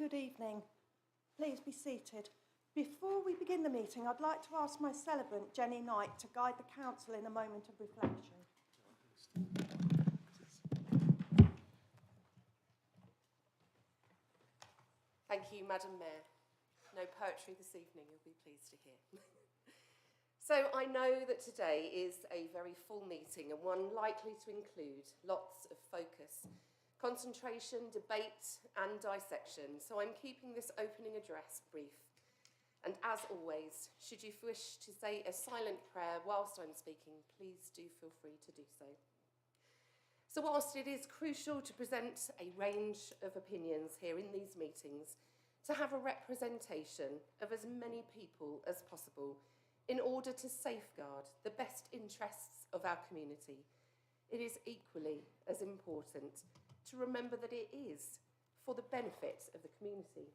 Good evening. Please be seated. Before we begin the meeting, I'd like to ask my celebrant, Jenny Knight, to guide the council in a moment of reflection. Thank you, Madam Mayor. No poetry this evening, you'll be pleased to hear. So I know that today is a very full meeting and one likely to include lots of focus, concentration, debate and dissection. So I'm keeping this opening address brief. And as always, should you wish to say a silent prayer whilst I'm speaking, please do feel free to do so. So whilst it is crucial to present a range of opinions here in these meetings, to have a representation of as many people as possible in order to safeguard the best interests of our community, it is equally as important to remember that it is for the benefit of the community.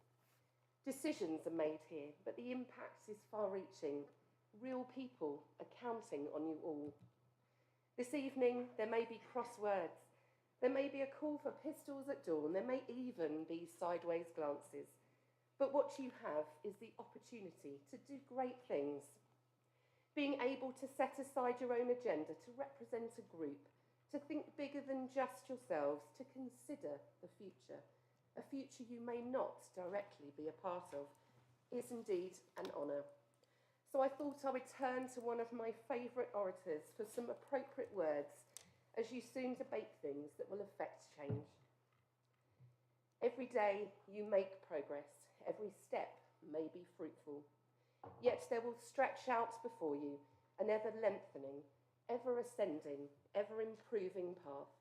Decisions are made here, but the impact is far-reaching. Real people are counting on you all. This evening, there may be crosswords. There may be a call for pistols at dawn. There may even be sideways glances. But what you have is the opportunity to do great things. Being able to set aside your own agenda, to represent a group, to think bigger than just yourselves, to consider the future, a future you may not directly be a part of, is indeed an honour. So I thought I would turn to one of my favourite orators for some appropriate words as you soon debate things that will affect change. Every day you make progress, every step may be fruitful, yet there will stretch out before you an ever-lengthening, ever-ascending, ever-improving path.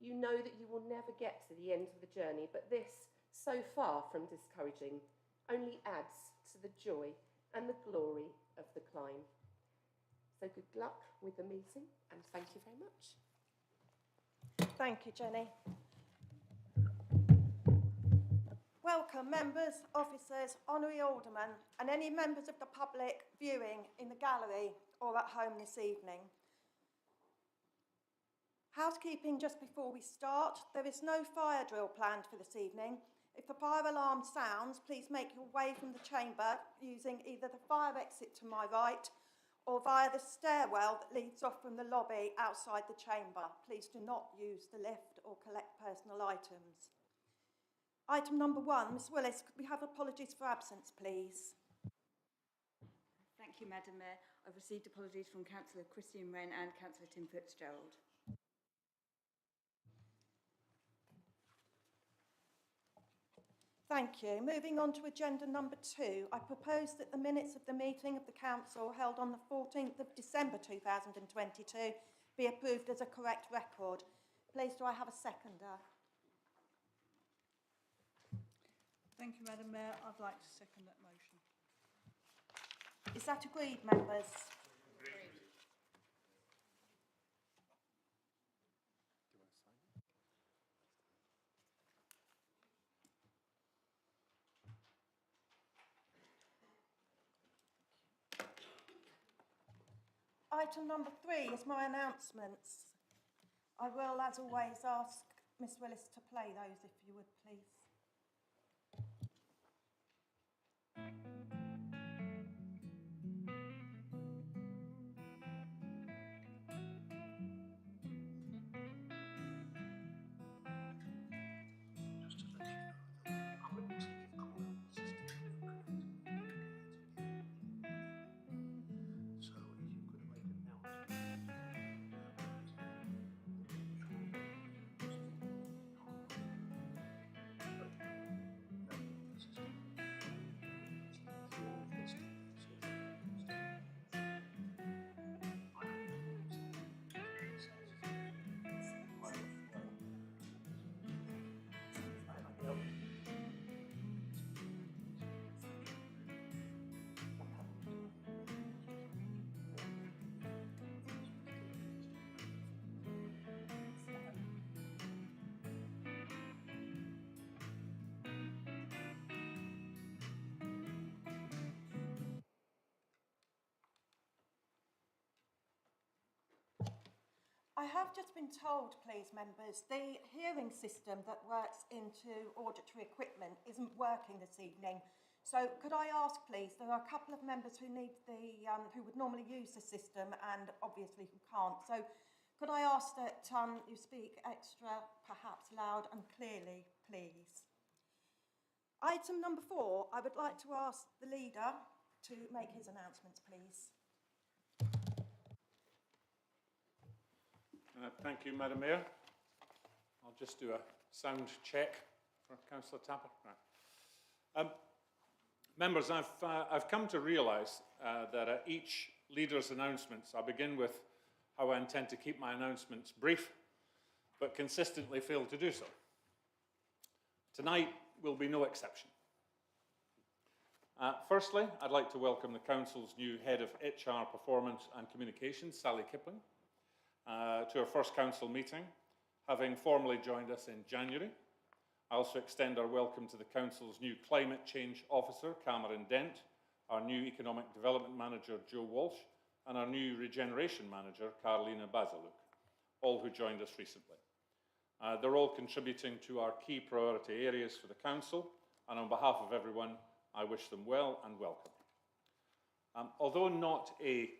You know that you will never get to the end of the journey, but this, so far from discouraging, only adds to the joy and the glory of the climb. So good luck with the meeting, and thank you very much. Thank you, Jenny. Welcome, members, officers, honorary aldermen, and any members of the public viewing in the gallery or at home this evening. Housekeeping just before we start. There is no fire drill planned for this evening. If the fire alarm sounds, please make your way from the chamber using either the fire exit to my right or via the stairwell that leads off from the lobby outside the chamber. Please do not use the lift or collect personal items. Item number 1, Ms Willis, could we have apologies for absence, please? Thank you, Madam Mayor. I've received apologies from Councillor Christian Wren and Councillor Tim Fitzgerald. Thank you. Moving on to agenda number 2, I propose that the minutes of the meeting of the Council held on the 14th of December 2022 be approved as a correct record. Please, do I have a seconder? Thank you, Madam Mayor. I'd like to second that motion. Is that agreed, members? Agreed. Item number 3 is my announcements. I will, as always, ask Miss Willis to play those, if you would, please. I have just been told, please, members, the hearing system that works into auditory equipment isn't working this evening. So could I ask, please, there are a couple of members who need who would normally use the system and obviously who can't. So could I ask that you speak extra, perhaps loud and clearly, please? Item number 4, I would like to ask the leader to make his announcements, please. Thank you, Madam Mayor. I'll just do a sound check for Councillor Tapper. Right. Members, I've come to realise that at each leader's announcements, I begin with how I intend to keep my announcements brief, but consistently fail to do so. Tonight will be no exception. Firstly, I'd like to welcome the Council's new Head of HR Performance and Communications, Sally Kipling, to our first Council meeting, having formally joined us in January. I also extend our welcome to the Council's new Climate Change Officer, Cameron Dent, our new Economic Development Manager, Joe Walsh, and our new Regeneration Manager, Carolina Bazaluk, all who joined us recently. They're all contributing to our key priority areas for the Council, and on behalf of everyone, I wish them well and welcome. Although not a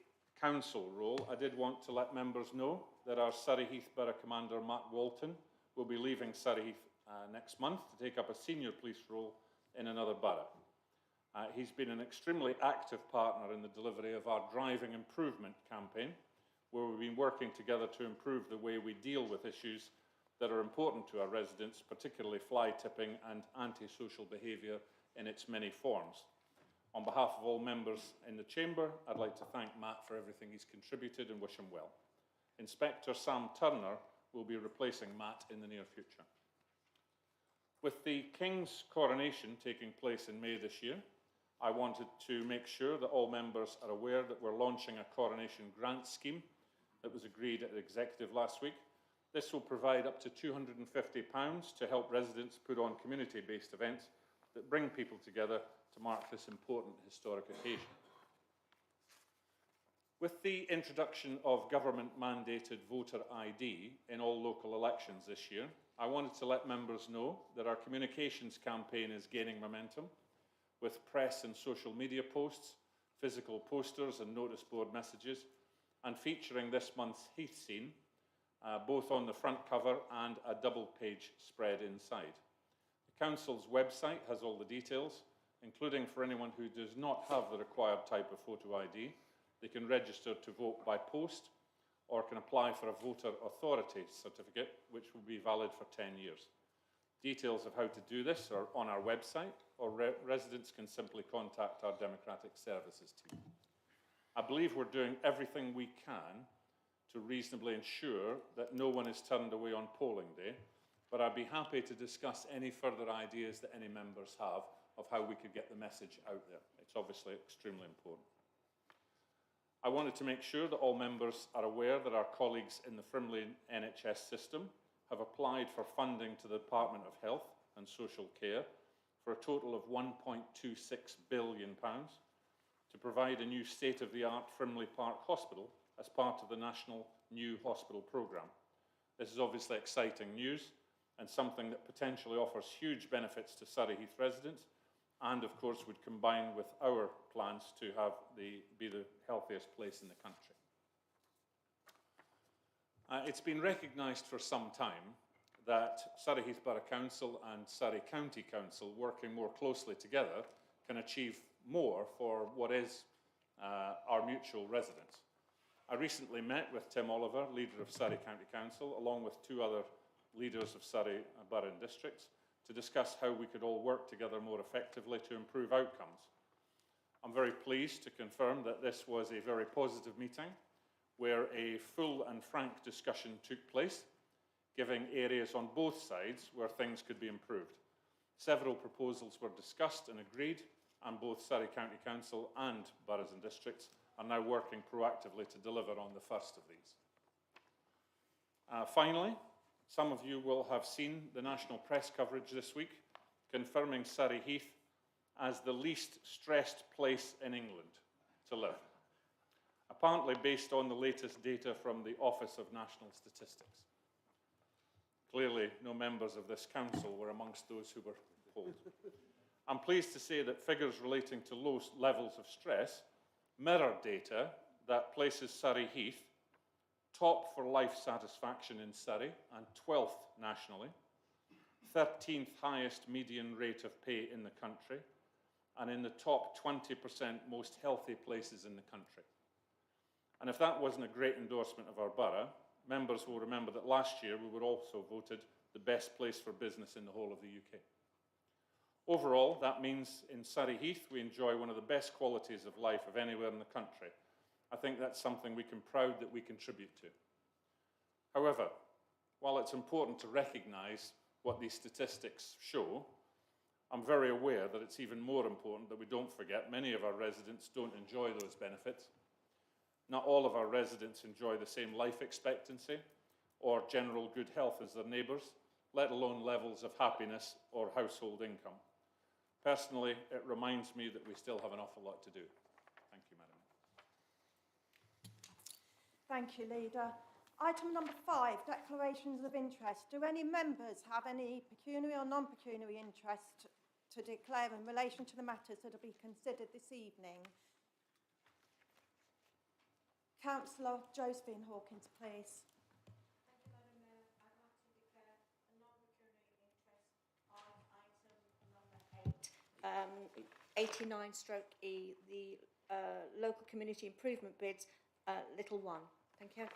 Council role, I did want to let members know that our Surrey Heath Borough Commander, Matt Walton, will be leaving Surrey Heath next month to take up a senior police role in another borough. He's been an extremely active partner in the delivery of our Driving Improvement campaign, where we've been working together to improve the way we deal with issues that are important to our residents, particularly fly tipping and antisocial behaviour in its many forms. On behalf of all members in the Chamber, I'd like to thank Matt for everything he's contributed and wish him well. Inspector Sam Turner will be replacing Matt in the near future. With the King's coronation taking place in May this year, I wanted to make sure that all members are aware that we're launching a coronation grant scheme that was agreed at the Executive last week. This will provide up to £250 to help residents put on community-based events that bring people together to mark this important historic occasion. With the introduction of government-mandated voter ID in all local elections this year, I wanted to let members know that our communications campaign is gaining momentum, with press and social media posts, physical posters and notice board messages, and featuring this month's Heath scene, both on the front cover and a double-page spread inside. The Council's website has all the details, including for anyone who does not have the required type of photo ID. They can register to vote by post or can apply for a voter authority certificate, which will be valid for 10 years. Details of how to do this are on our website, or residents can simply contact our Democratic Services team. I believe we're doing everything we can to reasonably ensure that no one is turned away on polling day, but I'd be happy to discuss any further ideas that any members have of how we could get the message out there. It's obviously extremely important. I wanted to make sure that all members are aware that our colleagues in the Frimley NHS system have applied for funding to the Department of Health and Social Care for a total of £1.26 billion to provide a new state-of-the-art Frimley Park Hospital as part of the National New Hospital Programme. This is obviously exciting news and something that potentially offers huge benefits to Surrey Heath residents and, of course, would combine with our plans to have be the healthiest place in the country. It's been recognised for some time that Surrey Heath Borough Council and Surrey County Council, working more closely together, can achieve more for what is our mutual residents. I recently met with Tim Oliver, leader of Surrey County Council, along with 2 other leaders of Surrey Borough and Districts, to discuss how we could all work together more effectively to improve outcomes. I'm very pleased to confirm that this was a very positive meeting, where a full and frank discussion took place, giving areas on both sides where things could be improved. Several proposals were discussed and agreed, and both Surrey County Council and boroughs and districts are now working proactively to deliver on the first of these. Finally, some of you will have seen the national press coverage this week confirming Surrey Heath as the least stressed place in England to live. apparently based on the latest data from the Office of National Statistics. Clearly, no members of this council were amongst those who were polled. I'm pleased to say that figures relating to low levels of stress mirror data that places Surrey Heath top for life satisfaction in Surrey and 12th nationally, 13th highest median rate of pay in the country, and in the top 20% most healthy places in the country. And if that wasn't a great endorsement of our borough, members will remember that last year we were also voted the best place for business in the whole of the UK. Overall, that means in Surrey Heath we enjoy one of the best qualities of life of anywhere in the country. I think that's something we can proud that we contribute to. However, while it's important to recognise what these statistics show, I'm very aware that it's even more important that we don't forget many of our residents don't enjoy those benefits. Not all of our residents enjoy the same life expectancy or general good health as their neighbours, let alone levels of happiness or household income. Personally, it reminds me that we still have an awful lot to do. Thank you, Madam. Thank you, Leader. Item number 5, declarations of interest. Do any members have any pecuniary or non-pecuniary interest to declare in relation to the matters that will be considered this evening? Councillor Josephine Hawkins, please. Thank you, Madam Mayor. I'd like to declare a non-pecuniary interest on item number 8, 89/E, the local community improvement bids, little 1. Thank you.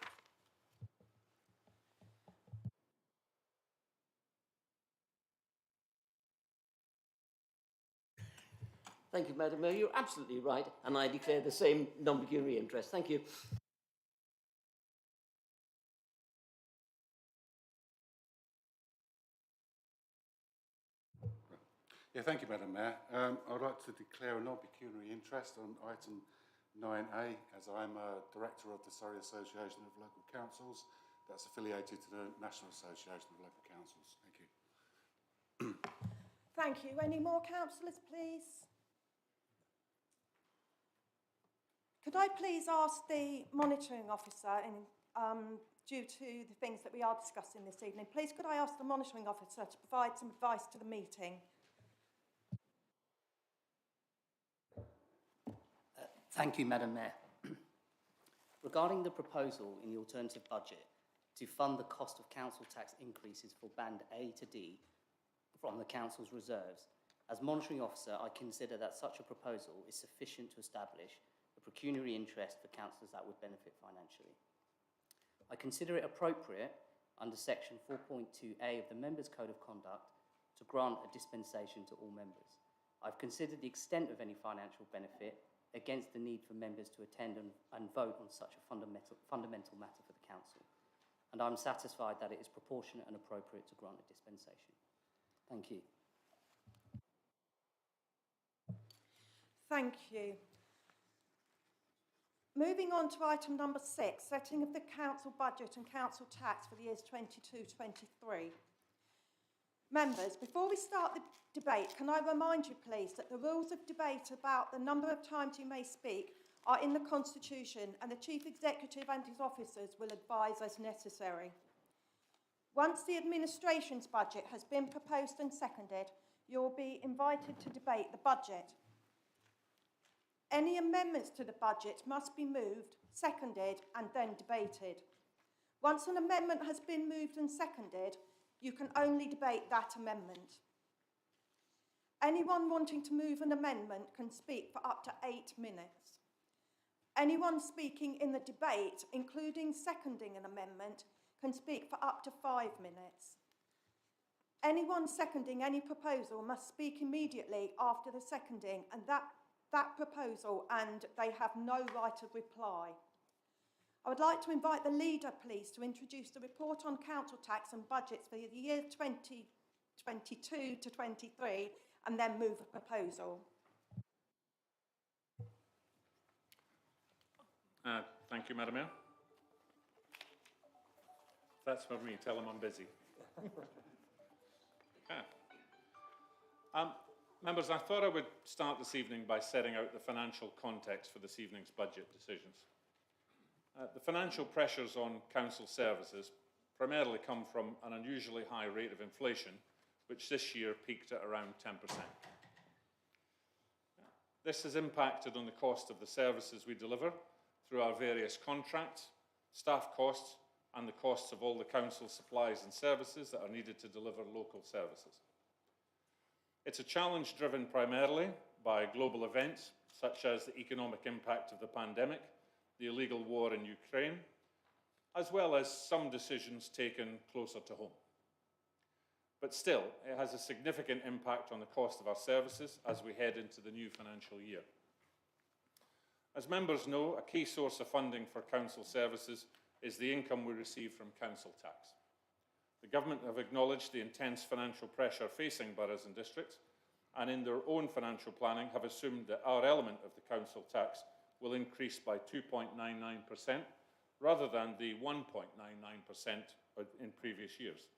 Thank you, Madam Mayor. You're absolutely right, and I declare the same non-pecuniary interest. Thank you. Yeah, thank you, Madam Mayor. I'd like to declare a non-pecuniary interest on item 9A, as I'm a director of the Surrey Association of Local Councils that's affiliated to the National Association of Local Councils. Thank you. Thank you. Any more councillors, please? Could I please ask the monitoring officer, due to the things that we are discussing this evening, please could I ask the monitoring officer to provide some advice to the meeting? Thank you, Madam Mayor. Regarding the proposal in the alternative budget to fund the cost of council tax increases for Band A to D from the council's reserves, as monitoring officer, I consider that such a proposal is sufficient to establish a pecuniary interest for councillors that would benefit financially. I consider it appropriate under section 4.2A of the Members' Code of Conduct to grant a dispensation to all members. I've considered the extent of any financial benefit against the need for members to attend and vote on such a fundamental matter for the council, and I'm satisfied that it is proportionate and appropriate to grant a dispensation. Thank you. Thank you. Moving on to item number 6, setting of the council budget and council tax for the years 22-23. Members, before we start the debate, can I remind you, please, that the rules of debate about the number of times you may speak are in the Constitution, and the Chief Executive and his officers will advise as necessary. Once the administration's budget has been proposed and seconded, you will be invited to debate the budget. Any amendments to the budget must be moved, seconded, and then debated. Once an amendment has been moved and seconded, you can only debate that amendment. Anyone wanting to move an amendment can speak for up to 8 minutes. Anyone speaking in the debate, including seconding an amendment, can speak for up to 5 minutes. Anyone seconding any proposal must speak immediately after the seconding and that proposal, and they have no right of reply. I would like to invite the leader, please, to introduce the report on council tax and budgets for the year 2022 to 23, and then move a proposal. Thank you, Madam Mayor. That's for me. Tell them I'm busy. Members, I thought I would start this evening by setting out the financial context for this evening's budget decisions. The financial pressures on council services primarily come from an unusually high rate of inflation, which this year peaked at around 10%. This has impacted on the cost of the services we deliver through our various contracts, staff costs, and the costs of all the council supplies and services that are needed to deliver local services. It's a challenge driven primarily by global events, such as the economic impact of the pandemic, the illegal war in Ukraine, as well as some decisions taken closer to home. But still, it has a significant impact on the cost of our services as we head into the new financial year. As members know, a key source of funding for council services is the income we receive from council tax. The government have acknowledged the intense financial pressure facing boroughs and districts, and in their own financial planning have assumed that our element of the council tax will increase by 2.99%, rather than the 1.99% in previous years.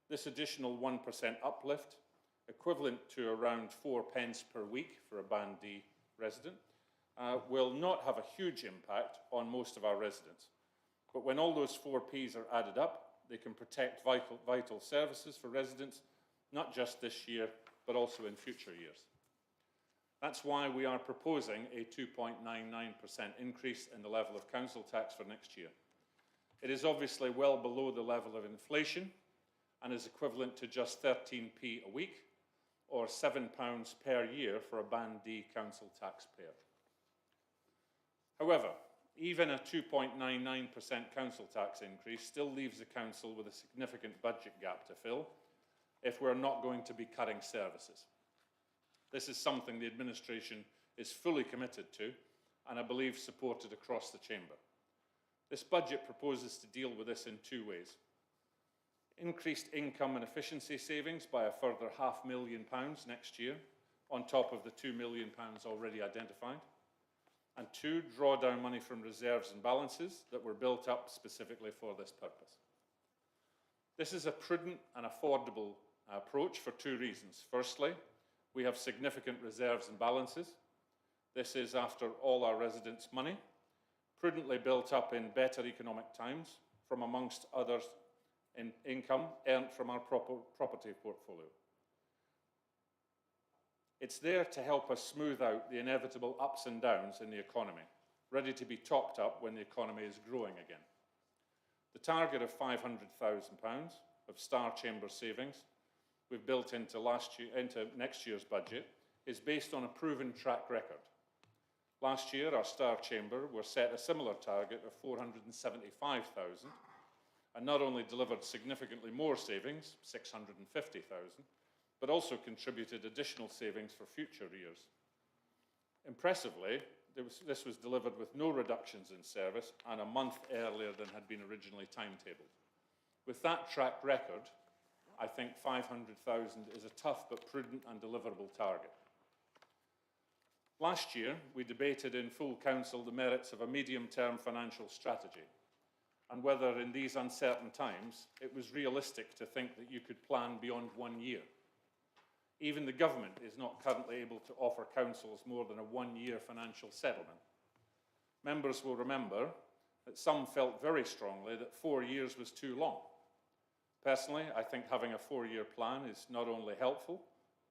This additional 1% uplift, equivalent to around 4 pence per week for a Band D resident, will not have a huge impact on most of our residents. But when all those 4p's are added up, they can protect vital services for residents, not just this year, but also in future years. That's why we are proposing a 2.99% increase in the level of council tax for next year. It is obviously well below the level of inflation and is equivalent to just 13p a week, or £7 per year for a Band D council taxpayer. However, even a 2.99% council tax increase still leaves the council with a significant budget gap to fill if we're not going to be cutting services. This is something the administration is fully committed to, and I believe supported across the chamber. This budget proposes to deal with this in 2 ways. Increased income and efficiency savings by a further £500,000 next year, on top of the £2 million already identified. And 2, draw down money from reserves and balances that were built up specifically for this purpose. This is a prudent and affordable approach for 2 reasons. Firstly, we have significant reserves and balances. This is, after all, our residents' money, prudently built up in better economic times from amongst others in income earned from our property portfolio. It's there to help us smooth out the inevitable ups and downs in the economy, ready to be topped up when the economy is growing again. The target of £500,000 of Star Chamber savings we've built into next year's budget is based on a proven track record. Last year, our Star Chamber were set a similar target of £475,000 and not only delivered significantly more savings, £650,000, but also contributed additional savings for future years. Impressively, this was delivered with no reductions in service and a month earlier than had been originally timetabled. With that track record, I think 500,000 is a tough but prudent and deliverable target. Last year, we debated in full council the merits of a medium-term financial strategy and whether in these uncertain times it was realistic to think that you could plan beyond 1 year. Even the government is not currently able to offer councils more than a 1-year financial settlement. Members will remember that some felt very strongly that 4 years was too long. Personally, I think having a 4-year plan is not only helpful,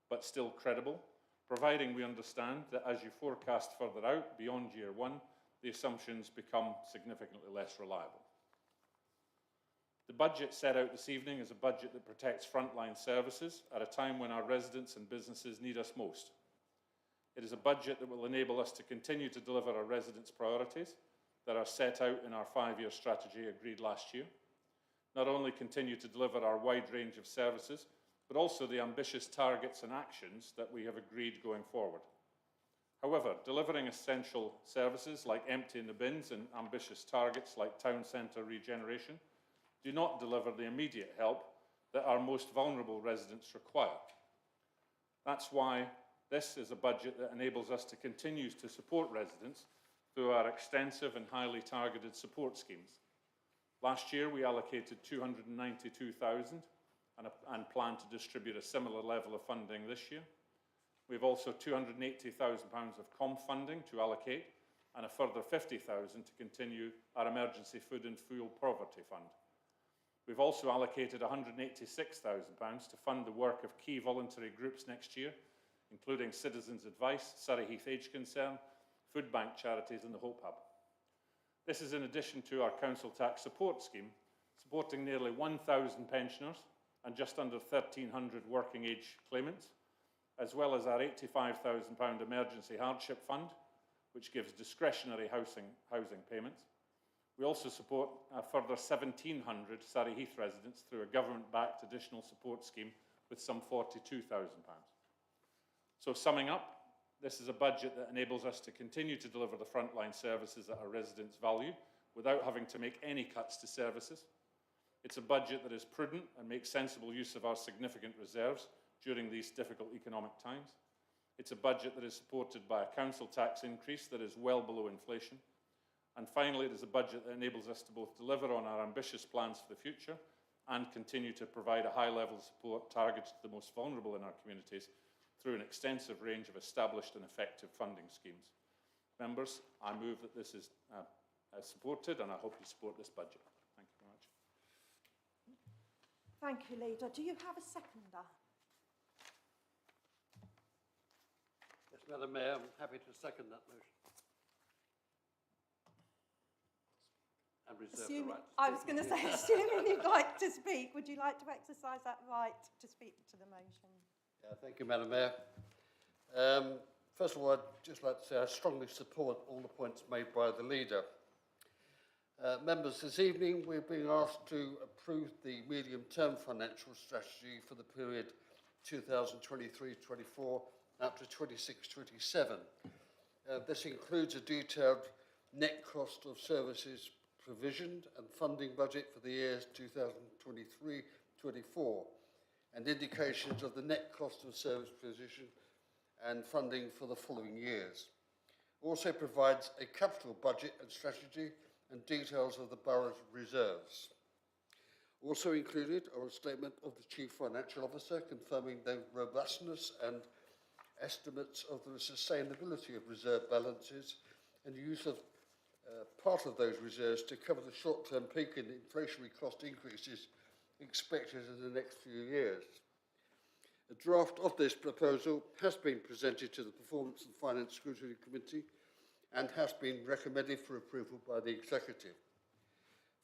but still credible, providing we understand that as you forecast further out beyond year 1, the assumptions become significantly less reliable. The budget set out this evening is a budget that protects frontline services at a time when our residents and businesses need us most. It is a budget that will enable us to continue to deliver our residents' priorities that are set out in our 5-year strategy agreed last year. Not only continue to deliver our wide range of services, but also the ambitious targets and actions that we have agreed going forward. However, delivering essential services like emptying the bins and ambitious targets like town centre regeneration do not deliver the immediate help that our most vulnerable residents require. That's why this is a budget that enables us to continue to support residents through our extensive and highly targeted support schemes. Last year, we allocated £292,000 and plan to distribute a similar level of funding this year. We have also £280,000 of COM funding to allocate and a further 50,000 to continue our emergency food and fuel poverty fund. We've also allocated £186,000 to fund the work of key voluntary groups next year, including Citizens Advice, Surrey Heath Age Concern, Food Bank Charities and the Hope Hub. This is in addition to our council tax support scheme, supporting nearly 1,000 pensioners and just under 1,300 working age claimants, as well as our £85,000 emergency hardship fund, which gives discretionary housing payments. We also support a further 1,700 Surrey Heath residents through a government-backed additional support scheme with some £42,000. So summing up, this is a budget that enables us to continue to deliver the frontline services that our residents value without having to make any cuts to services. It's a budget that is prudent and makes sensible use of our significant reserves during these difficult economic times. It's a budget that is supported by a council tax increase that is well below inflation. And finally, it is a budget that enables us to both deliver on our ambitious plans for the future and continue to provide a high level of support targeted to the most vulnerable in our communities through an extensive range of established and effective funding schemes. Members, I move that this is supported, and I hope you support this budget. Thank you very much. Thank you, Leader. Do you have a seconder? Yes, Madam Mayor, I'm happy to second that motion. And reserve the right to speak. I was going to say, assuming you'd like to speak, would you like to exercise that right to speak to the motion? Yeah, thank you, Madam Mayor. First of all, I'd just like to say I strongly support all the points made by the leader. Members, this evening we're being asked to approve the medium-term financial strategy for the period 2023-24 up to 26-27. This includes a detailed net cost of services provisioned and funding budget for the years 2023-24 and indications of the net cost of service position and funding for the following years. Also provides a capital budget and strategy and details of the borough's reserves. Also included are a statement of the Chief Financial Officer confirming the robustness and estimates of the sustainability of reserve balances and use of part of those reserves to cover the short-term peak in inflationary cost increases expected in the next few years. A draft of this proposal has been presented to the Performance and Finance Scrutiny Committee and has been recommended for approval by the Executive.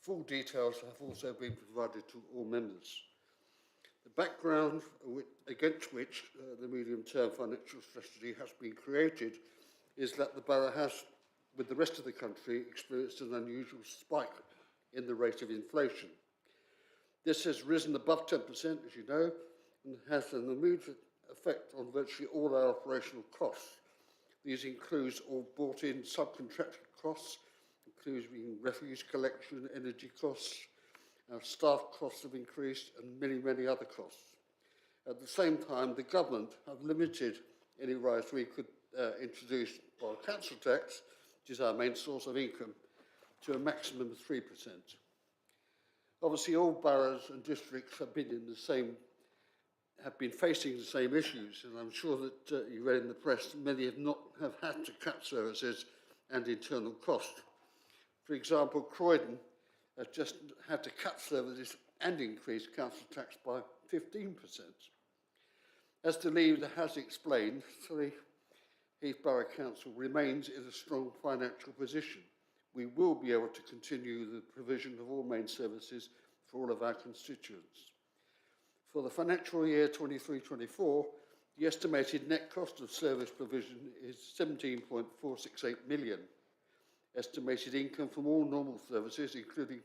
Full details have also been provided to all members. The background against which the medium-term financial strategy has been created is that the borough has, with the rest of the country, experienced an unusual spike in the rate of inflation. This has risen above 10%, as you know, and has an immediate effect on virtually all our operational costs. These include all bought-in subcontracted costs, including refuse collection, energy costs, our staff costs have increased, and many, many other costs. At the same time, the government have limited any rise we could introduce by council tax, which is our main source of income, to a maximum of 3%. Obviously, all boroughs and districts have been facing the same issues, and I'm sure that you read in the press many have had to cut services and internal cost. For example, Croydon has just had to cut services and increase council tax by 15%. As the leader has explained, Surrey Heath Borough Council remains in a strong financial position. We will be able to continue the provision of all main services for all of our constituents. For the financial year 23-24, the estimated net cost of service provision is 17.468 million. Estimated income from all normal services, including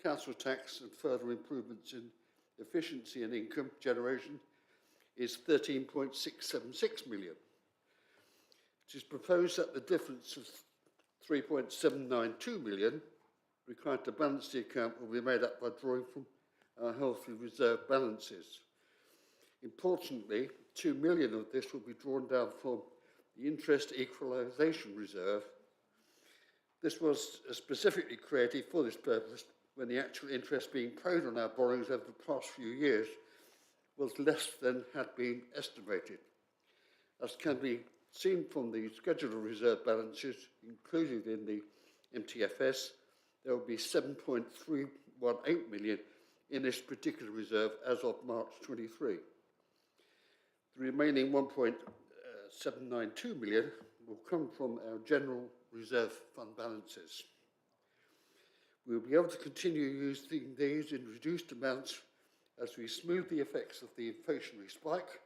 council tax and further improvements in efficiency and income generation, is 13.676 million. It is proposed that the difference of 3.792 million required to balance the account will be made up by drawing from our healthy reserve balances. Importantly, 2 million of this will be drawn down from the interest equalisation reserve. This was specifically created for this purpose when the actual interest being paid on our borrowings over the past few years was less than had been estimated. As can be seen from the schedule of reserve balances included in the MTFS, there will be 7.318 million in this particular reserve as of March 23. The remaining 1.792 million will come from our general reserve fund balances. We will be able to continue using these in reduced amounts as we smooth the effects of the inflationary spike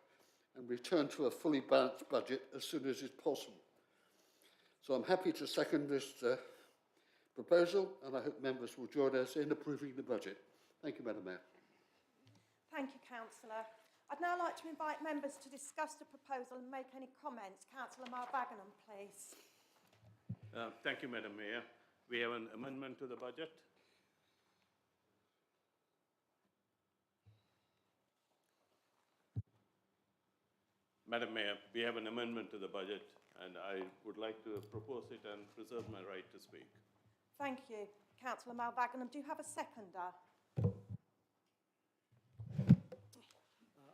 and return to a fully balanced budget as soon as is possible. So I'm happy to second this proposal, and I hope members will join us in approving the budget. Thank you, Madam Mayor. Thank you, Councillor. I'd now like to invite members to discuss the proposal and make any comments. Councillor Malbagenham, please. Thank you, Madam Mayor. We have an amendment to the budget. Madam Mayor, we have an amendment to the budget, and I would like to propose it and preserve my right to speak. Thank you. Councillor Malbagenham, do you have a seconder?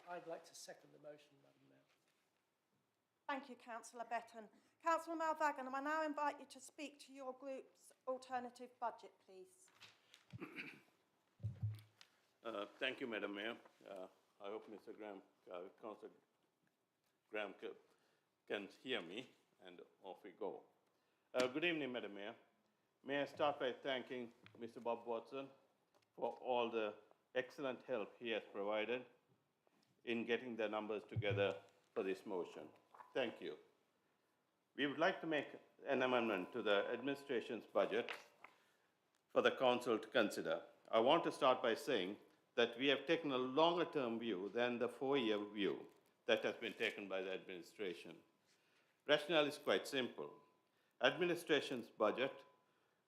I'd like to second the motion, Madam Mayor. Thank you, Councillor Betton. Councillor Malbagenham, I now invite you to speak to your group's alternative budget, please. Thank you, Madam Mayor. I hope Mr. Graham, Councillor Graham can hear me, and off we go. Good evening, Madam Mayor. May I start by thanking Mr. Bob Watson for all the excellent help he has provided in getting the numbers together for this motion. Thank you. We would like to make an amendment to the administration's budget for the council to consider. I want to start by saying that we have taken a longer term view than the 4-year view that has been taken by the administration. Rationale is quite simple. Administration's budget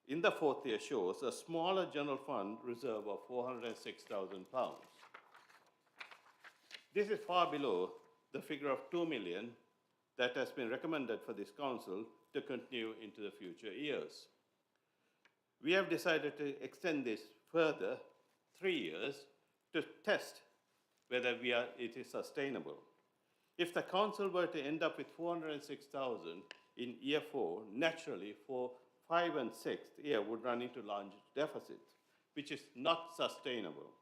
in the 4th year shows a smaller general fund reserve of £406,000. This is far below the figure of 2 million that has been recommended for this council to continue into the future years. We have decided to extend this further 3 years to test whether it is sustainable. If the council were to end up with 406,000 in year 4, naturally for 5 and 6th year would run into large deficits, which is not sustainable.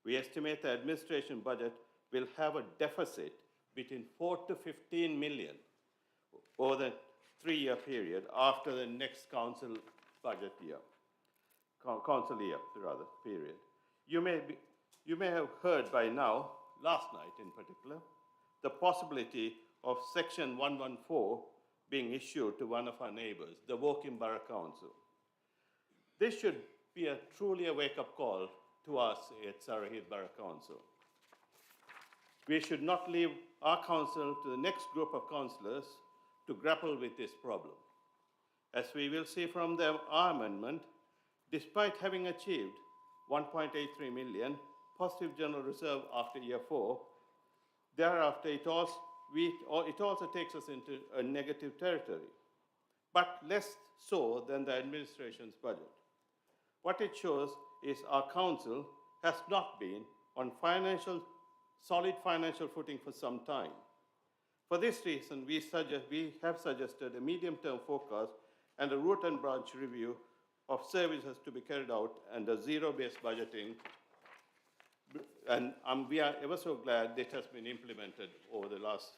We estimate the administration budget will have a deficit between 4 to 15 million over the 3-year period after the next council budget year, council year rather, period. You may have heard by now, last night in particular, the possibility of Section 114 being issued to one of our neighbours, the Woking Borough Council. This should be truly a wake-up call to us at Surrey Heath Borough Council. We should not leave our council to the next group of councillors to grapple with this problem. As we will see from our amendment, despite having achieved 1.83 million positive general reserve after year 4, thereafter it also takes us into a negative territory, but less so than the administration's budget. What it shows is our council has not been on solid financial footing for some time. For this reason, we have suggested a medium-term forecast and a root and branch review of services to be carried out and a zero-based budgeting. And we are ever so glad this has been implemented over the last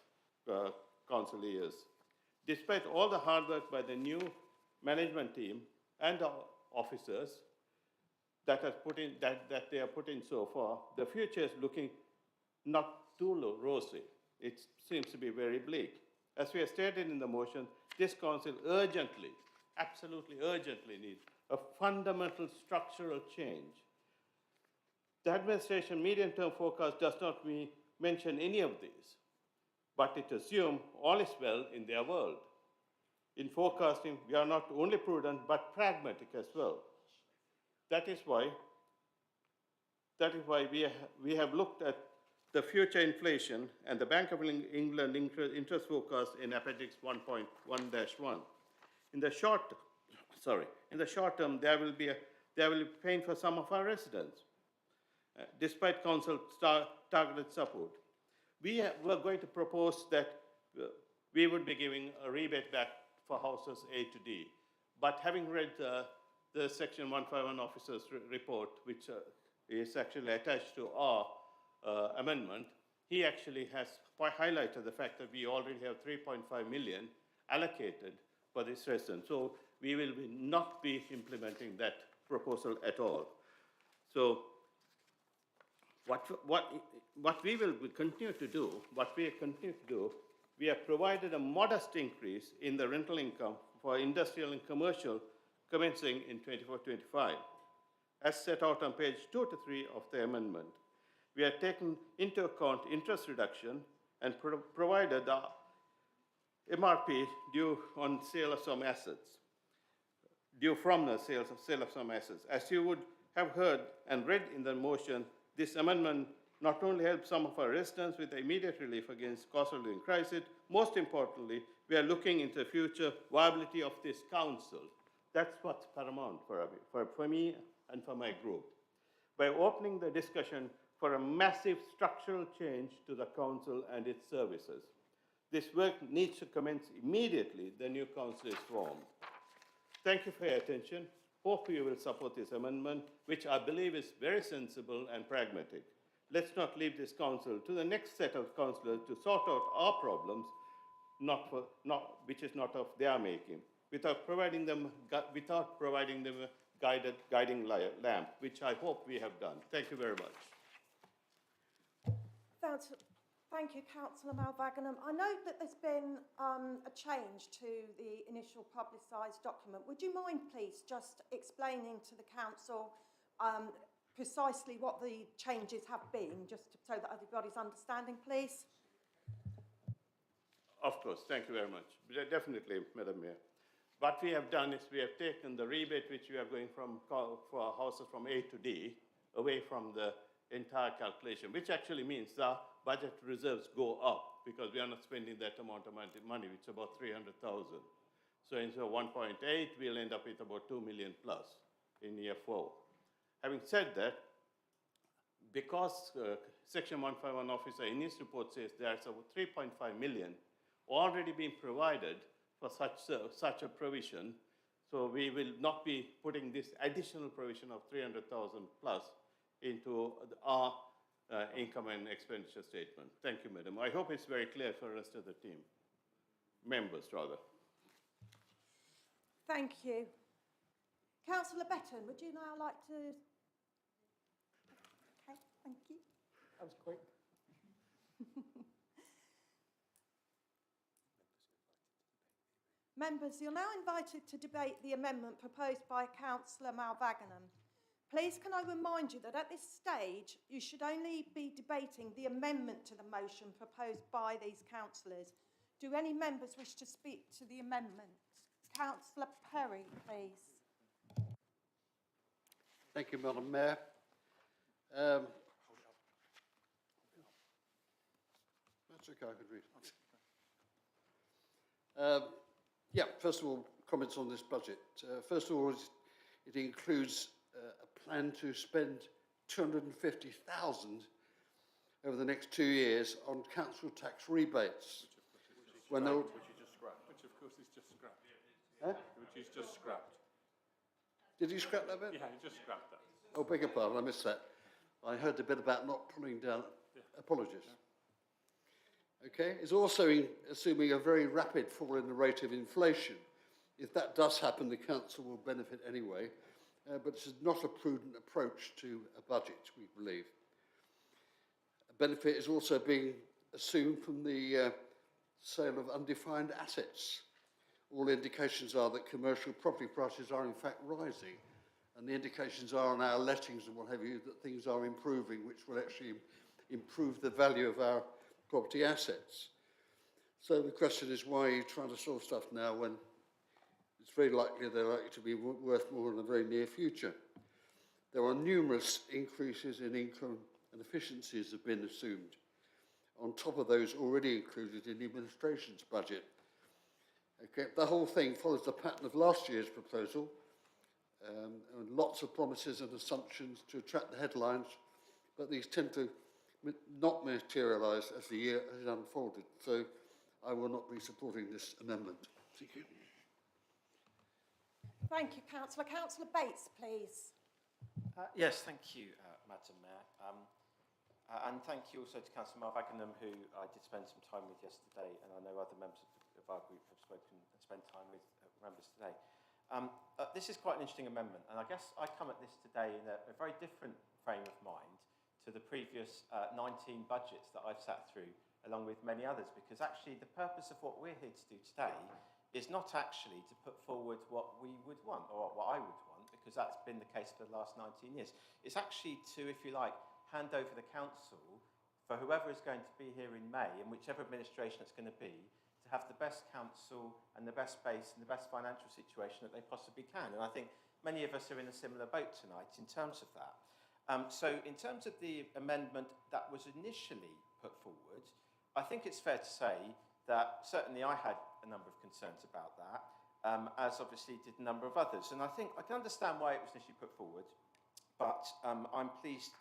council years. Despite all the hard work by the new management team and our officers that they have put in so far, the future is looking not too rosy. It seems to be very bleak. As we have stated in the motion, this council urgently, absolutely urgently needs a fundamental structural change. The administration medium-term forecast does not mention any of these, but it assumes all is well in their world. In forecasting, we are not only prudent, but pragmatic as well. That is why we have looked at the future inflation and the Bank of England interest forecast in Appendix 1.1-1. In the short term, there will be pain for some of our residents, despite council targeted support. We were going to propose that we would be giving a rebate back for houses A to D. But having read the Section 151 officer's report, which is actually attached to our amendment, he actually has highlighted the fact that we already have 3.5 million allocated for this resident. So we will not be implementing that proposal at all. So what we will continue to do, we have provided a modest increase in the rental income for industrial and commercial commencing in 24-25, as set out on page 2 to 3 of the amendment. We have taken into account interest reduction and provided the MRP due on sale of some assets, due from the sale of some assets. As you would have heard and read in the motion, this amendment not only helps some of our residents with immediate relief against cost of living crisis, most importantly, we are looking into the future viability of this council. That's what's paramount for me and for my group. By opening the discussion for a massive structural change to the council and its services. This work needs to commence immediately the new council is formed. Thank you for your attention. Hope you will support this amendment, which I believe is very sensible and pragmatic. Let's not leave this council to the next set of councillors to sort out our problems, which is not of their making, without providing them a guiding lamp, which I hope we have done. Thank you very much. Thank you, Councillor Malvaganam. I know that there's been a change to the initial publicised document. Would you mind, please, just explaining to the council precisely what the changes have been, just so that everybody's understanding, please? Of course, thank you very much. Definitely, Madam Mayor. What we have done is we have taken the rebate which we are going for houses from A to D away from the entire calculation, which actually means the budget reserves go up because we are not spending that amount of money, which is about 300,000. So instead of 1.8, we'll end up with about 2 million plus in year 4. Having said that, because Section 151 officer in his report says there's about 3.5 million already being provided for such a provision, so we will not be putting this additional provision of 300,000 plus into our income and expenditure statement. Thank you, Madam. I hope it's very clear for the rest of the team, members rather. Thank you. Councillor Betton, would you now like to... Okay, thank you. That was quick. Members, you're now invited to debate the amendment proposed by Councillor Malvaganam. Please can I remind you that at this stage you should only be debating the amendment to the motion proposed by these councillors. Do any members wish to speak to the amendment? Councillor Perry, please. Thank you, Madam Mayor. That's okay, I could read. Yeah, first of all, comments on this budget. First of all, it includes a plan to spend 250,000 over the next 2 years on council tax rebates. Which you just scrapped. Which of course is just scrapped. Huh? Which is just scrapped. Did you scrap that bit? Yeah, you just scrapped that. Oh, beg your pardon, I missed that. I heard the bit about not pulling down. Apologies. Okay, it's also assuming a very rapid fall in the rate of inflation. If that does happen, the council will benefit anyway, but this is not a prudent approach to a budget, we believe. A benefit is also being assumed from the sale of undefined assets. All indications are that commercial property prices are in fact rising, and the indications are on our lettings and what have you that things are improving, which will actually improve the value of our property assets. So the question is, why are you trying to sell stuff now when it's very likely they're likely to be worth more in the very near future? There are numerous increases in income and efficiencies have been assumed, on top of those already included in the administration's budget. Okay, the whole thing follows the pattern of last year's proposal, and lots of promises and assumptions to attract the headlines, but these tend to not materialise as the year has unfolded. So I will not be supporting this amendment. Thank you. Thank you, Councillor. Councillor Bates, please. Yes, thank you, Madam Mayor. And thank you also to Councillor Marv Agenham, who I did spend some time with yesterday, and I know other members of our group have spoken and spent time with members today. This is quite an interesting amendment, and I guess I come at this today in a very different frame of mind to the previous 19 budgets that I've sat through, along with many others, because actually the purpose of what we're here to do today is not actually to put forward what we would want, or what I would want, because that's been the case for the last 19 years. It's actually to, if you like, hand over the council for whoever is going to be here in May, and whichever administration it's going to be, to have the best council and the best base and the best financial situation that they possibly can. And I think many of us are in a similar boat tonight in terms of that. So in terms of the amendment that was initially put forward, I think it's fair to say that certainly I had a number of concerns about that, as obviously did a number of others. And I think I can understand why it was initially put forward, but I'm pleased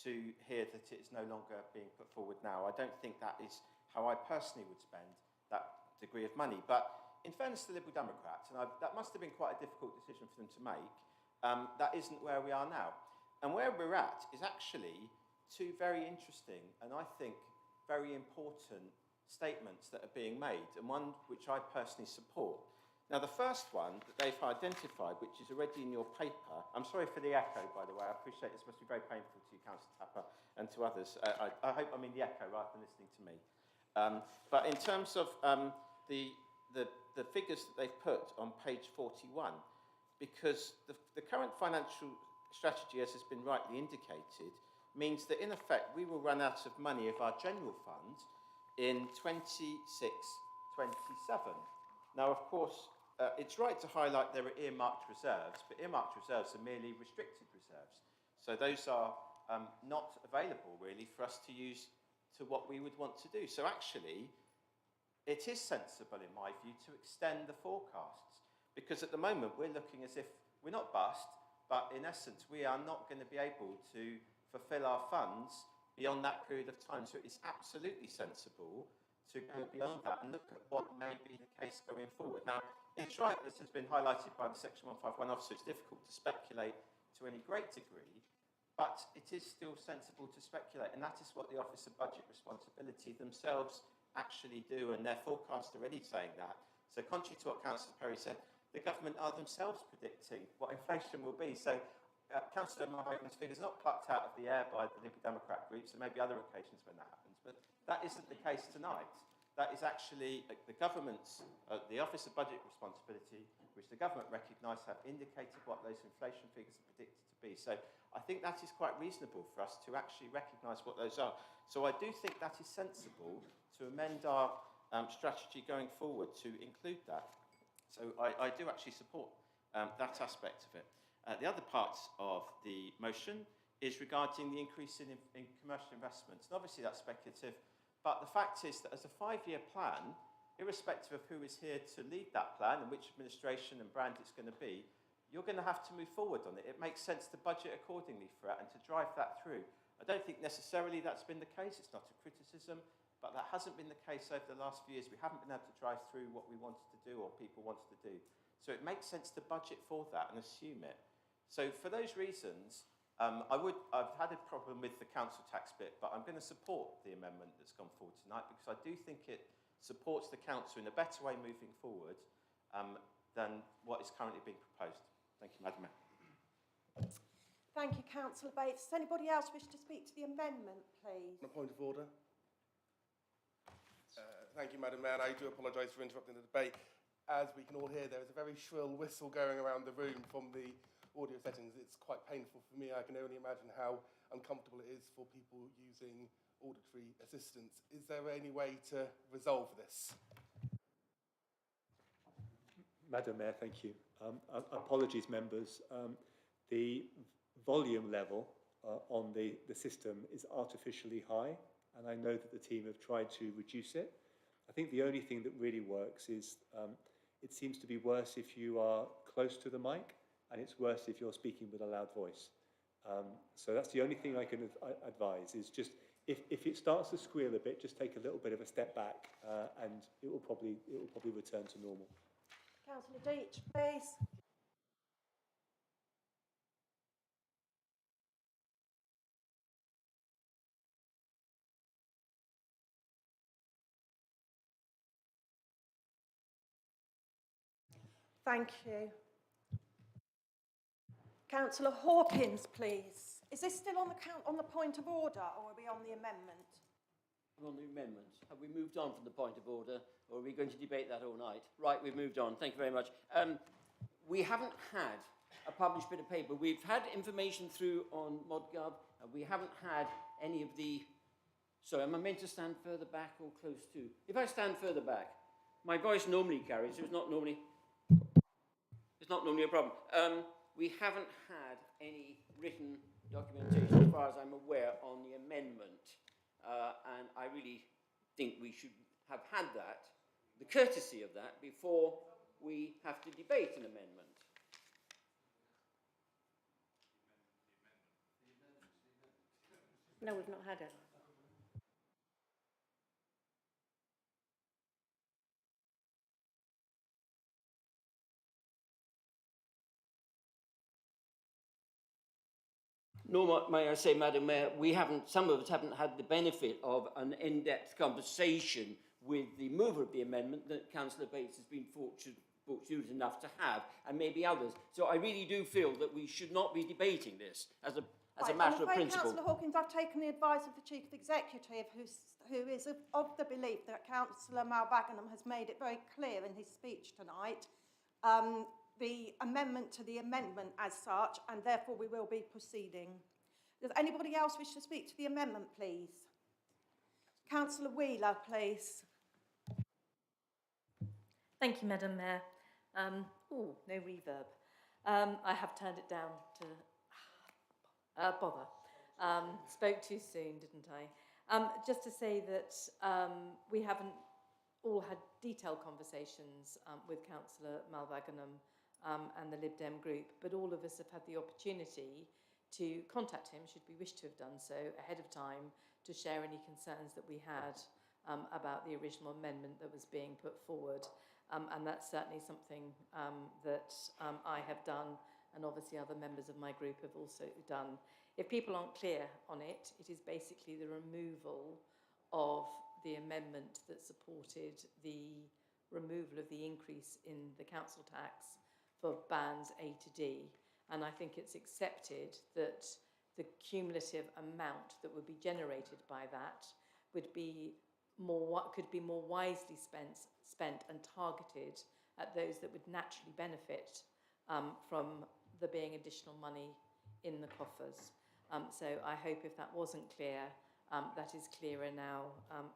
to hear that it is no longer being put forward now. I don't think that is how I personally would spend that degree of money. But in fairness to the Liberal Democrats, and that must have been quite a difficult decision for them to make, that isn't where we are now. And where we're at is actually two very interesting and I think very important statements that are being made, and one which I personally support. Now, the first one that they've identified, which is already in your paper, I'm sorry for the echo, by the way, I appreciate this must be very painful to you, Councillor Tapper, and to others. I hope I'm in the echo rather than listening to me. But in terms of the figures that they've put on page 41, because the current financial strategy, as has been rightly indicated, means that in effect we will run out of money of our general fund in 26-27. Now, of course, it's right to highlight there are earmarked reserves, but earmarked reserves are merely restricted reserves. So those are not available really for us to use to what we would want to do. So actually, it is sensible in my view to extend the forecasts, because at the moment we're looking as if we're not bust, but in essence we are not going to be able to fulfil our funds beyond that period of time. So it's absolutely sensible to go beyond that and look at what may be the case going forward. Now, it's right, this has been highlighted by the Section 151 officer, it's difficult to speculate to any great degree, but it is still sensible to speculate, and that is what the Office of Budget Responsibility themselves actually do, and their forecasts are already saying that. So contrary to what Councillor Perry said, the government are themselves predicting what inflation will be. So Councillor Marhogan's figures are not plucked out of the air by the Liberal Democrat groups. There may be other occasions when that happens, but that isn't the case tonight. That is actually the government's, the Office of Budget Responsibility, which the government recognise have indicated what those inflation figures are predicted to be. So I think that is quite reasonable for us to actually recognise what those are. So I do think that is sensible to amend our strategy going forward to include that. So I do actually support that aspect of it. The other part of the motion is regarding the increase in commercial investments. And obviously that's speculative, but the fact is that as a 5-year plan, irrespective of who is here to lead that plan and which administration and brand it's going to be, you're going to have to move forward on it. It makes sense to budget accordingly for it and to drive that through. I don't think necessarily that's been the case. It's not a criticism, but that hasn't been the case over the last few years. We haven't been able to drive through what we wanted to do or people wanted to do. So it makes sense to budget for that and assume it. So for those reasons, I've had a problem with the council tax bit, but I'm going to support the amendment that's gone forward tonight because I do think it supports the council in a better way moving forward than what is currently being proposed. Thank you, Madam Mayor. Thank you, Councillor Bates. Does anybody else wish to speak to the amendment, please? On a point of order. Thank you, Madam Mayor. And I do apologise for interrupting the debate. As we can all hear, there is a very shrill whistle going around the room from the audio settings. It's quite painful for me. I can only imagine how uncomfortable it is for people using auditory assistance. Is there any way to resolve this? Madam Mayor, thank you. Apologies, members. The volume level on the system is artificially high, and I know that the team have tried to reduce it. I think the only thing that really works is it seems to be worse if you are close to the mic, and it's worse if you're speaking with a loud voice. So that's the only thing I can advise, is just if it starts to squeal a bit, just take a little bit of a step back, and it will probably return to normal. Councillor Deitch, please. Thank you. Councillor Hawkins, please. Is this still on the point of order, or are we on the amendment? We're on the amendments. Have we moved on from the point of order, or are we going to debate that all night? Right, we've moved on. Thank you very much. We haven't had a published bit of paper. We've had information through on ModGov, and we haven't had any of the... Sorry, am I meant to stand further back or close to? If I stand further back, my voice normally carries, so it's not normally a problem. We haven't had any written documentation, as far as I'm aware, on the amendment. And I really think we should have had that, the courtesy of that, before we have to debate an amendment. No, we've not had it. Nor may I say, Madam Mayor, some of us haven't had the benefit of an in-depth conversation with the mover of the amendment that Councillor Bates has been fortunate enough to have, and maybe others. So I really do feel that we should not be debating this as a matter of principle. Councillor Hawkins, I've taken the advice of the Chief Executive, who is of the belief that Councillor Malvagnam has made it very clear in his speech tonight, the amendment to the amendment as such, and therefore we will be proceeding. Does anybody else wish to speak to the amendment, please? Councillor Wheeler, please. Thank you, Madam Mayor. Oh, no reverb. I have turned it down to bother. Spoke too soon, didn't I? Just to say that we haven't all had detailed conversations with Councillor Malvagnam and the Lib Dem group, but all of us have had the opportunity to contact him, should we wish to have done so, ahead of time, to share any concerns that we had about the original amendment that was being put forward. And that's certainly something that I have done, and obviously other members of my group have also done. If people aren't clear on it, it is basically the removal of the amendment that supported the removal of the increase in the council tax for bands A to D. And I think it's accepted that the cumulative amount that would be generated by that would be could be more wisely spent and targeted at those that would naturally benefit from there being additional money in the coffers. So I hope if that wasn't clear, that is clearer now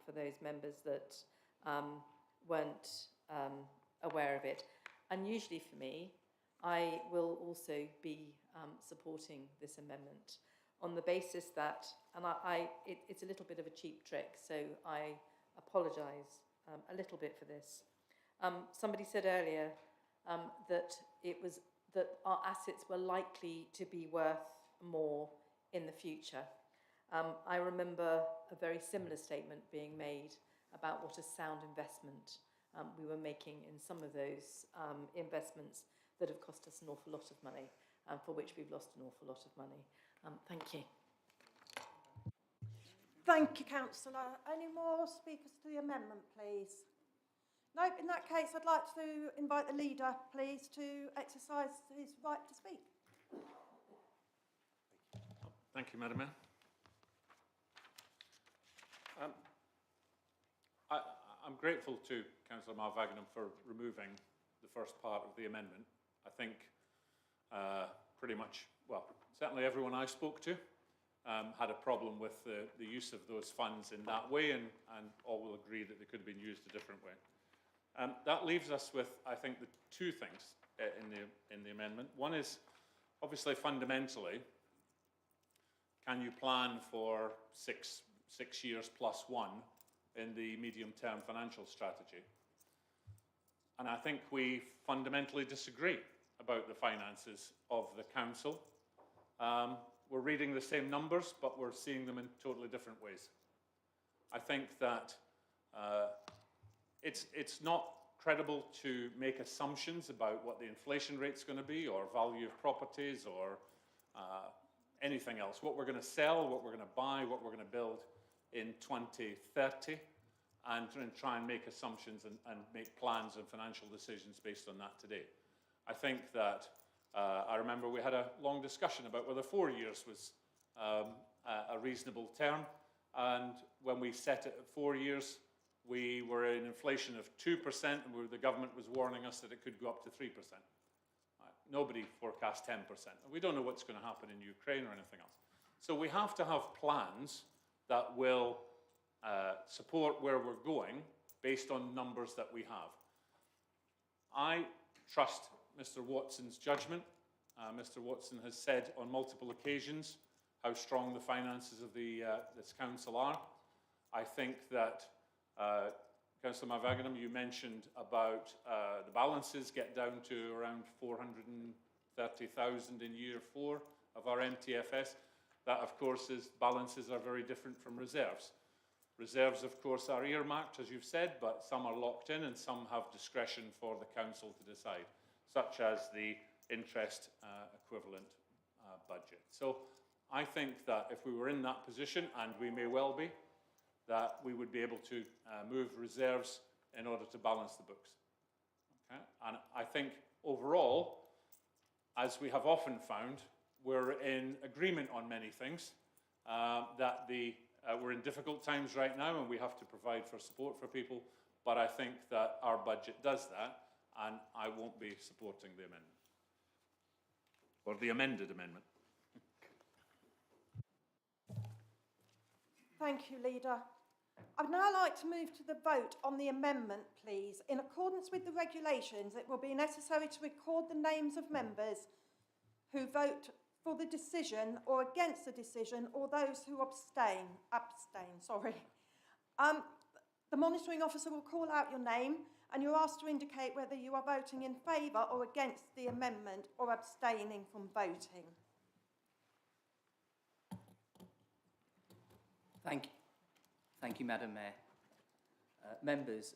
for those members that weren't aware of it. Unusually for me, I will also be supporting this amendment on the basis that, and it's a little bit of a cheap trick, so I apologise a little bit for this. Somebody said earlier that our assets were likely to be worth more in the future. I remember a very similar statement being made about what a sound investment we were making in some of those investments that have cost us an awful lot of money, and for which we've lost an awful lot of money. Thank you. Thank you, Councillor. Any more speakers to the amendment, please? No, in that case, I'd like to invite the leader, please, to exercise his right to speak. Thank you, Madam Mayor. I'm grateful to Councillor Malvagnam for removing the first part of the amendment. I think pretty much, well, certainly everyone I spoke to had a problem with the use of those funds in that way, and all will agree that they could have been used a different way. That leaves us with, I think, the two things in the amendment. One is, obviously, fundamentally, can you plan for six years plus one in the medium-term financial strategy? And I think we fundamentally disagree about the finances of the council. we're reading the same numbers, but we're seeing them in totally different ways. I think that it's not credible to make assumptions about what the inflation rate's going to be, or value of properties, or anything else. What we're going to sell, what we're going to buy, what we're going to build in 2030, and try and make assumptions and make plans and financial decisions based on that today. I think that I remember we had a long discussion about whether 4 years was a reasonable term, and when we set it at 4 years, we were in inflation of 2%, and the government was warning us that it could go up to 3%. Nobody forecast 10%. And we don't know what's going to happen in Ukraine or anything else. So we have to have plans that will support where we're going based on numbers that we have. I trust Mr. Watson's judgment. Mr. Watson has said on multiple occasions how strong the finances of this council are. I think that Councillor Mavaghanam, you mentioned about the balances get down to around 430,000 in year 4 of our MTFS. That, of course, balances are very different from reserves. Reserves, of course, are earmarked, as you've said, but some are locked in and some have discretion for the council to decide, such as the interest equivalent budget. So I think that if we were in that position, and we may well be, that we would be able to move reserves in order to balance the books. Okay? And I think overall, as we have often found, we're in agreement on many things, that we're in difficult times right now and we have to provide for support for people, but I think that our budget does that, and I won't be supporting the amendment, or the amended amendment. Thank you, Leader. I'd now like to move to the vote on the amendment, please. In accordance with the regulations, it will be necessary to record the names of members who vote for the decision or against the decision, or those who abstain. The monitoring officer will call out your name, and you're asked to indicate whether you are voting in favour or against the amendment or abstaining from voting. Thank you, Madam Mayor. Members,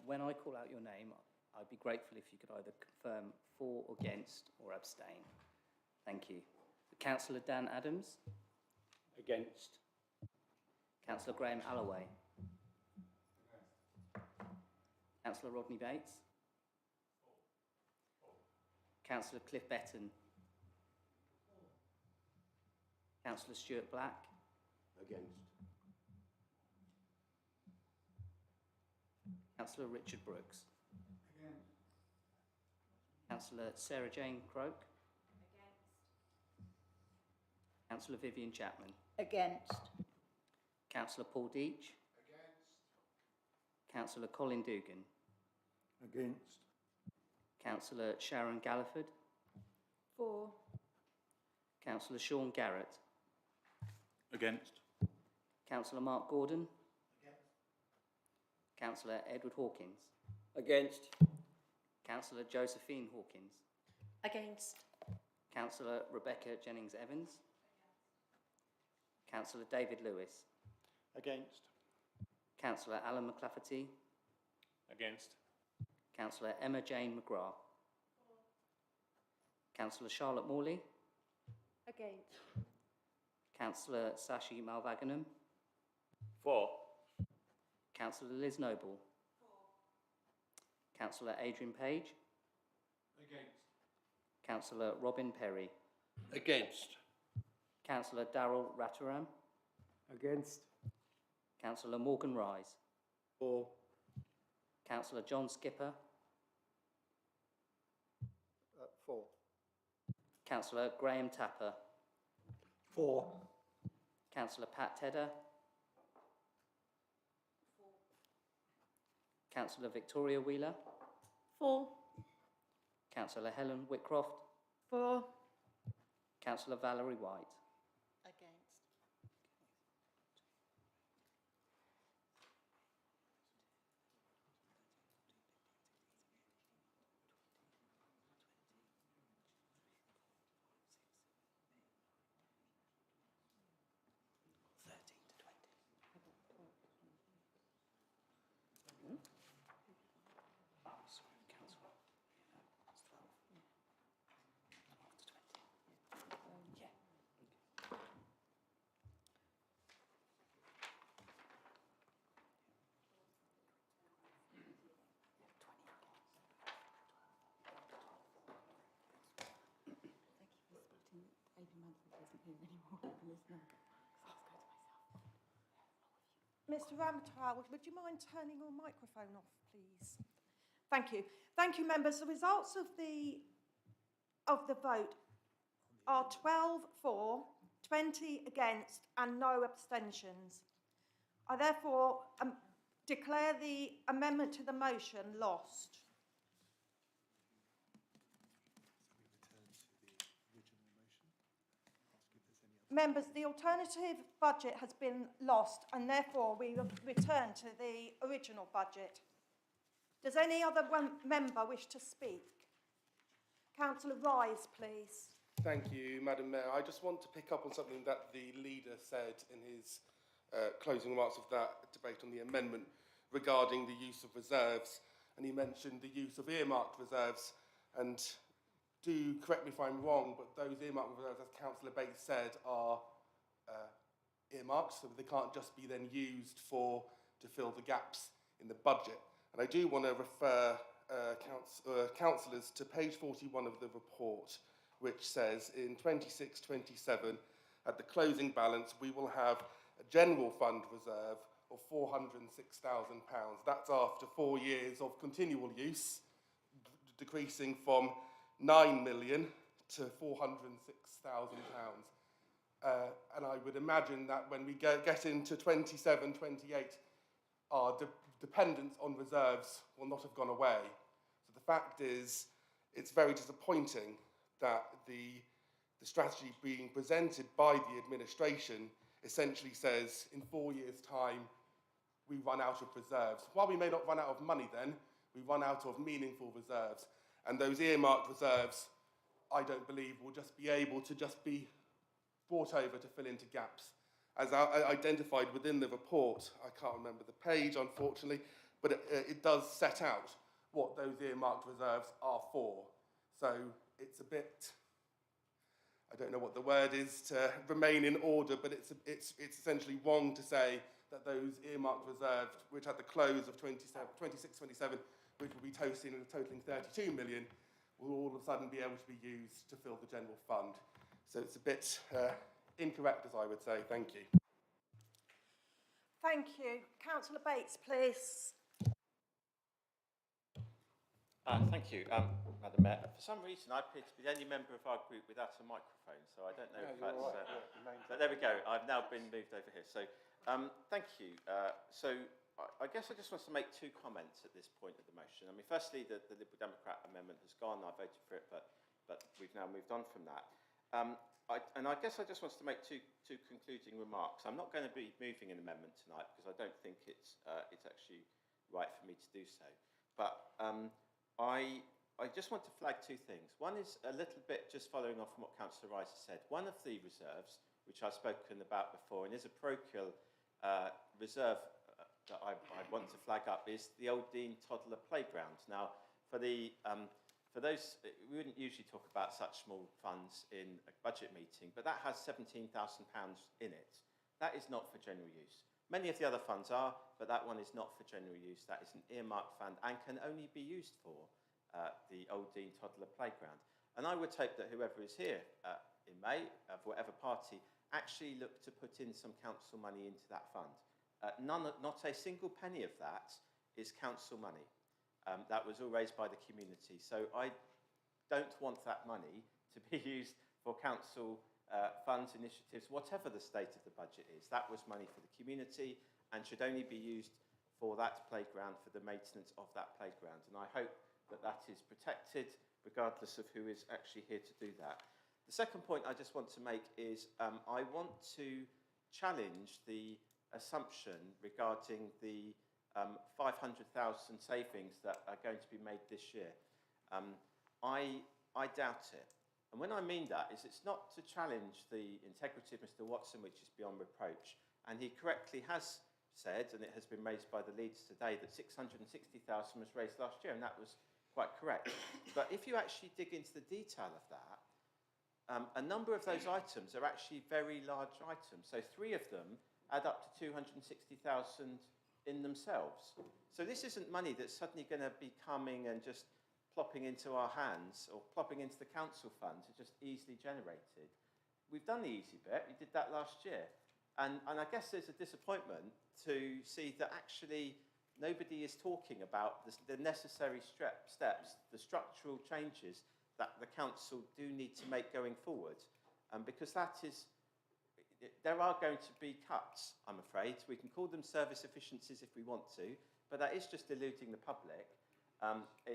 when I call out your name, I'd be grateful if you could either confirm for, against, or abstain. Thank you. Councillor Dan Adams? Against. Councillor Graham Allaway? Councillor Rodney Bates? Councillor Cliff Betton? Councillor Stuart Black? Against. Councillor Richard Brooks? Against. Councillor Sarah Jane Croak? Councillor Vivian Chapman? Against. Councillor Paul Deach? Against. Councillor Colin Dugan? Against. Councillor Sharon Galliford? For. Councillor Sean Garrett? Against. Councillor Mark Gordon? Against. Councillor Edward Hawkins? Against. Councillor Josephine Hawkins? Against. Councillor Rebecca Jennings-Evans? Councillor David Lewis? Against. Councillor Alan McClafferty? Against. Councillor Emma Jane McGrath? Councillor Charlotte Morley? Against. Councillor Sashi Malvaghanam? For. Councillor Liz Noble? Councillor Adrian Page? Against. Councillor Robin Perry? Against. Councillor Darrell Rataram? Against. Councillor Morgan Rise? For. Councillor John Skipper? For. Councillor Graham Tapper? For. Councillor Pat Tedder? Councillor Victoria Wheeler? For. Councillor Helen Whitcroft? For. Councillor Valerie White? Against. Mr Ramtal, would you mind turning your microphone off, please? Thank you. Thank you, members. The results of the vote are 12 for, 20 against and no abstentions. I therefore declare the amendment to the motion lost. Members, the alternative budget has been lost and therefore we return to the original budget. Does any other member wish to speak? Councillor Rise, please. Thank you, Madam Mayor. I just want to pick up on something that the leader said in his closing remarks of that debate on the amendment regarding the use of reserves. And he mentioned the use of earmarked reserves. And do correct me if I'm wrong, but those earmarked reserves, as Councillor Bates said, are earmarked, so they can't just be then used to fill the gaps in the budget. And I do want to refer councillors to page 41 of the report, which says in 26-27, at the closing balance, we will have a general fund reserve of £406,000. That's after 4 years of continual use, decreasing from 9 million to £406,000. And I would imagine that when we get into 27, 28, our dependence on reserves will not have gone away. So the fact is, it's very disappointing that the strategy being presented by the administration essentially says in 4 years' time, we run out of reserves. While we may not run out of money then, we run out of meaningful reserves. And those earmarked reserves, I don't believe, will just be able to just be brought over to fill into gaps. As identified within the report, I can't remember the page, unfortunately, but it does set out what those earmarked reserves are for. So it's a bit, I don't know what the word is to remain in order, but it's essentially wrong to say that those earmarked reserves, which at the close of 26-27, which will be totaling 32 million, will all of a sudden be able to be used to fill the general fund. So it's a bit incorrect, as I would say. Thank you. Thank you. Councillor Bates, please. Thank you, Madam Mayor. For some reason, I appear to be the only member of our group without a microphone, so I don't know if that's... but there we go. I've now been moved over here. So, thank you. I guess I just want to make two comments at this point of the motion. I mean, firstly, the Liberal Democrat amendment has gone. I voted for it, but we've now moved on from that. I guess I just wanted to make two concluding remarks. I'm not going to be moving an amendment tonight because I don't think it's actually right for me to do so. But I just want to flag two things. One is a little bit just following on from what Councillor Rice has said. One of the reserves, which I've spoken about before and is a parochial reserve that I want to flag up, is the Old Dean Toddler Playground. Now, for those, we wouldn't usually talk about such small funds in a budget meeting, but that has £17,000 in it. That is not for general use. Many of the other funds are, but that one is not for general use. That is an earmarked fund and can only be used for the Old Dean Toddler Playground. And I would hope that whoever is here in May, of whatever party, actually look to put in some council money into that fund. Not a single penny of that is council money. That was all raised by the community. So I don't want that money to be used for council funds, initiatives, whatever the state of the budget is. That was money for the community and should only be used for that playground, for the maintenance of that playground. And I hope that that is protected regardless of who is actually here to do that. The second point I just want to make is I want to challenge the assumption regarding the 500,000 savings that are going to be made this year. I doubt it. And when I mean that, is it's not to challenge the integrity of Mr. Watson, which is beyond reproach. And he correctly has said, and it has been raised by the leaders today, that 660,000 was raised last year, and that was quite correct. But if you actually dig into the detail of that, a number of those items are actually very large items. So 3 of them add up to 260,000 in themselves. So this isn't money that's suddenly going to be coming and just plopping into our hands or plopping into the council funds. It's just easily generated. we've done the easy bit. We did that last year. And I guess there's a disappointment to see that actually nobody is talking about the necessary steps, the structural changes that the council do need to make going forward. Because there are going to be cuts, I'm afraid. We can call them service efficiencies if we want to, but that is just deluding the public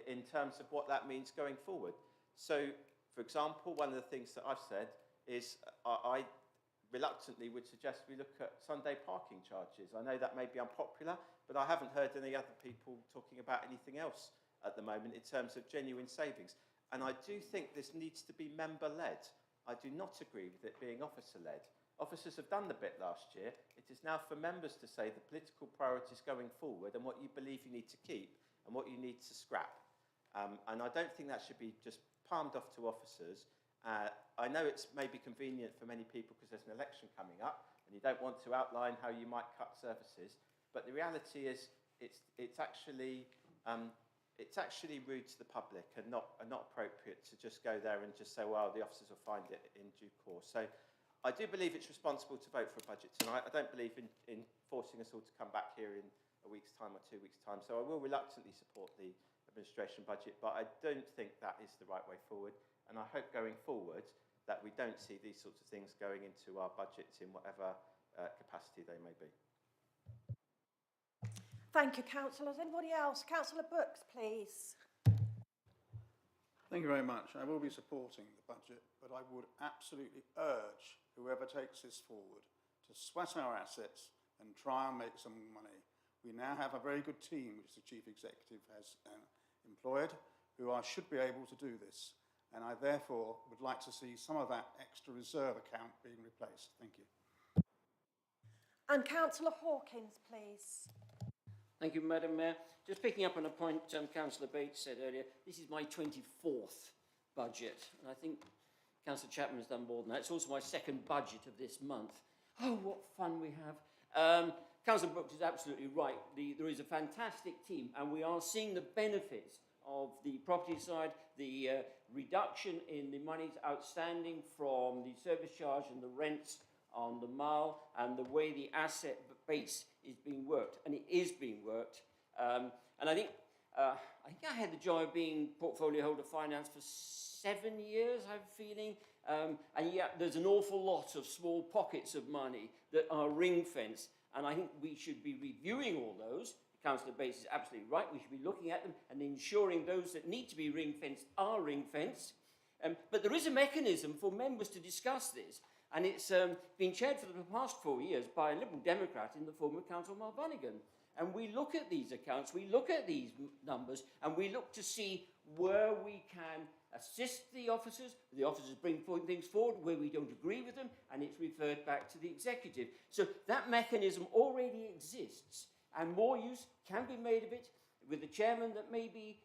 in terms of what that means going forward. So, for example, one of the things that I've said is I reluctantly would suggest we look at Sunday parking charges. I know that may be unpopular, but I haven't heard any other people talking about anything else at the moment in terms of genuine savings. And I do think this needs to be member-led. I do not agree with it being officer-led. Officers have done the bit last year. It is now for members to say the political priorities going forward and what you believe you need to keep and what you need to scrap. And I don't think that should be just palmed off to officers. I know it's maybe convenient for many people because there's an election coming up and you don't want to outline how you might cut services, but the reality is it's actually rude to the public and not appropriate to just go there and just say, well, the officers will find it in due course. So I do believe it's responsible to vote for a budget tonight. I don't believe in forcing us all to come back here in a week's time or 2 weeks' time. So I will reluctantly support the administration budget, but I don't think that is the right way forward. And I hope going forward that we don't see these sorts of things going into our budgets in whatever capacity they may be. Thank you, councillors. Anybody else? Councillor Brooks, please. Thank you very much. I will be supporting the budget, but I would absolutely urge whoever takes this forward to sweat our assets and try and make some money. We now have a very good team, which the Chief Executive has employed, who should be able to do this. And I therefore would like to see some of that extra reserve account being replaced. Thank you. And Councillor Hawkins, please. Thank you, Madam Mayor. Just picking up on a point Councillor Bates said earlier, this is my 24th budget, and I think Councillor Chapman has done more than that. It's also my second budget of this month. Oh, what fun we have. Councillor Brooks is absolutely right. There is a fantastic team, and we are seeing the benefits of the property side, the reduction in the monies outstanding from the service charge and the rents on the mile, and the way the asset base is being worked, and it is being worked. And I think I had the joy of being portfolio holder finance for 7 years, I have a feeling, and yet there's an awful lot of small pockets of money that are ring-fenced, and I think we should be reviewing all those. Councillor Bates is absolutely right. We should be looking at them and ensuring those that need to be ring-fenced are ring-fenced. But there is a mechanism for members to discuss this, and it's been chaired for the past 4 years by a Liberal Democrat in the form of Councillor Mulvanigan. And we look at these accounts, we look at these numbers, and we look to see where we can assist the officers bring things forward where we don't agree with them, and it's referred back to the executive. So that mechanism already exists, and more use can be made of it with a chairman that may be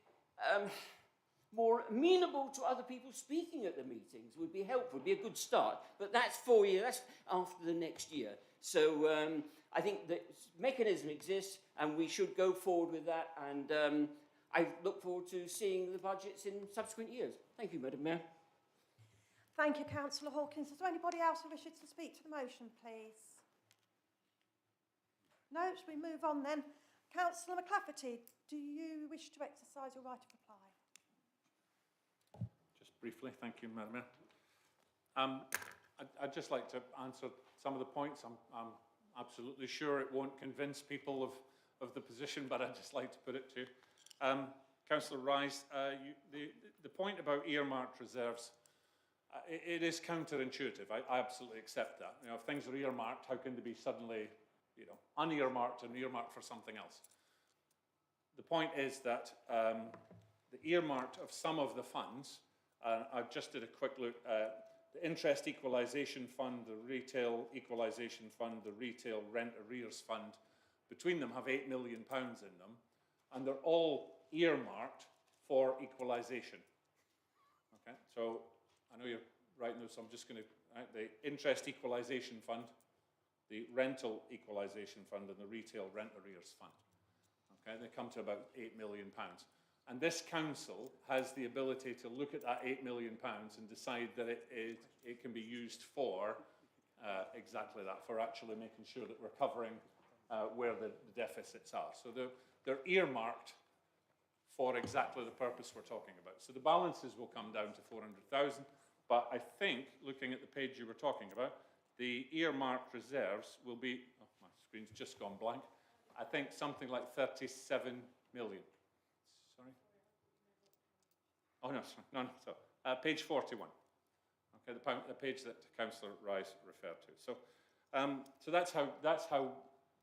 more amenable to other people speaking at the meetings would be helpful, would be a good start. But that's 4 years, that's after the next year. So I think the mechanism exists and we should go forward with that, and I look forward to seeing the budgets in subsequent years. Thank you, Madam Mayor. Thank you, Councillor Hawkins. Is there anybody else who wishes to speak to the motion, please? No, shall we move on then? Councillor McClafferty, do you wish to exercise your right of reply? Just briefly, thank you, Madam Mayor. I'd just like to answer some of the points. I'm absolutely sure it won't convince people of the position, but I'd just like to put it to you. Councillor Rice, the point about earmarked reserves, it is counterintuitive. I absolutely accept that. You know, if things are earmarked, how can they be suddenly, you know, unearmarked and earmarked for something else? The point is that the earmarked of some of the funds, I just did a quick look, the interest equalisation fund, the retail equalisation fund, the retail rent arrears fund, between them have £8 million in them, and they're all earmarked for equalisation. Okay, so I know you're writing this, so I'm just going to, the interest equalisation fund, the rental equalisation fund, and the retail rent arrears fund. Okay, they come to about £8 million. And this council has the ability to look at that £8 million and decide that it can be used for exactly that, for actually making sure that we're covering where the deficits are. So they're earmarked for exactly the purpose we're talking about. So the balances will come down to 400,000, but I think, looking at the page you were talking about, the earmarked reserves will be, oh, my screen's just gone blank, I think something like 37 million. Sorry? Oh, no, sorry. No, page 41. Okay, the page that Councillor Rice referred to. So that's how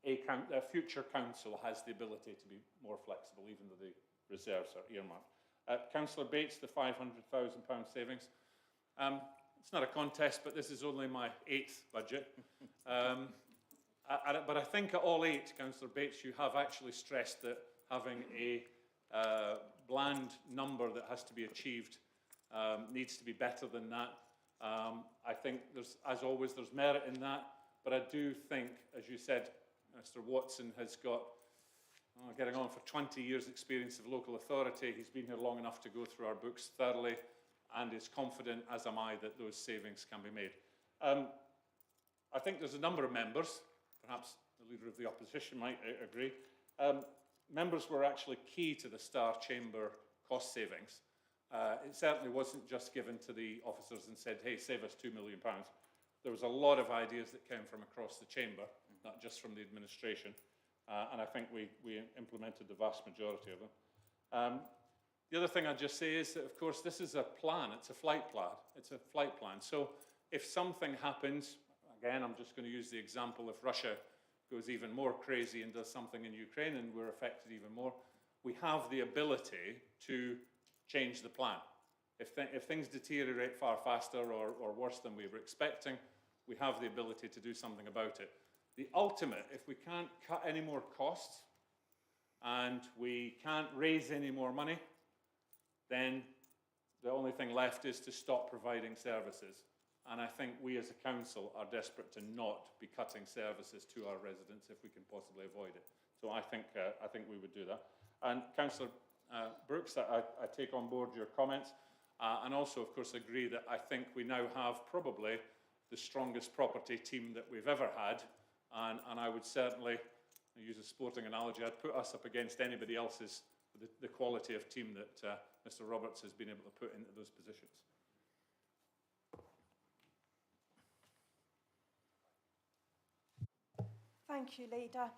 a future council has the ability to be more flexible, even though the reserves are earmarked. Councillor Bates, the £500,000 savings. It's not a contest, but this is only my 8th budget. But I think at all 8, Councillor Bates, you have actually stressed that having a bland number that has to be achieved needs to be better than that. I think, as always, there's merit in that, but I do think, as you said, Mr. Watson has got, getting on for 20 years' experience of local authority. He's been here long enough to go through our books thoroughly and is confident, as am I, that those savings can be made. I think there's a number of members, perhaps the Leader of the Opposition might agree, members were actually key to the Star Chamber cost savings. It certainly wasn't just given to the officers and said, hey, save us £2 million. There was a lot of ideas that came from across the chamber, not just from the administration, and I think we implemented the vast majority of them. The other thing I'd just say is that, of course, this is a plan. It's a flight plan. It's a flight plan. So if something happens, again, I'm just going to use the example, if Russia goes even more crazy and does something in Ukraine and we're affected even more, we have the ability to change the plan. If things deteriorate far faster or worse than we were expecting, we have the ability to do something about it. The ultimate, if we can't cut any more costs and we can't raise any more money, then the only thing left is to stop providing services. And I think we as a council are desperate to not be cutting services to our residents if we can possibly avoid it. So I think we would do that. And Councillor Brooks, I take on board your comments and also, of course, agree that I think we now have probably the strongest property team that we've ever had. And I would certainly, use a sporting analogy, I'd put us up against anybody else's, the quality of team that Mr. Roberts has been able to put into those positions. Thank you, Leader.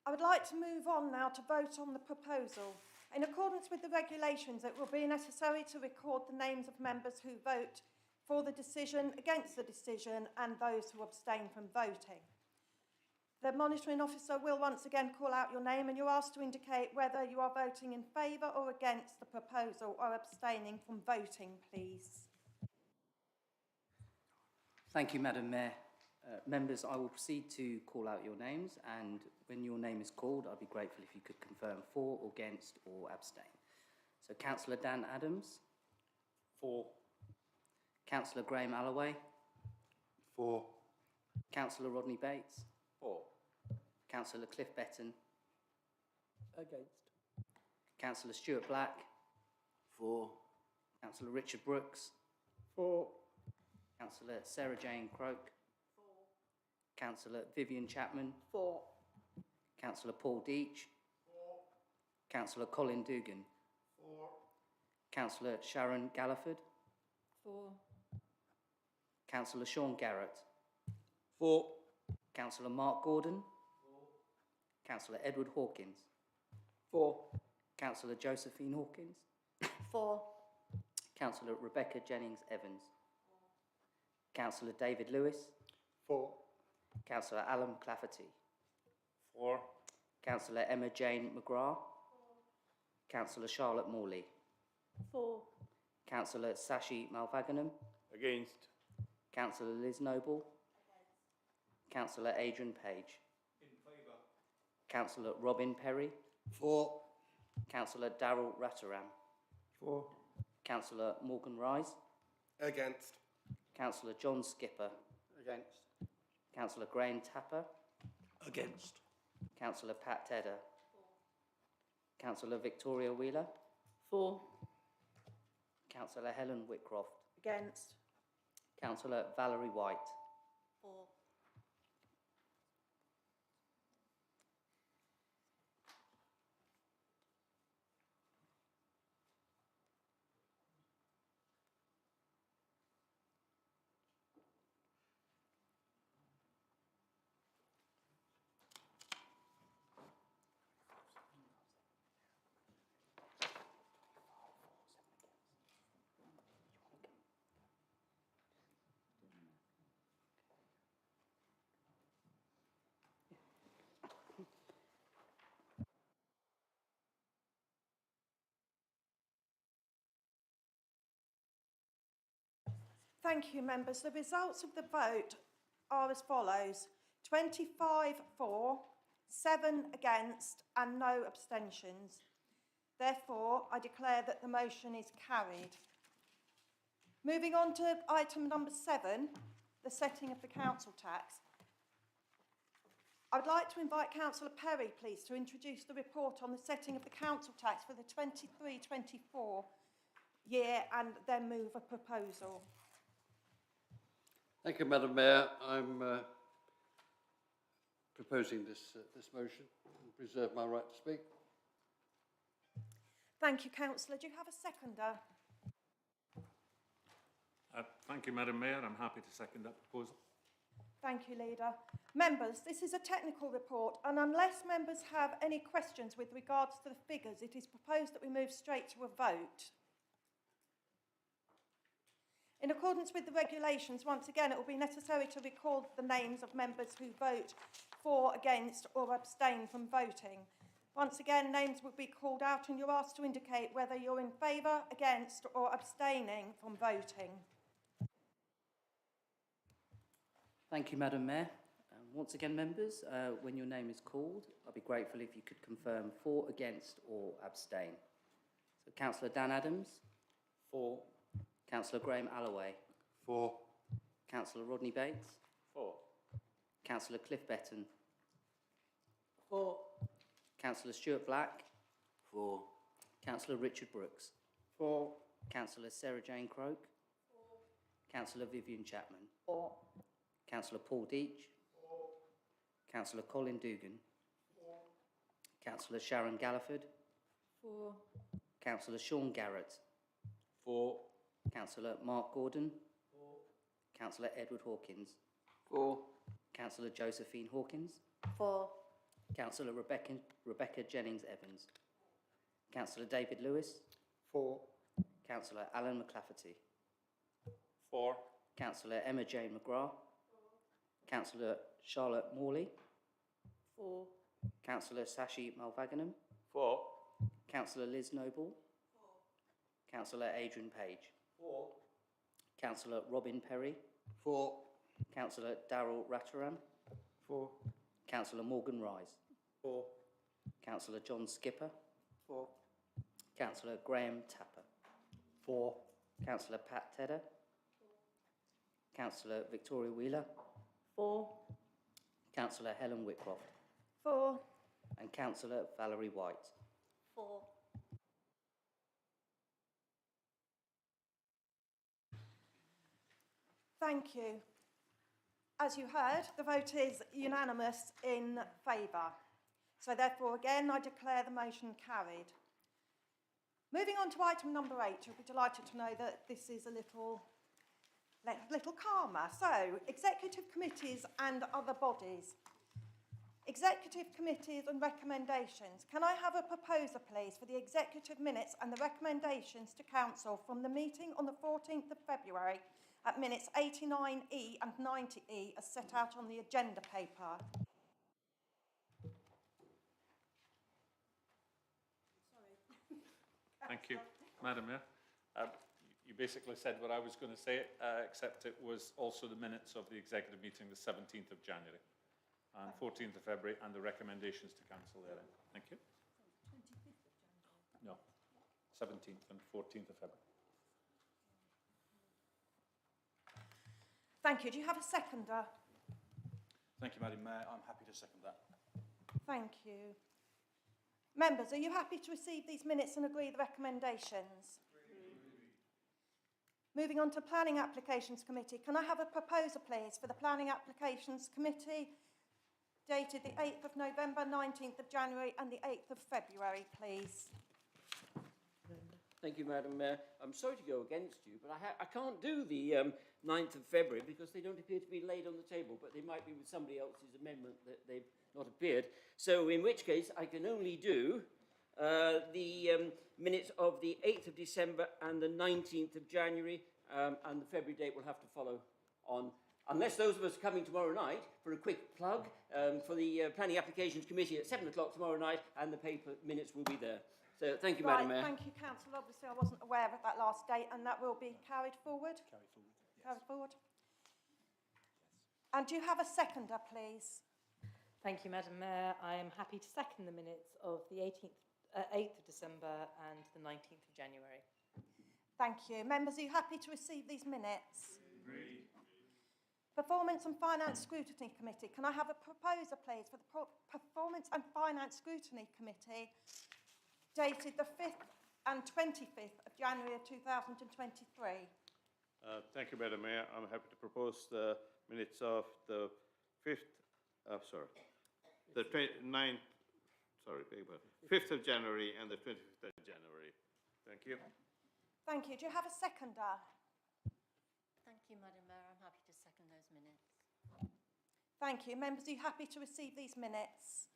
I would like to move on now to vote on the proposal. In accordance with the regulations, it will be necessary to record the names of members who vote for the decision, against the decision, and those who abstain from voting. The monitoring officer will once again call out your name, and you're asked to indicate whether you are voting in favour or against the proposal or abstaining from voting, please. Thank you, Madam Mayor. Members, I will proceed to call out your names, and when your name is called, I'd be grateful if you could confirm for, against, or abstain. So, Councillor Dan Adams. For. Councillor Graham Alloway. For. Councillor Rodney Bates. For. Councillor Cliff Betton. Against. Councillor Stuart Black. For. Councillor Richard Brooks. For. Councillor Sarah Jane Croke. For. Councillor Vivian Chapman. For. Councillor Paul Deach. For. Councillor Colin Dugan. For. Councillor Sharon Galliford. For. Councillor Sean Garrett. For. Councillor Mark Gordon. For. Councillor Edward Hawkins. For. Councillor Josephine Hawkins. For. Councillor Rebecca Jennings Evans. Councillor David Lewis. For. Councillor Alan Clafferty. For. Councillor Emma Jane McGrath. Councillor Charlotte Morley. For. Councillor Sashi Malvaganam. Against. Councillor Liz Noble. Councillor Adrian Page. In favour. Councillor Robin Perry. For. Councillor Darrell Ratteram. For. Councillor Morgan Rise. Against. Councillor John Skipper. Against. Councillor Graham Tapper. Against. Councillor Pat Tedder. Councillor Victoria Wheeler. For. Councillor Helen Whitcroft. Against. Councillor Valerie White. For. Thank you, members. The results of the vote are as follows: 25 for, 7 against, and no abstentions. Therefore, I declare that the motion is carried. Moving on to item number 7, the setting of the council tax. I would like to invite Councillor Perry, please, to introduce the report on the setting of the council tax for the 23-24 year and then move a proposal. Thank you, Madam Mayor. I'm proposing this motion and reserve my right to speak. Thank you, Councillor. Do you have a seconder? Thank you, Madam Mayor. I'm happy to second that proposal. Thank you, Leader. Members, this is a technical report, and unless members have any questions with regards to the figures, it is proposed that we move straight to a vote. In accordance with the regulations, once again, it will be necessary to record the names of members who vote for, against, or abstain from voting. Once again, names will be called out and you're asked to indicate whether you're in favour, against, or abstaining from voting. Thank you, Madam Mayor. Once again, members, when your name is called, I'd be grateful if you could confirm for, against, or abstain. So, Councillor Dan Adams. For. Councillor Graham Alloway. For. Councillor Rodney Bates. For. Councillor Cliff Betton. For. Councillor Stuart Black. For. Councillor Richard Brooks. For. Councillor Sarah Jane Croke. For. Councillor Vivian Chapman. For. Councillor Paul Deach. For. Councillor Colin Dugan. For. Councillor Sharon Galliford. For. Councillor Sean Garrett. For. Councillor Mark Gordon. For. Councillor Edward Hawkins. For. Councillor Josephine Hawkins. For. Councillor Rebecca Jennings Evans. Councillor David Lewis. For. Councillor Alan McClafferty. For. Councillor Emma Jane McGrath. Councillor Charlotte Morley. For. Councillor Sashi Malvaganam. For. Councillor Liz Noble. Councillor Adrian Page. For. Councillor Robin Perry. For. Councillor Darrell Ratteram. For. Councillor Morgan Rise. For. Councillor John Skipper. For. Councillor Graham Tapper. For. Councillor Pat Tedder. Councillor Victoria Wheeler. For. Councillor Helen Whitcroft. For. And Councillor Valerie White. For. Thank you. As you heard, the vote is unanimous in favour. So therefore, again, I declare the motion carried. Moving on to item number 8, you'll be delighted to know that this is a little calmer. So, executive committees and other bodies. Executive committees and recommendations. Can I have a proposer, please, for the executive minutes and the recommendations to council from the meeting on the 14th of February at minutes 89E and 90E as set out on the agenda paper? Thank you, Madam Mayor. You basically said what I was going to say, except it was also the minutes of the executive meeting the 17th of January and 14th of February and the recommendations to council therein. Thank you. 25th of January. No, 17th and 14th of February. Thank you. Do you have a seconder? Thank you, Madam Mayor. I'm happy to second that. Thank you. Members, are you happy to receive these minutes and agree the recommendations? Moving on to Planning Applications Committee, can I have a proposer, please, for the Planning Applications Committee dated the 8th of November, 19th of January and the 8th of February, please? Thank you, Madam Mayor. I'm sorry to go against you, but I can't do the 9th of February because they don't appear to be laid on the table, but they might be with somebody else's amendment that they've not appeared. So in which case, I can only do the minutes of the 8th of December and the 19th of January, and the February date will have to follow on. Unless those of us are coming tomorrow night for a quick plug for the Planning Applications Committee at 7 o'clock tomorrow night, and the paper minutes will be there. So thank you, Madam Mayor. Thank you, Councillor. Obviously, I wasn't aware of that last date, and that will be carried forward. Carried forward. And do you have a seconder, please? Thank you, Madam Mayor. I am happy to second the minutes of the 8th of December and the 19th of January. Thank you. Members, are you happy to receive these minutes? Agreed. Performance and Finance Scrutiny Committee. Can I have a proposer, please, for the Performance and Finance Scrutiny Committee dated the 5th and 25th of January of 2023? Thank you, Madam Mayor. I'm happy to propose the minutes of the 5th of January and the 25th of January. Thank you. Thank you. Do you have a seconder? Thank you, Madam Mayor. I'm happy to second those minutes. Thank you. Members, are you happy to receive these minutes?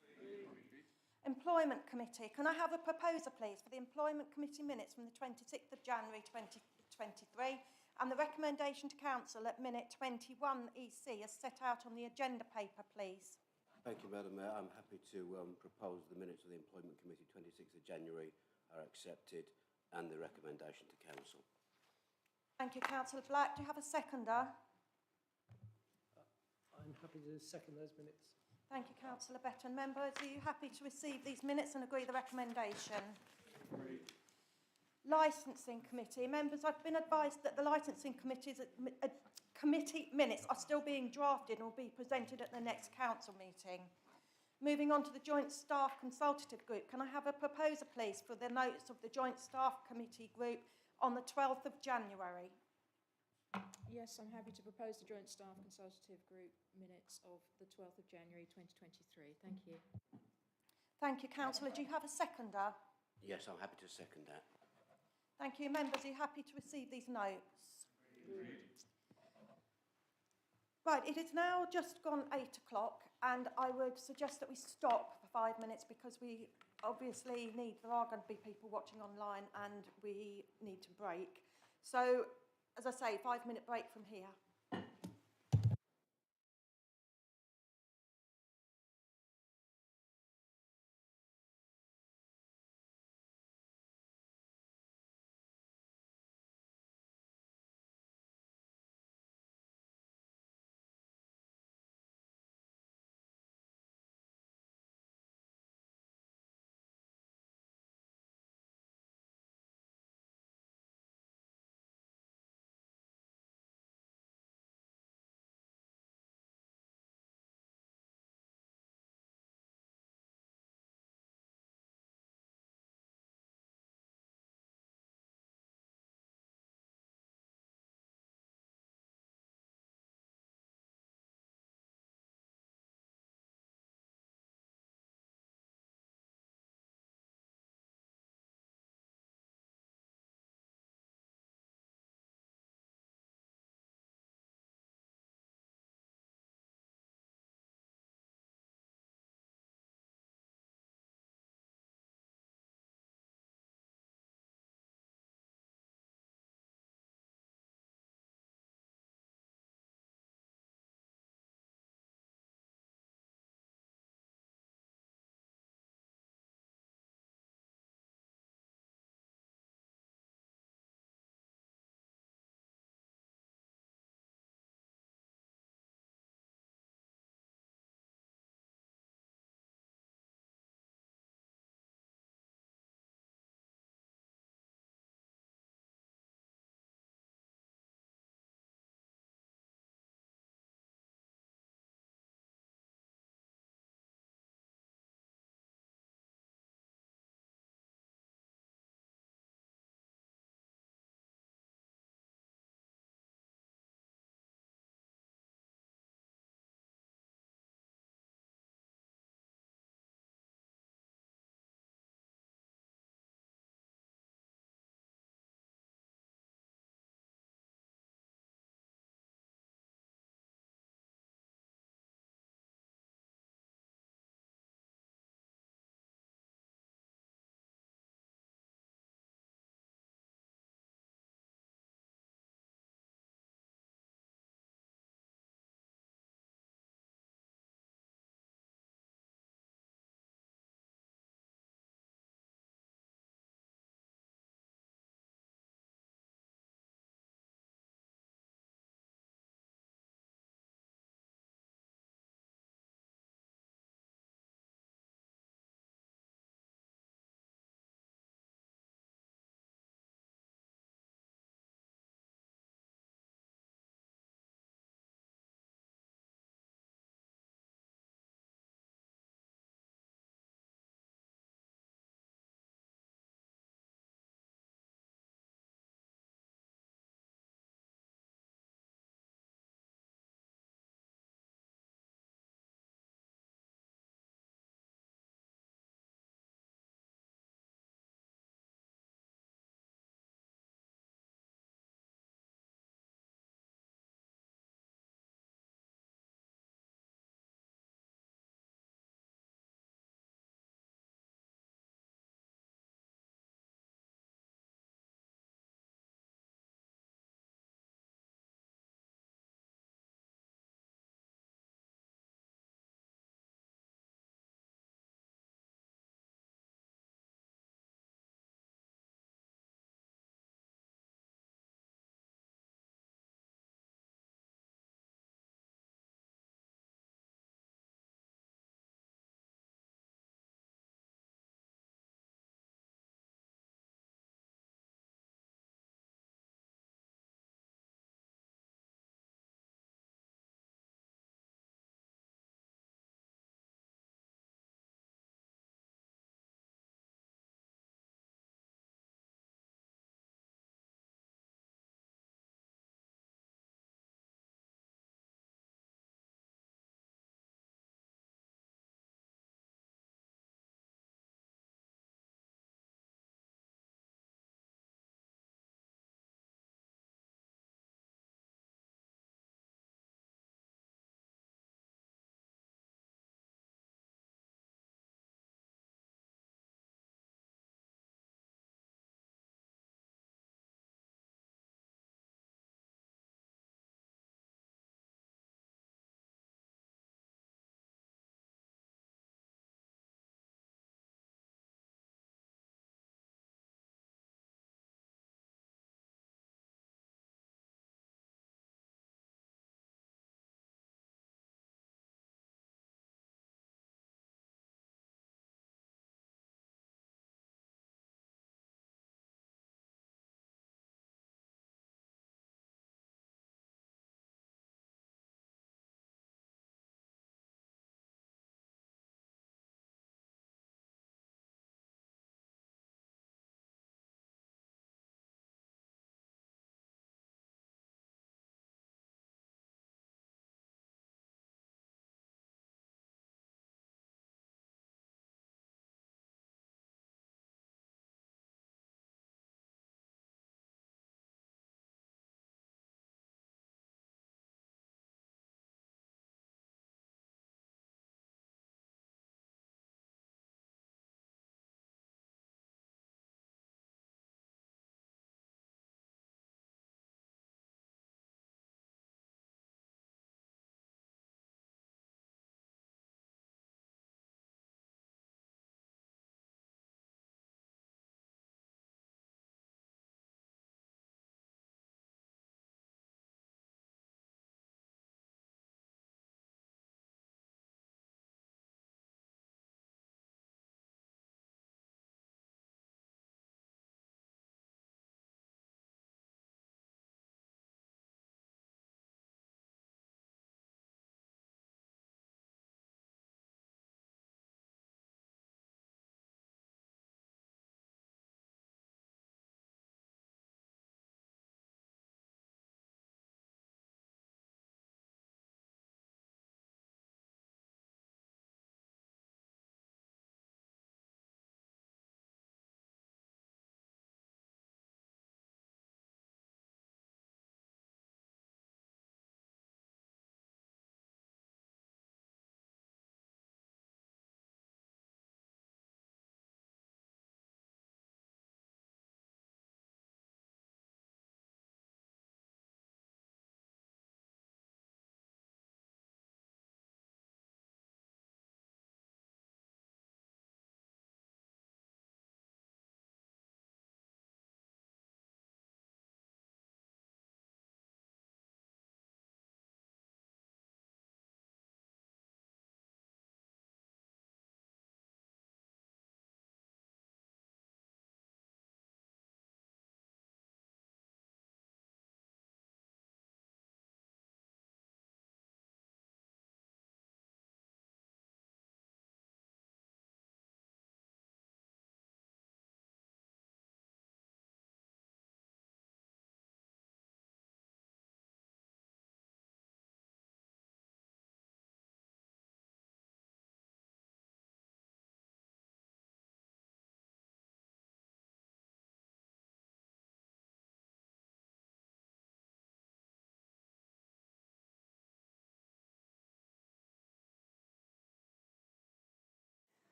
Employment Committee. Can I have a proposer, please, for the Employment Committee minutes from the 26th of January 2023 and the recommendation to Council at minute 21 EC as set out on the agenda paper, please? Thank you, Madam Mayor. I'm happy to propose the minutes of the Employment Committee 26th of January are accepted and the recommendation to Council. Thank you, Councillor Black. Do you have a seconder? I'm happy to second those minutes. Thank you, Councillor Betton. Members, are you happy to receive these minutes and agree the recommendation? Agreed. Licensing Committee. Members, I've been advised that the Licensing Committee's committee minutes are still being drafted and will be presented at the next council meeting. Moving on to the Joint Staff Consultative Group, can I have a proposer, please, for the notes of the Joint Staff Committee Group on the 12th of January? Yes, I'm happy to propose the Joint Staff Consultative Group minutes of the 12th of January 2023. Thank you. Thank you, Councillor. Do you have a seconder? Yes, I'm happy to second that. Thank you. Members, are you happy to receive these notes? Agreed. Right, it is now just gone 8 o'clock, and I would suggest that we stop for 5 minutes because we obviously there are going to be people watching online and we need to break. So, as I say, 5-minute break from here.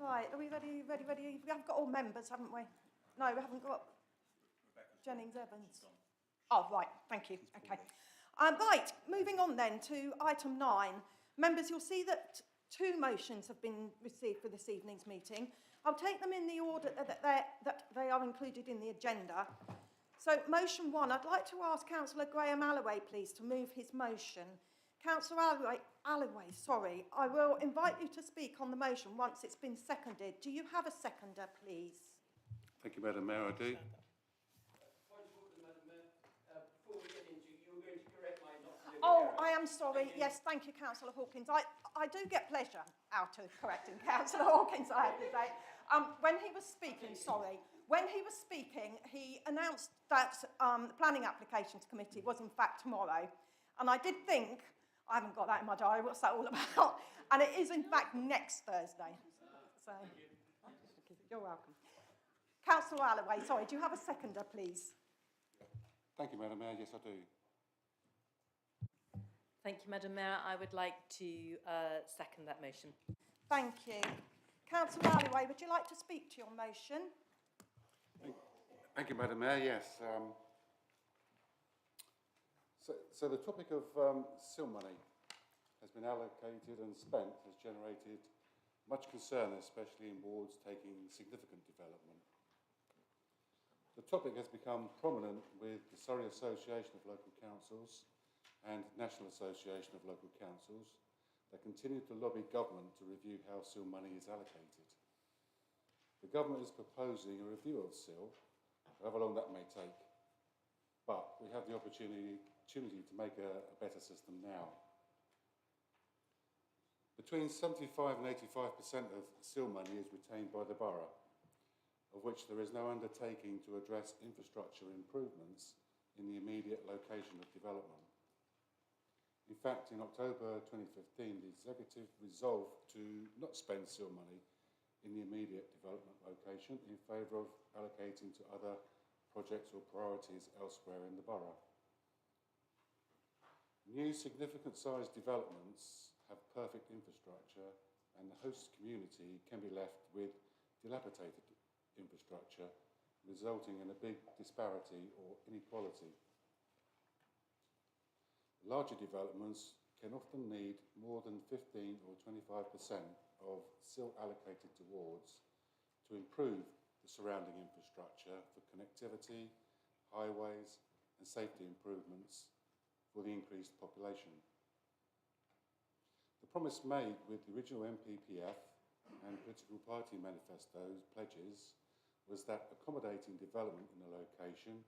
Right, are we ready? We haven't got all members, haven't we? No, we haven't got Jennings Evans. Oh, right, thank you. Okay. Right, moving on then to item 9. Members, you'll see that 2 motions have been received for this evening's meeting. I'll take them in the order that they are included in the agenda. So, motion 1, I'd like to ask Councillor Graham Alloway, please, to move his motion. Councillor Alloway, sorry, I will invite you to speak on the motion once it's been seconded. Do you have a seconder, please? Thank you, Madam Mayor, I do. Oh, I am sorry. Yes, thank you, Councillor Hawkins. I do get pleasure out of correcting Councillor Hawkins, I have to say. When he was speaking, he announced that the Planning Applications Committee was in fact tomorrow. And I did think, I haven't got that in my diary, what's that all about? And it is in fact next Thursday. So, you're welcome. Councillor Alloway, sorry, do you have a seconder, please? Thank you, Madam Mayor. Yes, I do. Thank you, Madam Mayor. I would like to second that motion. Thank you. Councillor Alloway, would you like to speak to your motion? Thank you, Madam Mayor. Yes. So the topic of SIL money has been allocated and spent has generated much concern, especially in wards taking significant development. The topic has become prominent with the Surrey Association of Local Councils and National Association of Local Councils that continue to lobby government to review how SIL money is allocated. The government is proposing a review of SIL, however long that may take, but we have the opportunity to make a better system now. Between 75 and 85% of SIL money is retained by the borough, of which there is no undertaking to address infrastructure improvements in the immediate location of development. In fact, in October 2015, the Executive resolved to not spend SIL money in the immediate development location in favour of allocating to other projects or priorities elsewhere in the borough. New significant sized developments have perfect infrastructure and the host community can be left with dilapidated infrastructure, resulting in a big disparity or inequality. Larger developments can often need more than 15 or 25% of SIL allocated towards to improve the surrounding infrastructure for connectivity, highways and safety improvements for the increased population. The promise made with the original NPPF and political party manifestos pledges was that accommodating development in a location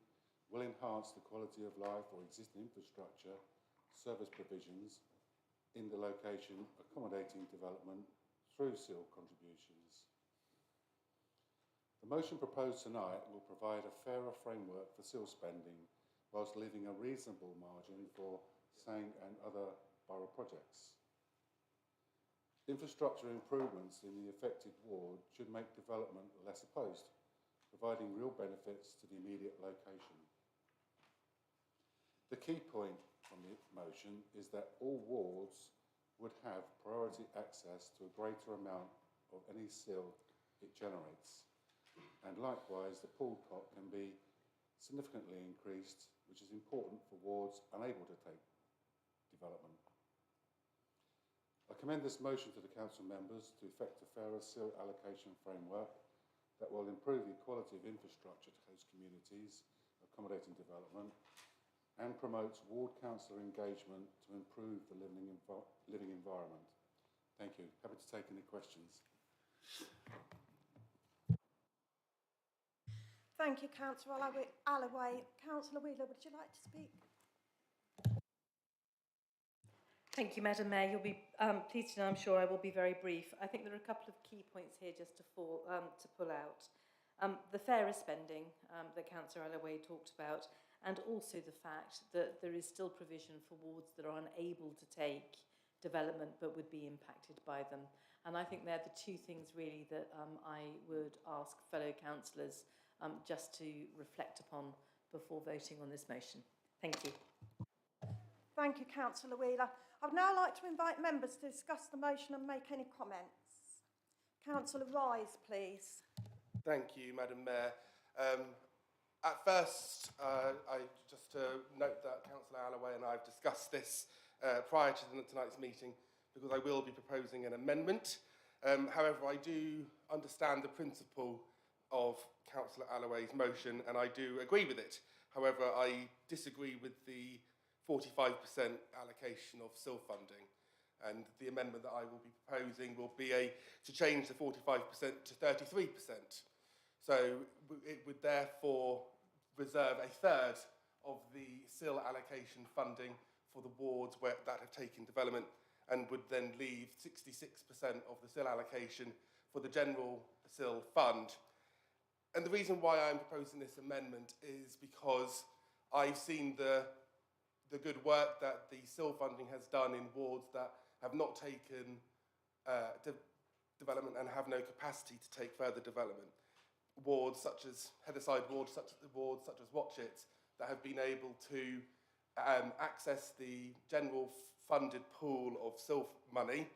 will enhance the quality of life or existing infrastructure service provisions in the location, accommodating development through SIL contributions. The motion proposed tonight will provide a fairer framework for SIL spending whilst leaving a reasonable margin for SANG and other borough projects. Infrastructure improvements in the affected ward should make development less opposed, providing real benefits to the immediate location. The key point from the motion is that all wards would have priority access to a greater amount of any SIL it generates. And likewise, the pooled pot can be significantly increased, which is important for wards unable to take development. I commend this motion to the council members to effect a fairer SIL allocation framework that will improve the quality of infrastructure to host communities, accommodating development, and promotes ward councillor engagement to improve the living environment. Thank you. Happy to take any questions. Thank you, Councillor Alloway. Councillor Wheeler, would you like to speak? Thank you, Madam Mayor. You'll be pleased to know, I'm sure I will be very brief. I think there are a couple of key points here just to pull out. The fairer spending that Councillor Alloway talked about, and also the fact that there is still provision for wards that are unable to take development but would be impacted by them. And I think they're the two things really that I would ask fellow councillors just to reflect upon before voting on this motion. Thank you. Thank you, Councillor Wheeler. I would now like to invite members to discuss the motion and make any comments. Councillor Rise, please. Thank you, Madam Mayor. At first, just to note that Councillor Allaway and I have discussed this prior to tonight's meeting, because I will be proposing an amendment. However, I do understand the principle of Councillor Allaway's motion, and I do agree with it. However, I disagree with the 45% allocation of SIL funding, and the amendment that I will be proposing will be to change the 45% to 33%. So it would therefore reserve a third of the SIL allocation funding for the wards that have taken development, and would then leave 66% of the SIL allocation for the general SIL fund. And the reason why I'm proposing this amendment is because I've seen the good work that the SIL funding has done in wards that have not taken development and have no capacity to take further development. Wards such as Heatherside wards, such as Watchet, that have been able to access the general funded pool of SIL money.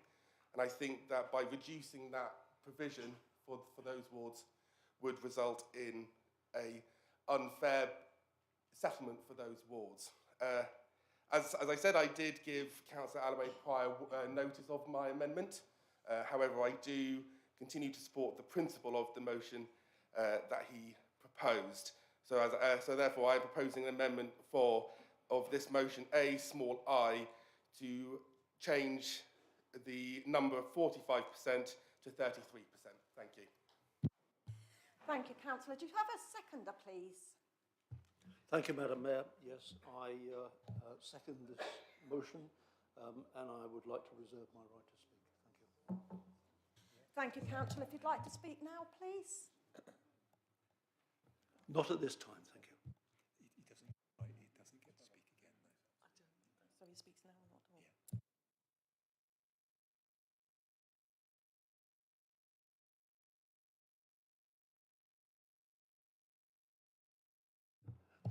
And I think that by reducing that provision for those wards would result in an unfair settlement for those wards. As I said, I did give Councillor Allaway prior notice of my amendment. However, I do continue to support the principle of the motion that he proposed. So therefore, I'm proposing an amendment of this motion, A, small I, to change the number of 45% to 33%. Thank you. Thank you, Councillor. Do you have a seconder, please? Thank you, Madam Mayor. Yes, I second this motion, and I would like to reserve my right to speak. Thank you. Thank you, Councillor. If you'd like to speak now, please. Not at this time, thank you. He doesn't get to speak again, though. So he speaks now or not? Or?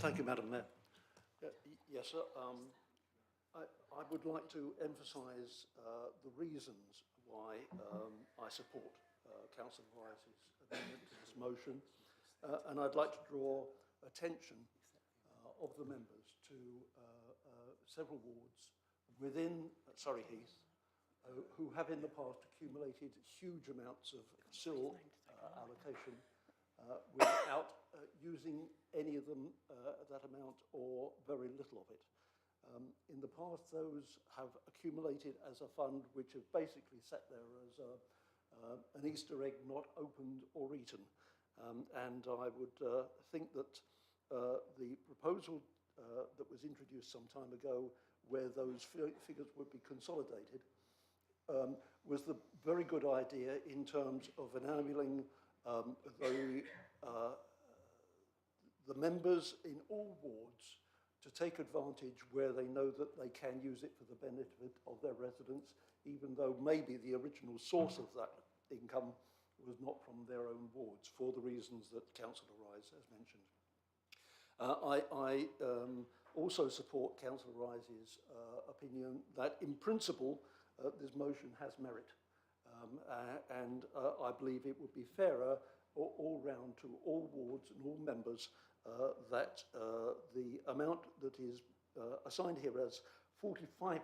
Thank you, Madam Mayor. Yes, sir. I would like to emphasise the reasons why I support Councillor Rice's amendment to this motion, and I'd like to draw attention of the members to several wards within Surrey Heath who have in the past accumulated huge amounts of SIL allocation without using any of them that amount or very little of it. In the past, those have accumulated as a fund which have basically sat there as an Easter egg not opened or eaten. And I would think that the proposal that was introduced some time ago, where those figures would be consolidated, was the very good idea in terms of enabling the members in all wards to take advantage where they know that they can use it for the benefit of their residents, even though maybe the original source of that income was not from their own wards, for the reasons that Councillor Rise has mentioned. I also support Councillor Rise's opinion that, in principle, this motion has merit. And I believe it would be fairer all round to all wards and all members that the amount that is assigned here as 45%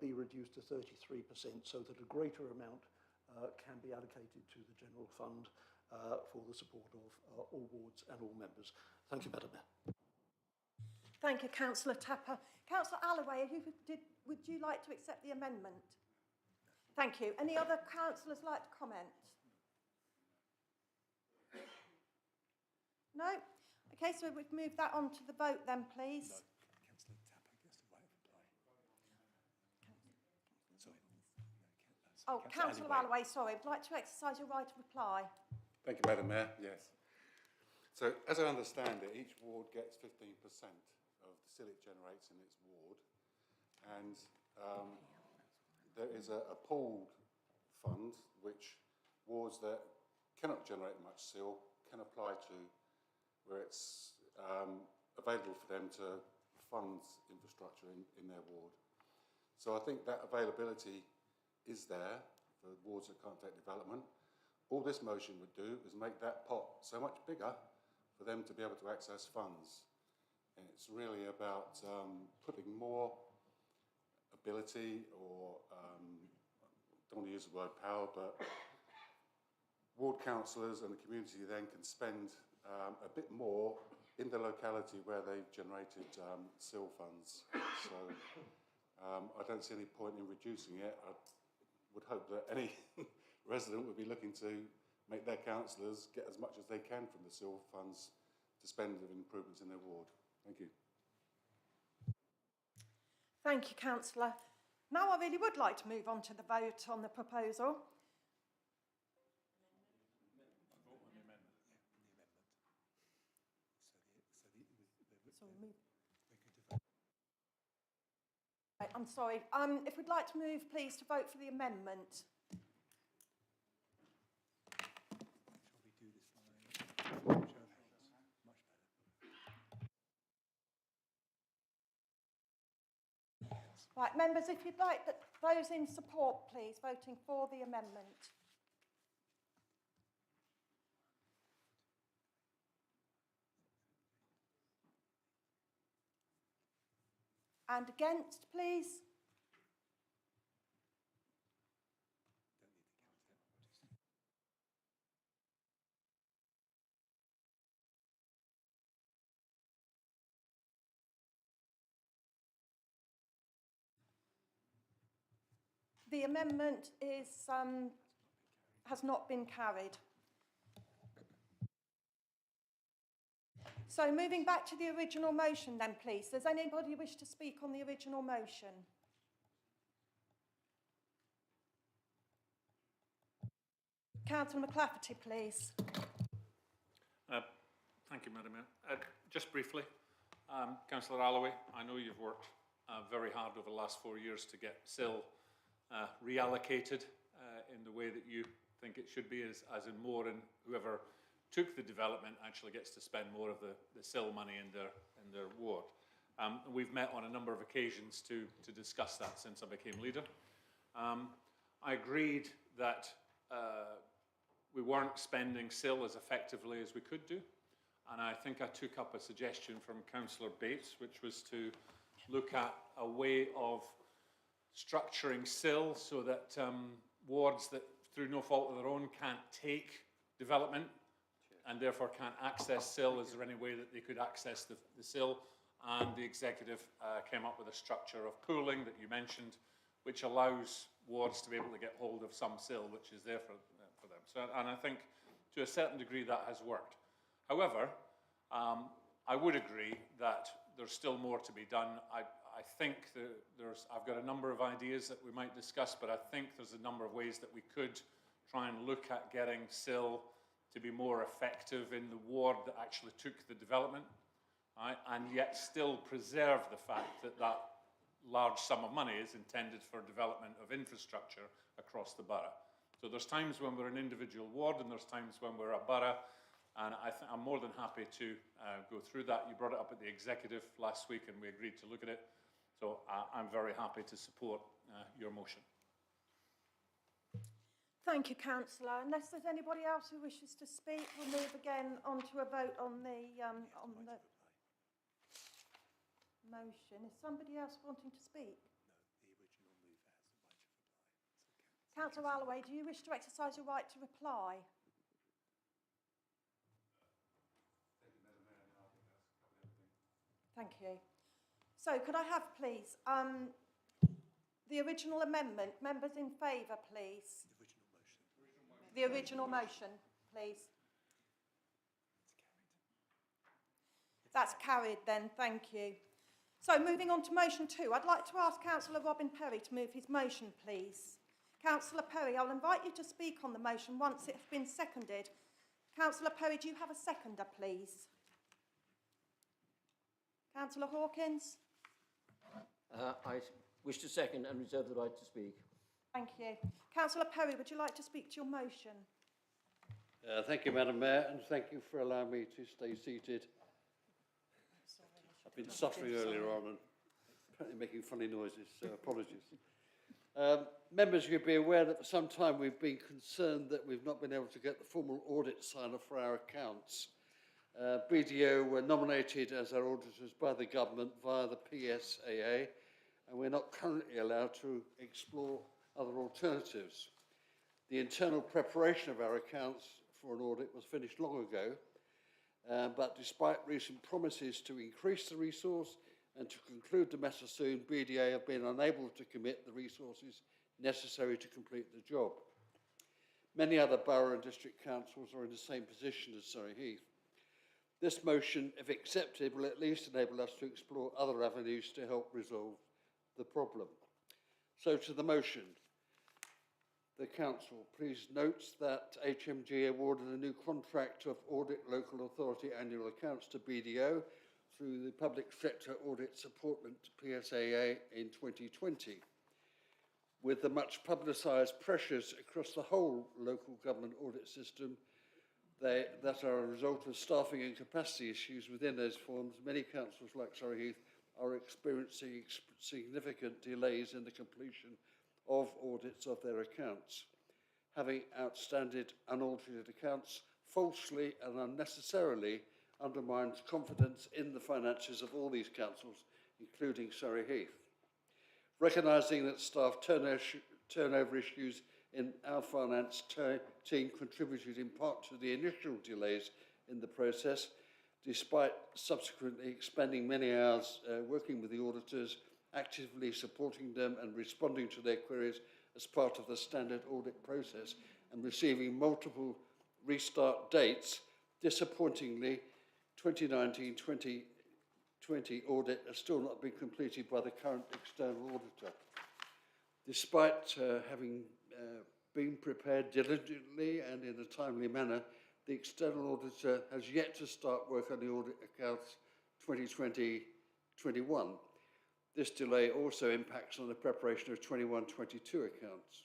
be reduced to 33%, so that a greater amount can be allocated to the general fund for the support of all wards and all members. Thank you, Madam Mayor. Thank you, Councillor Tapper. Councillor Allaway, would you like to accept the amendment? Thank you. Any other councillors like to comment? No? Okay, so we've moved that on to the vote then, please. Councillor Tapper gets to right of reply. Sorry. Oh, Councillor Allaway, sorry. Would like to exercise your right of reply. Thank you, Madam Mayor. Yes. So, as I understand it, each ward gets 15% of the SIL it generates in its ward, and there is a pooled fund which wards that cannot generate much SIL can apply to, where it's available for them to fund infrastructure in their ward. So I think that availability is there for wards that can't take development. All this motion would do is make that pot so much bigger for them to be able to access funds. And it's really about putting more ability, or don't want to use the word power, but ward councillors and the community then can spend a bit more in the locality where they've generated SIL funds. So I don't see any point in reducing it. I would hope that any resident would be looking to make their councillors get as much as they can from the SIL funds to spend on improvements in their ward. Thank you. Thank you, Councillor. Now I really would like to move on to the vote on the proposal. Right, I'm sorry. If we'd like to move, please, to vote for the amendment. Right, members, if you'd like those in support, please, voting for the amendment. And against, please. The amendment is, has not been carried. So moving back to the original motion then, please. Does anybody wish to speak on the original motion? Councillor McLafferty, please. Thank you, Madam Mayor. Just briefly, Councillor Alloway, I know you've worked very hard over the last 4 years to get SIL reallocated in the way that you think it should be, as in more, and whoever took the development actually gets to spend more of the SIL money in their ward. We've met on a number of occasions to discuss that since I became leader. I agreed that we weren't spending SIL as effectively as we could do, and I think I took up a suggestion from Councillor Bates, which was to look at a way of structuring SIL so that wards that, through no fault of their own, can't take development and therefore can't access SIL, is there any way that they could access the SIL? And the executive came up with a structure of pooling that you mentioned, which allows wards to be able to get hold of some SIL, which is there for them. So, and I think to a certain degree that has worked. However, I would agree that there's still more to be done. I think I've got a number of ideas that we might discuss, but I think there's a number of ways that we could try and look at getting SIL to be more effective in the ward that actually took the development, right? And yet still preserve the fact that that large sum of money is intended for development of infrastructure across the borough. So there's times when we're an individual ward and there's times when we're a borough, and I'm more than happy to go through that. You brought it up at the executive last week and we agreed to look at it. So I'm very happy to support your motion. Thank you, Councillor. Unless there's anybody else who wishes to speak, we'll move again on to a vote on the motion. Is somebody else wanting to speak? No, the original move has the right of reply. Councillor Alloway, do you wish to exercise your right to reply? Thank you. So could I have, please, the original amendment? Members in favour, please. The original motion, please. That's carried then, thank you. So moving on to motion 2, I'd like to ask Councillor Robin Perry to move his motion, please. Councillor Perry, I'll invite you to speak on the motion once it has been seconded. Councillor Perry, do you have a seconder, please? Councillor Hawkins? I wish to second and reserve the right to speak. Thank you. Councillor Perry, would you like to speak to your motion? Thank you, Madam Mayor, and thank you for allowing me to stay seated. I've been suffering earlier on and apparently making funny noises, so apologies. Members, you'll be aware that for some time we've been concerned that we've not been able to get the formal audit sign-off for our accounts. BDO were nominated as our auditors by the government via the PSAA, and we're not currently allowed to explore other alternatives. The internal preparation of our accounts for an audit was finished long ago, but despite recent promises to increase the resource and to conclude the matter soon, BDA have been unable to commit the resources necessary to complete the job. Many other borough and district councils are in the same position as Surrey Heath. This motion, if accepted, will at least enable us to explore other avenues to help resolve the problem. So to the motion. The Council, please note that HMG awarded a new contract of audit local authority annual accounts to BDO through the Public Sector Audit Supportment PSAA in 2020. With the much publicised pressures across the whole local government audit system that are a result of staffing and capacity issues within those forms, many councils like Surrey Heath are experiencing significant delays in the completion of audits of their accounts. Having outstanding unaudited accounts falsely and unnecessarily undermines confidence in the finances of all these councils, including Surrey Heath. Recognising that staff turnover issues in our finance team contributed in part to the initial delays in the process, despite subsequently expending many hours working with the auditors, actively supporting them and responding to their queries as part of the standard audit process and receiving multiple restart dates, disappointingly, 2019-2020 audit has still not been completed by the current external auditor. Despite having been prepared diligently and in a timely manner, the external auditor has yet to start work on the audit accounts 2020-21. This delay also impacts on the preparation of 21-22 accounts.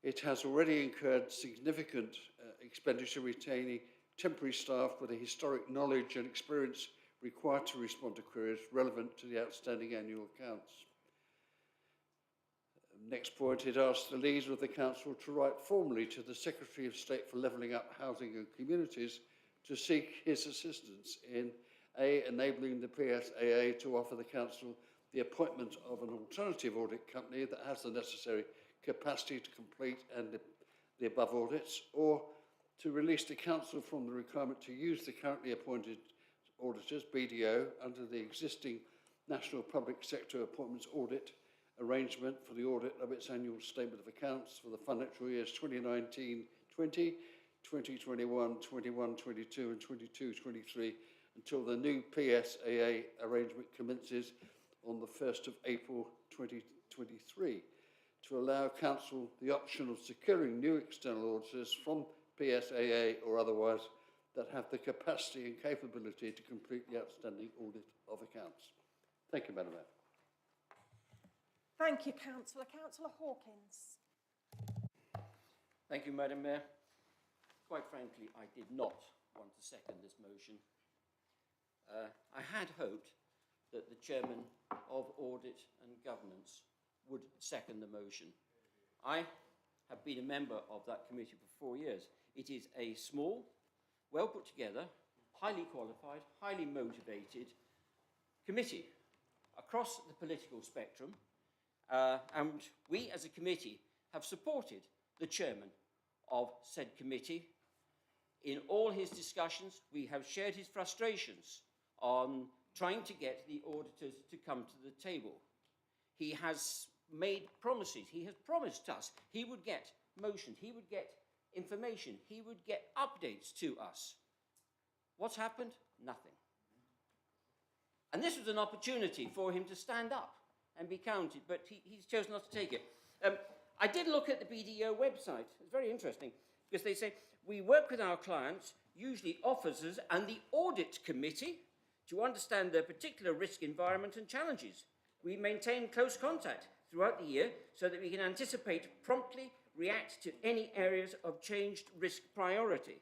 It has already incurred significant expenditure retaining temporary staff with the historic knowledge and experience required to respond to queries relevant to the outstanding annual accounts. Next point, it asks the leader of the council to write formally to the Secretary of State for Levelling Up Housing and Communities to seek his assistance in A, enabling the PSAA to offer the council the appointment of an alternative audit company that has the necessary capacity to complete the above audits, or to release the council from the requirement to use the currently appointed auditors, BDO, under the existing National Public Sector Appointments Audit arrangement for the audit of its annual statement of accounts for the financial years 2019-20, 2021-21, 22 and 22-23 until the new PSAA arrangement commences on the 1st of April 2023, to allow Council the option of securing new external auditors from PSAA or otherwise that have the capacity and capability to complete the outstanding audit of accounts. Thank you, Madam Mayor. Thank you, Councillor. Councillor Hawkins. Thank you, Madam Mayor. Quite frankly, I did not want to second this motion. I had hoped that the Chairman of Audit and Governance would second the motion. I have been a member of that committee for 4 years. It is a small, well put together, highly qualified, highly motivated committee across the political spectrum, and we as a committee have supported the Chairman of said committee. In all his discussions, we have shared his frustrations on trying to get the auditors to come to the table. He has made promises. He has promised us he would get motion, he would get information, he would get updates to us. What's happened? Nothing. And this was an opportunity for him to stand up and be counted, but he's chosen not to take it. I did look at the BDO website. It's very interesting because they say, we work with our clients, usually officers and the audit committee, to understand their particular risk environment and challenges. We maintain close contact throughout the year so that we can anticipate, promptly react to any areas of changed risk priority.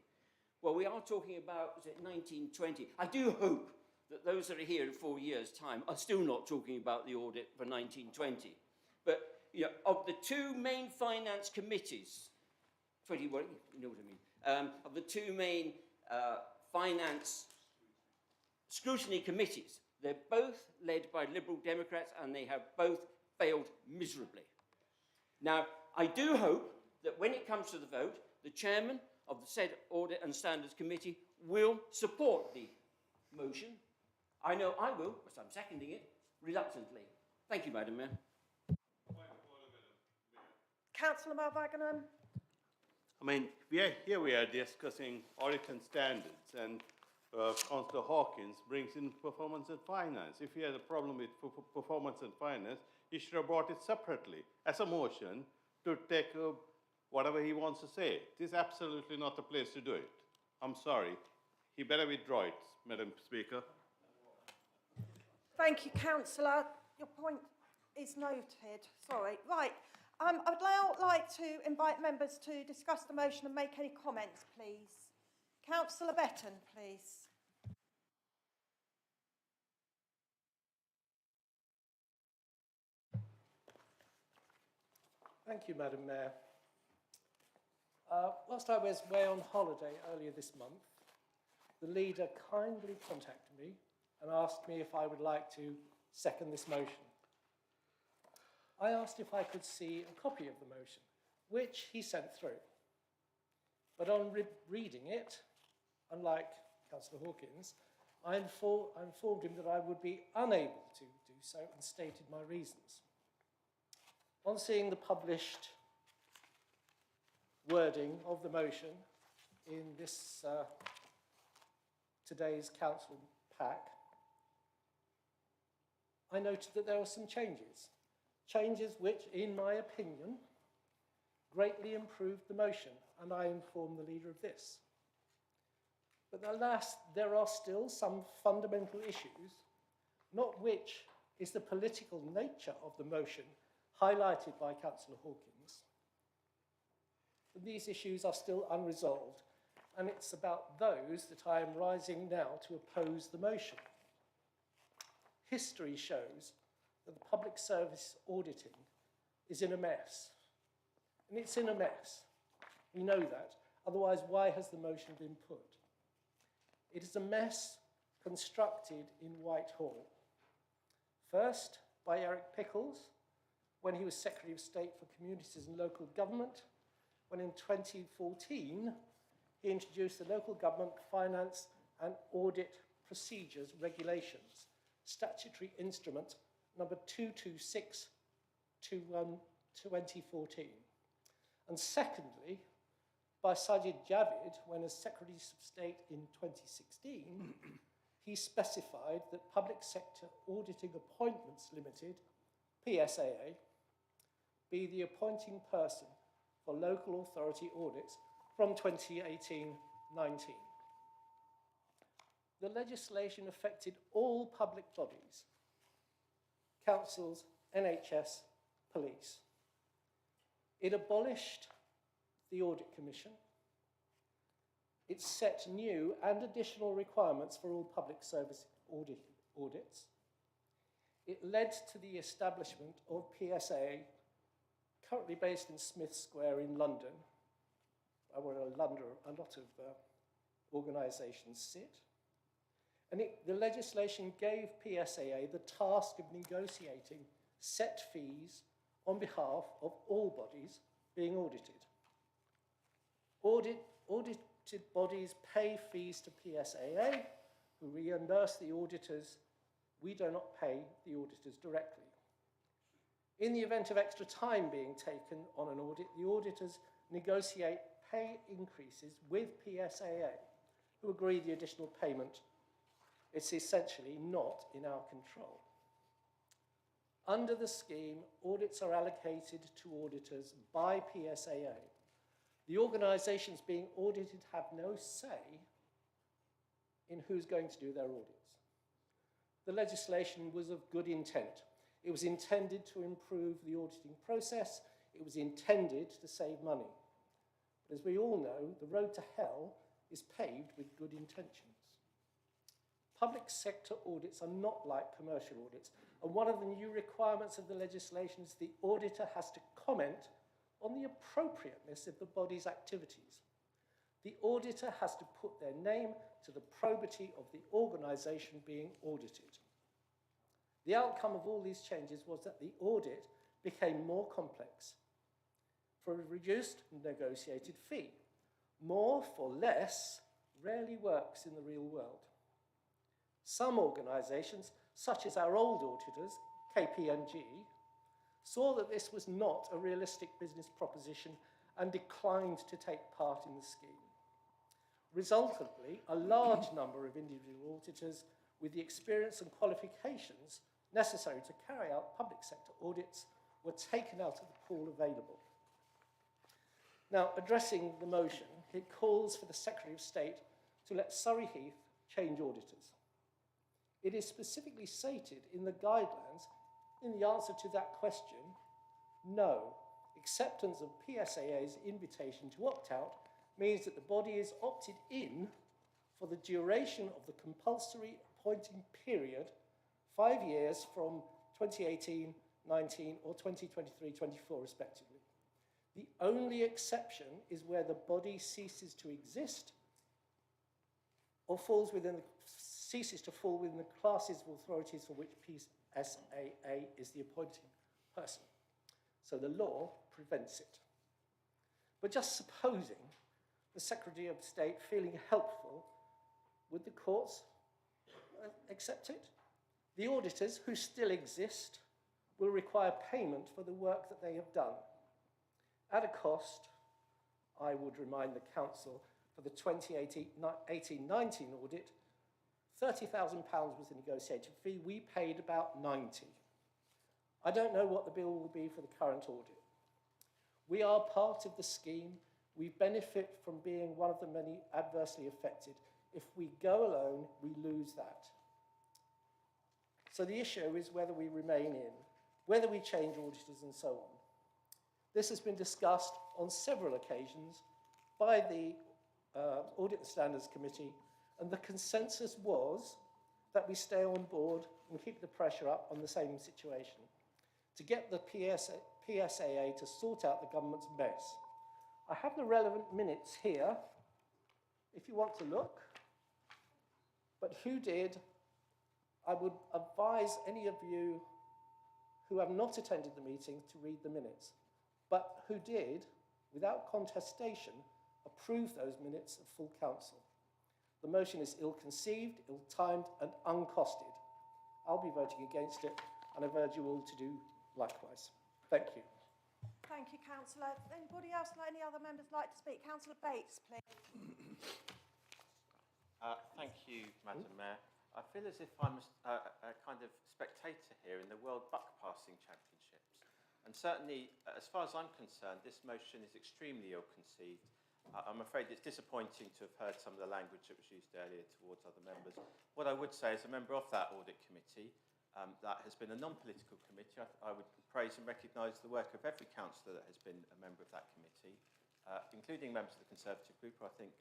Well, we are talking about, is it 1920? I do hope that those that are here in 4 years' time are still not talking about the audit for 1920. But of the two main finance committees, 21, you know what I mean, of the two main finance scrutiny committees, they're both led by Liberal Democrats and they have both failed miserably. Now, I do hope that when it comes to the vote, the chairman of the said Audit and Standards Committee will support the motion. I know I will, because I'm seconding it, reluctantly. Thank you, Madam Mayor. Councillor Mulvagonam. I mean, we are discussing audit and standards, and Councillor Hawkins brings in performance and finance. If he has a problem with performance and finance, he should have brought it separately as a motion to take whatever he wants to say. This is absolutely not the place to do it. I'm sorry. He better withdraw it, Madam Speaker. Thank you, Councillor. Your point is noted. Sorry. Right. I would now like to invite members to discuss the motion and make any comments, please. Councillor Betton, please. Thank you, Madam Mayor. Whilst I was away on holiday earlier this month, the leader kindly contacted me and asked me if I would like to second this motion. I asked if I could see a copy of the motion, which he sent through. But on reading it, unlike Councillor Hawkins, I informed him that I would be unable to do so and stated my reasons. On seeing the published wording of the motion in this today's council pack, I noted that there were some changes which, in my opinion, greatly improved the motion, and I informed the leader of this. But alas, there are still some fundamental issues, not which is the political nature of the motion highlighted by Councillor Hawkins. But these issues are still unresolved, and it's about those that I am rising now to oppose the motion. History shows that the public service auditing is in a mess. And it's in a mess. We know that. Otherwise, why has the motion been put? It is a mess constructed in Whitehall. First, by Eric Pickles, when he was Secretary of State for Communities and Local Government, when in 2014, he introduced the Local Government Finance and Audit Procedures Regulations, Statutory Instrument number 226 2014. And secondly, by Sajid Javid, when as Secretary of State in 2016, he specified that Public Sector Auditing Appointments Limited, PSAA, be the appointing person for local authority audits from 2018-19. The legislation affected all public bodies, councils, NHS, police. It abolished the Audit Commission. It set new and additional requirements for all public service audits. It led to the establishment of PSA, currently based in Smith Square in London, where a lot of organisations sit. And the legislation gave PSAA the task of negotiating set fees on behalf of all bodies being audited. Audited bodies pay fees to PSAA, who reimburse the auditors. We do not pay the auditors directly. In the event of extra time being taken on an audit, the auditors negotiate pay increases with PSAA, who agree the additional payment. It's essentially not in our control. Under the scheme, audits are allocated to auditors by PSAA. The organisations being audited have no say in who's going to do their audits. The legislation was of good intent. It was intended to improve the auditing process. It was intended to save money. But as we all know, the road to hell is paved with good intentions. public sector audits are not like commercial audits, and one of the new requirements of the legislation is the auditor has to comment on the appropriateness of the body's activities. The auditor has to put their name to the probity of the organisation being audited. The outcome of all these changes was that the audit became more complex for a reduced negotiated fee. More for less rarely works in the real world. Some organisations, such as our old auditors, KPMG, saw that this was not a realistic business proposition and declined to take part in the scheme. Resultantly, a large number of individual auditors with the experience and qualifications necessary to carry out public sector audits were taken out of the pool available. Now, addressing the motion, it calls for the Secretary of State to let Surrey Heath change auditors. It is specifically stated in the guidelines, in the answer to that question, no. Acceptance of PSAA's invitation to opt out means that the body is opted in for the duration of the compulsory appointing period, 5 years from 2018-19 or 2023-24 respectively. The only exception is where the body ceases to exist or ceases to fall within the classes of authorities for which PSAA is the appointing person. So the law prevents it. But just supposing the Secretary of State feeling helpful, would the courts accept it? The auditors, who still exist, will require payment for the work that they have done. At a cost, I would remind the Council, for the 2018-19 audit, £30,000 was the negotiated fee. We paid about 90. I don't know what the bill will be for the current audit. We are part of the scheme. We benefit from being one of the many adversely affected. If we go alone, we lose that. So the issue is whether we remain in, whether we change auditors and so on. This has been discussed on several occasions by the Audit and Standards Committee, and the consensus was that we stay on board and keep the pressure up on the same situation to get the PSAA to sort out the government's mess. I have the relevant minutes here, if you want to look. But who did? I would advise any of you who have not attended the meeting to read the minutes, but who did, without contestation, approve those minutes of full council. The motion is ill-conceived, ill-timed and uncosted. I'll be voting against it, and I urge you all to do likewise. Thank you. Thank you, Councillor. Anybody else, any other members like to speak? Councillor Bates, please. Thank you, Madam Mayor. I feel as if I'm a kind of spectator here in the World Buck Passing Championships. And certainly, as far as I'm concerned, this motion is extremely ill-conceived. I'm afraid it's disappointing to have heard some of the language that was used earlier towards other members. What I would say as a member of that audit committee, that has been a non-political committee, I would praise and recognise the work of every councillor that has been a member of that committee, including members of the Conservative group, who I think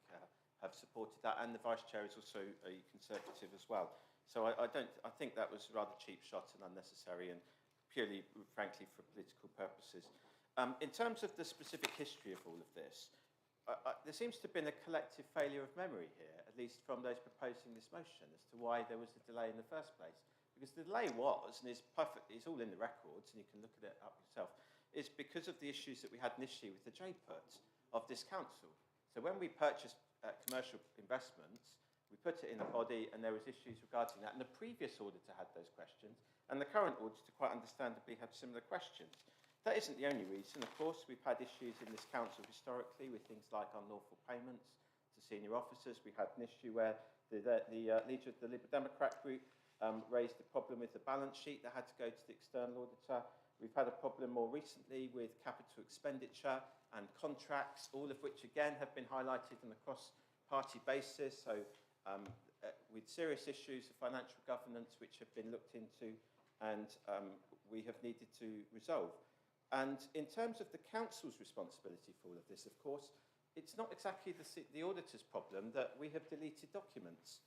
have supported that, and the Vice Chair is also a Conservative as well. So I think that was a rather cheap shot and unnecessary, and purely, frankly, for political purposes. In terms of the specific history of all of this, there seems to have been a collective failure of memory here, at least from those proposing this motion, as to why there was a delay in the first place. Because the delay was, and it's all in the records, and you can look at it up yourself, is because of the issues that we had initially with the JPUT of this council. So when we purchased commercial investments, we put it in a body, and there was issues regarding that. And the previous auditor had those questions, and the current auditor quite understandably had similar questions. That isn't the only reason. Of course, we've had issues in this council historically with things like unlawful payments to senior officers. We had an issue where the leader of the Liberal Democrat group raised a problem with the balance sheet that had to go to the external auditor. We've had a problem more recently with capital expenditure and contracts, all of which again have been highlighted on a cross-party basis. So with serious issues of financial governance which have been looked into and we have needed to resolve. And in terms of the council's responsibility for all of this, of course, it's not exactly the auditor's problem that we have deleted documents.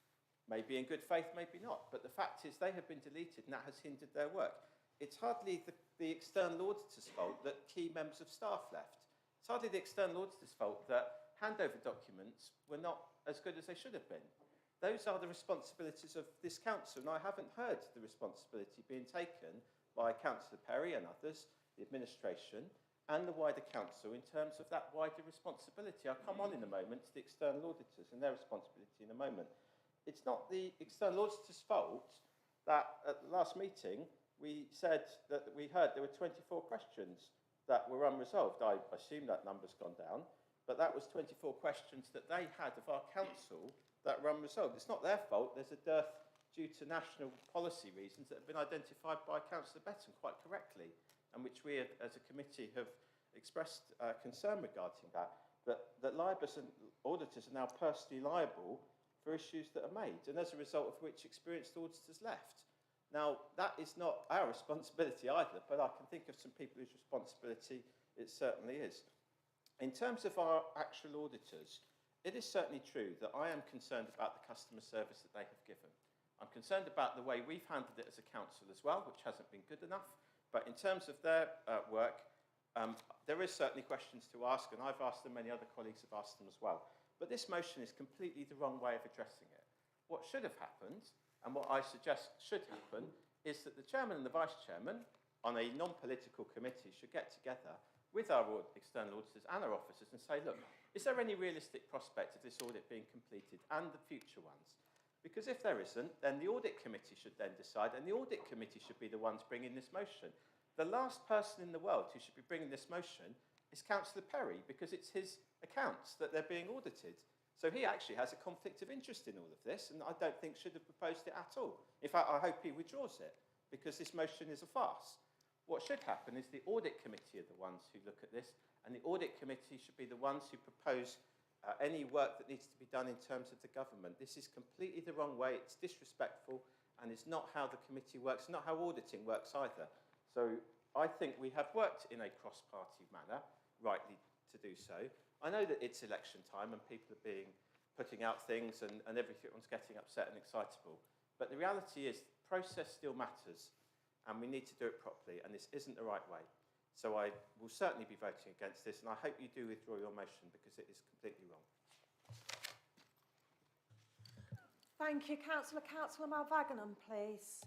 Maybe in good faith, maybe not. But the fact is they have been deleted and that has hindered their work. It's hardly the external auditor's fault that key members of staff left. It's hardly the external auditor's fault that handover documents were not as good as they should have been. Those are the responsibilities of this council, and I haven't heard the responsibility being taken by Councillor Perry and others, the administration, and the wider council in terms of that wider responsibility. I'll come on in a moment to the external auditors and their responsibility in a moment. It's not the external auditor's fault that at the last meeting we said that we heard there were 24 questions that were unresolved. I assume that number's gone down, but that was 24 questions that they had of our council that were unresolved. It's not their fault. There's a dearth due to national policy reasons that have been identified by Councillor Betton quite correctly, and which we as a committee have expressed concern regarding that. That libraries and auditors are now personally liable for issues that are made, and as a result of which experienced auditors left. Now, that is not our responsibility either, but I can think of some people whose responsibility it certainly is. In terms of our actual auditors, it is certainly true that I am concerned about the customer service that they have given. I'm concerned about the way we've handled it as a council as well, which hasn't been good enough. But in terms of their work, there is certainly questions to ask, and I've asked them, many other colleagues have asked them as well. But this motion is completely the wrong way of addressing it. What should have happened, and what I suggest should happen, is that the chairman and the vice chairman on a non-political committee should get together with our external auditors and our officers and say, look, is there any realistic prospect of this audit being completed and the future ones? Because if there isn't, then the audit committee should then decide, and the audit committee should be the ones bringing this motion. The last person in the world who should be bringing this motion is Councillor Perry, because it's his accounts that they're being audited. So he actually has a conflict of interest in all of this, and I don't think should have proposed it at all. In fact, I hope he withdraws it, because this motion is a farce. What should happen is the audit committee are the ones who look at this, and the audit committee should be the ones who propose any work that needs to be done in terms of the government. This is completely the wrong way, it's disrespectful, and it's not how the committee works, not how auditing works either. So I think we have worked in a cross-party manner, rightly to do so. I know that it's election time and people are putting out things and everyone's getting upset and excitable. But the reality is process still matters and we need to do it properly, and this isn't the right way. So I will certainly be voting against this, and I hope you do withdraw your motion because it is completely wrong. Thank you, Councillor. Councillor Malvaganam, please.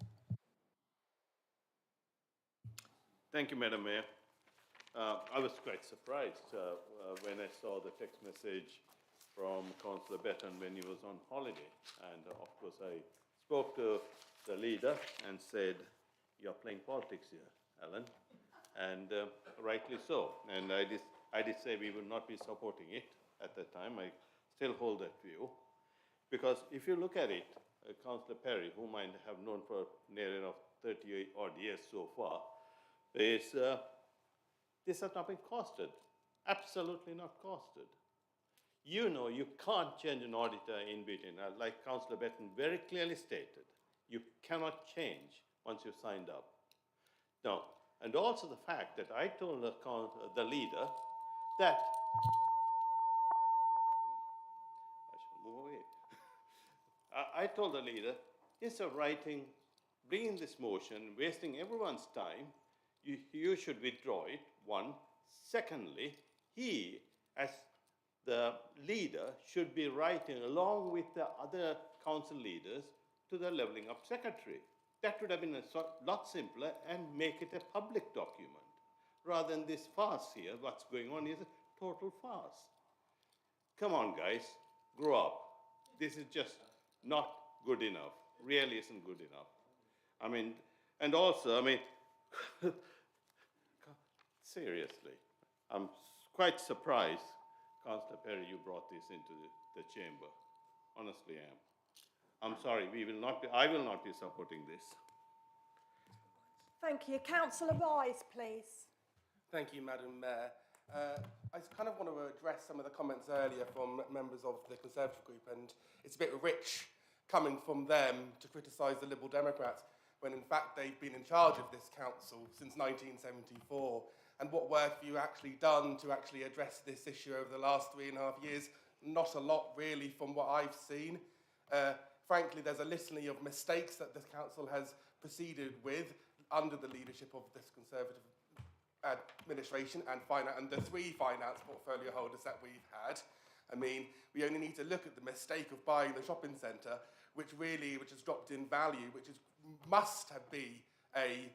Thank you, Madam Mayor. I was quite surprised when I saw the text message from Councillor Betton when he was on holiday. And of course, I spoke to the leader and said, "You're playing politics here, Alan." And rightly so. And I did say we would not be supporting it at that time. I still hold that view. Because if you look at it, Councillor Perry, whom I have known for near enough 38 odd years so far, this has not been costed. Absolutely not costed. You know you can't change an auditor in between. Like Councillor Betton very clearly stated, you cannot change once you've signed up. Now, and also the fact that I told the leader that, I shall move away. I told the leader, instead of bringing this motion, wasting everyone's time, you should withdraw it, one. Secondly, he, as the leader, should be writing along with the other council leaders to the levelling up secretary. That would have been a lot simpler and make it a public document. Rather than this farce here, what's going on is a total farce. Come on, guys, grow up. This is just not good enough. Really isn't good enough. I mean, and also, I mean, seriously, I'm quite surprised, Councillor Perry, you brought this into the chamber. Honestly, I am. I'm sorry, I will not be supporting this. Thank you. Councillor Wise, please. Thank you, Madam Mayor. I kind of want to address some of the comments earlier from members of the Conservative group, and it's a bit rich coming from them to criticise the Liberal Democrats when in fact they've been in charge of this council since 1974. And what work have you actually done to actually address this issue over the last 3.5 years? Not a lot, really, from what I've seen. frankly, there's a litany of mistakes that this council has proceeded with under the leadership of this Conservative administration and the 3 finance portfolio holders that we've had. I mean, we only need to look at the mistake of buying the shopping centre, which has dropped in value, which must have been a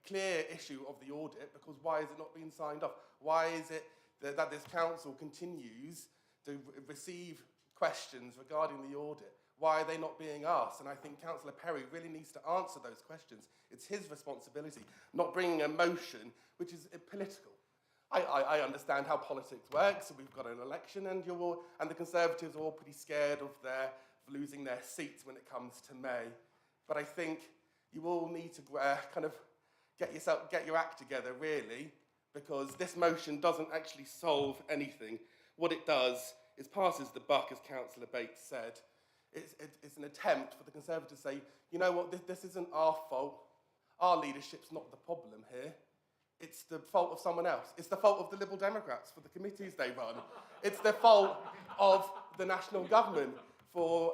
clear issue of the audit, because why is it not being signed off? Why is it that this council continues to receive questions regarding the audit? Why are they not being asked? And I think Councillor Perry really needs to answer those questions. It's his responsibility, not bringing a motion which is political. I understand how politics works. We've got an election, and the Conservatives are all pretty scared of losing their seats when it comes to May. But I think you all need to kind of get your act together, really, because this motion doesn't actually solve anything. What it does is passes the buck, as Councillor Bates said. It's an attempt for the Conservatives to say, you know what, this isn't our fault. Our leadership's not the problem here. It's the fault of someone else. It's the fault of the Liberal Democrats for the committees they run. It's the fault of the national government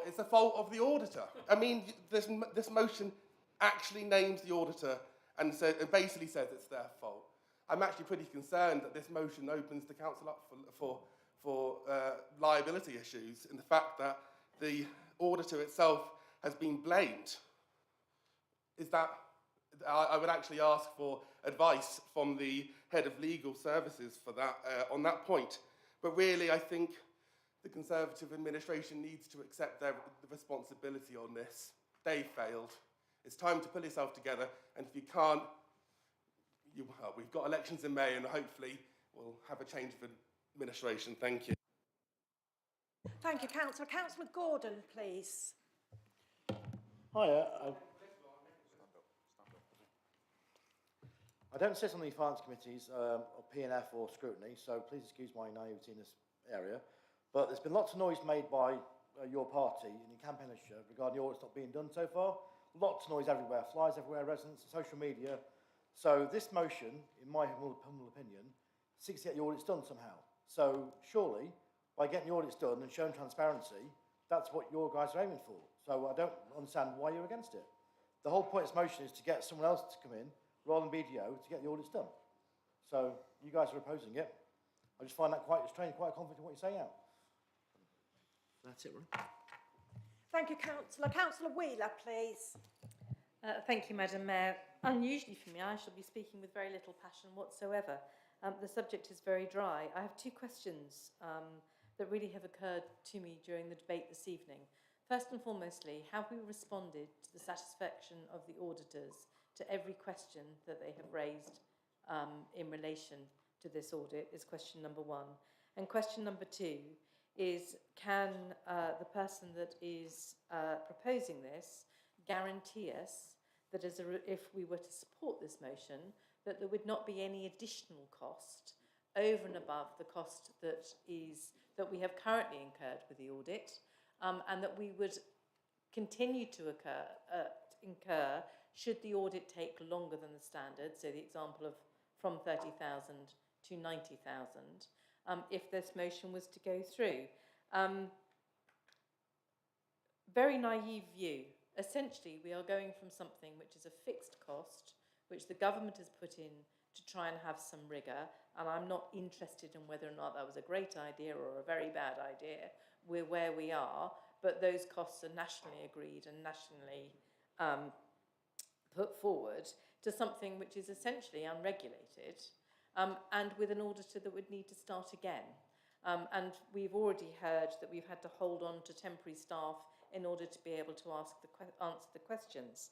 it's the fault of the auditor. I mean, this motion actually names the auditor and it basically says it's their fault. I'm actually pretty concerned that this motion opens the council up for liability issues in the fact that the auditor itself has been blamed. I would actually ask for advice from the head of legal services for that, on that point. But really, I think the Conservative administration needs to accept the responsibility on this. They failed. It's time to pull yourself together, and if you can't, we've got elections in May, and hopefully we'll have a change of administration. Thank you. Thank you, Councillor. Councillor Gordon, please. Hiya. I don't sit on the finance committees or P&F or scrutiny, so please excuse my naivety in this area. But there's been lots of noise made by your party in your campaign regarding the audits not being done so far. Lots of noise everywhere, flies everywhere, residents, social media. So this motion, in my humble opinion, seeks to get the audits done somehow. So surely, by getting the audits done and showing transparency, that's what your guys are aiming for. So I don't understand why you're against it. The whole point of this motion is to get someone else to come in, rather than BDO, to get the audits done. So you guys are opposing it. I just find that quite strange, quite confident in what you're saying out. That's it, right? Thank you, Councillor. Councillor Wheeler, please. Thank you, Madam Mayor. Unusually for me, I shall be speaking with very little passion whatsoever. The subject is very dry. I have 2 questions that really have occurred to me during the debate this evening. First and foremostly, have we responded to the satisfaction of the auditors to every question that they have raised in relation to this audit, is question number 1. And question number 2 is, can the person that is proposing this guarantee us that if we were to support this motion, that there would not be any additional cost over and above the cost that we have currently incurred with the audit, and that we would continue to incur should the audit take longer than the standard, so the example of from 30,000 to 90,000, if this motion was to go through. Very naive view. Essentially, we are going from something which is a fixed cost, which the government has put in to try and have some rigour, and I'm not interested in whether or not that was a great idea or a very bad idea. We're where we are, but those costs are nationally agreed and nationally put forward to something which is essentially unregulated, and with an auditor that would need to start again. And we've already heard that we've had to hold on to temporary staff in order to be able to answer the questions.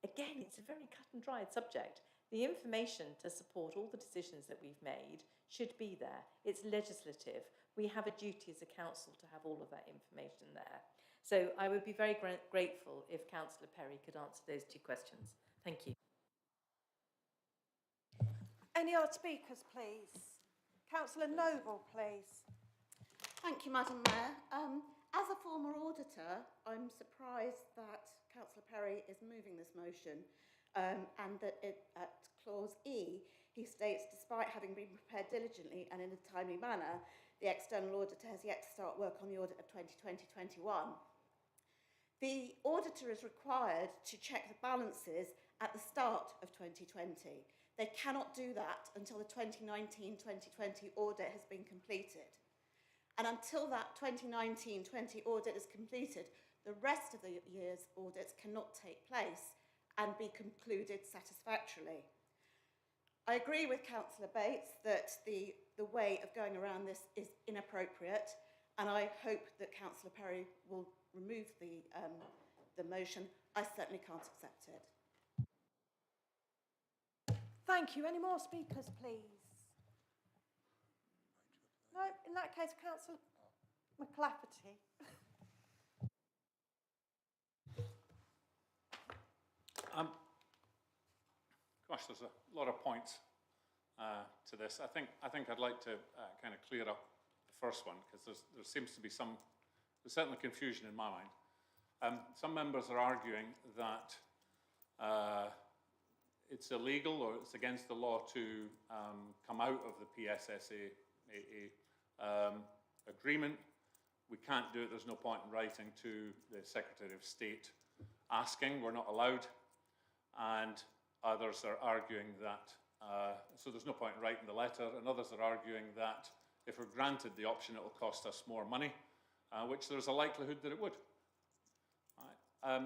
Again, it's a very cut and dried subject. The information to support all the decisions that we've made should be there. It's legislative. We have a duty as a council to have all of that information there. So I would be very grateful if Councillor Perry could answer those 2 questions. Thank you. Any other speakers, please? Councillor Noble, please. Thank you, Madam Mayor. As a former auditor, I'm surprised that Councillor Perry is moving this motion, and that at clause E, he states, despite having been prepared diligently and in a timely manner, the external auditor has yet to start work on the audit of 2020-21. The auditor is required to check the balances at the start of 2020. They cannot do that until the 2019-2020 audit has been completed. And until that 2019-20 audit is completed, the rest of the year's audits cannot take place and be concluded satisfactorily. I agree with Councillor Bates that the way of going around this is inappropriate, and I hope that Councillor Perry will remove the motion. I certainly can't accept it. Thank you. Any more speakers, please? No, in that case, Councillor McLafferty. Gosh, there's a lot of points to this. I think I'd like to kind of clear up the first one, because there seems to be there's certainly confusion in my mind. Some members are arguing that it's illegal or it's against the law to come out of the PSSA agreement. We can't do it. There's no point in writing to the Secretary of State asking. We're not allowed. And others are arguing that, so there's no point in writing the letter, and others are arguing that if we're granted the option, it will cost us more money, which there's a likelihood that it would. Right.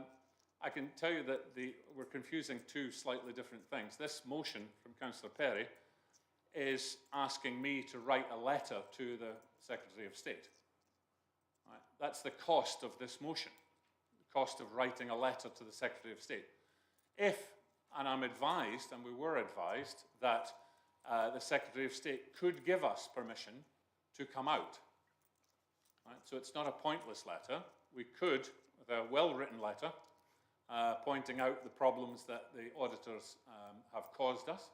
I can tell you that we're confusing two slightly different things. This motion from Councillor Perry is asking me to write a letter to the Secretary of State. Right. That's the cost of this motion, the cost of writing a letter to the Secretary of State. If, and I'm advised, and we were advised, that the Secretary of State could give us permission to come out. Right? So it's not a pointless letter. We could, with a well-written letter, pointing out the problems that the auditors have caused us,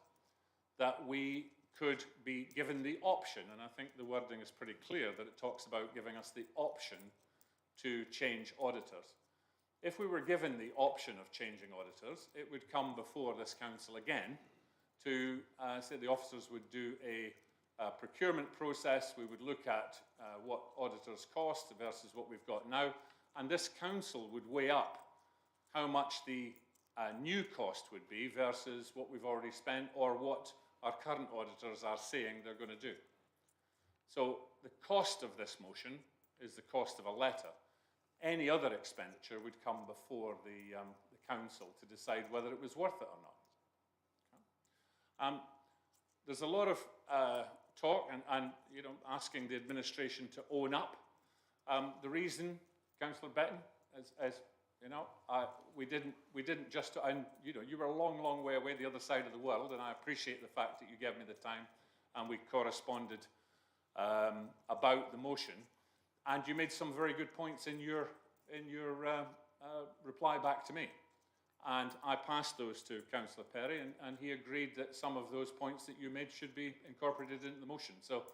that we could be given the option, and I think the wording is pretty clear, that it talks about giving us the option to change auditors. If we were given the option of changing auditors, it would come before this council again to say the officers would do a procurement process. We would look at what auditors cost versus what we've got now, and this council would weigh up how much the new cost would be versus what we've already spent or what our current auditors are saying they're going to do. So the cost of this motion is the cost of a letter. Any other expenditure would come before the council to decide whether it was worth it or not. Okay. There's a lot of talk and you know, asking the administration to own up. The reason, Councillor Betton, as you know, we didn't just, and you know, you were a long, long way away the other side of the world, and I appreciate the fact that you gave me the time and we corresponded about the motion. And you made some very good points in your reply back to me. And I passed those to Councillor Perry, and he agreed that some of those points that you made should be incorporated into the motion. So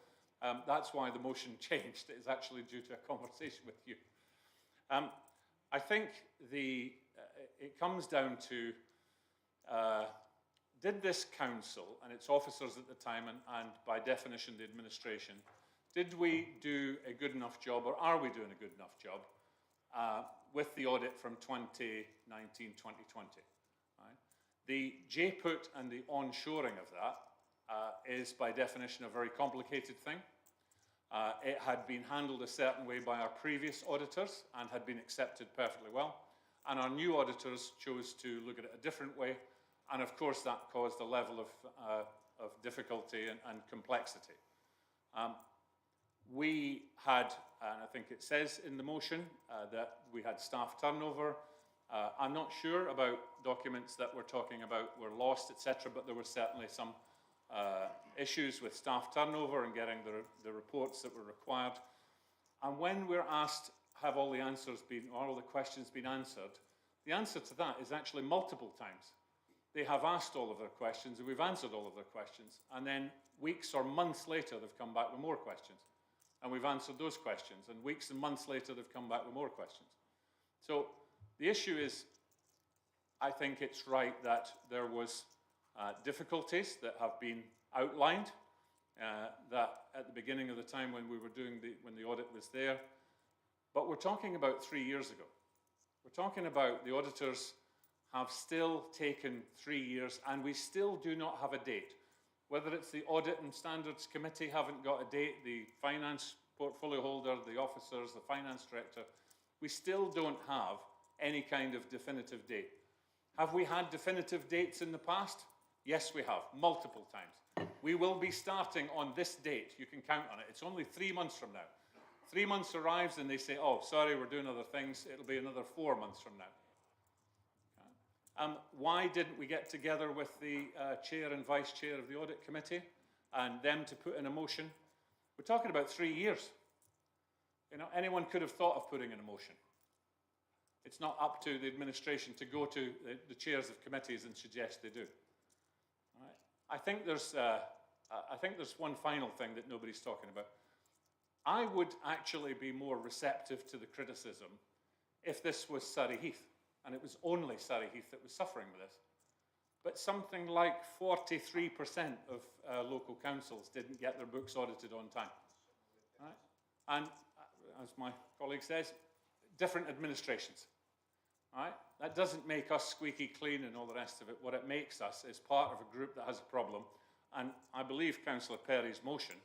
that's why the motion changed. It is actually due to a conversation with you. I think it comes down to, did this council and its officers at the time, and by definition the administration, did we do a good enough job, or are we doing a good enough job with the audit from 2019-2020? Right? The JPUT and the onshoring of that is by definition a very complicated thing. It had been handled a certain way by our previous auditors and had been accepted perfectly well. And our new auditors chose to look at it a different way. And of course that caused a level of difficulty and complexity. We had, and I think it says in the motion, that we had staff turnover. I'm not sure about documents that we're talking about were lost, etc., but there were certainly some issues with staff turnover and getting the reports that were required. And when we're asked, have all the answers been, or all the questions been answered, the answer to that is actually multiple times. They have asked all of their questions, and we've answered all of their questions. And then weeks or months later, they've come back with more questions. And we've answered those questions. And weeks and months later, they've come back with more questions. So the issue is, I think it's right that there was difficulties that have been outlined, that at the beginning of the time when we were doing when the audit was there. But we're talking about 3 years ago. We're talking about the auditors have still taken 3 years and we still do not have a date. Whether it's the Audit and Standards Committee haven't got a date, the finance portfolio holder, the officers, the finance director, we still don't have any kind of definitive date. Have we had definitive dates in the past? Yes, we have, multiple times. We will be starting on this date. You can count on it. It's only 3 months from now. 3 months arrives and they say, oh, sorry, we're doing other things. It'll be another 4 months from now. Why didn't we get together with the chair and vice chair of the audit committee and them to put in a motion? We're talking about 3 years. You know, anyone could have thought of putting in a motion. It's not up to the administration to go to the chairs of committees and suggest they do. All right. I think there's one final thing that nobody's talking about. I would actually be more receptive to the criticism if this was Surrey Heath, and it was only Surrey Heath that was suffering with this. But something like 43% of local councils didn't get their books audited on time. Right? And as my colleague says, different administrations. Right? That doesn't make us squeaky clean and all the rest of it. What it makes us is part of a group that has a problem. And I believe Councillor Perry's motion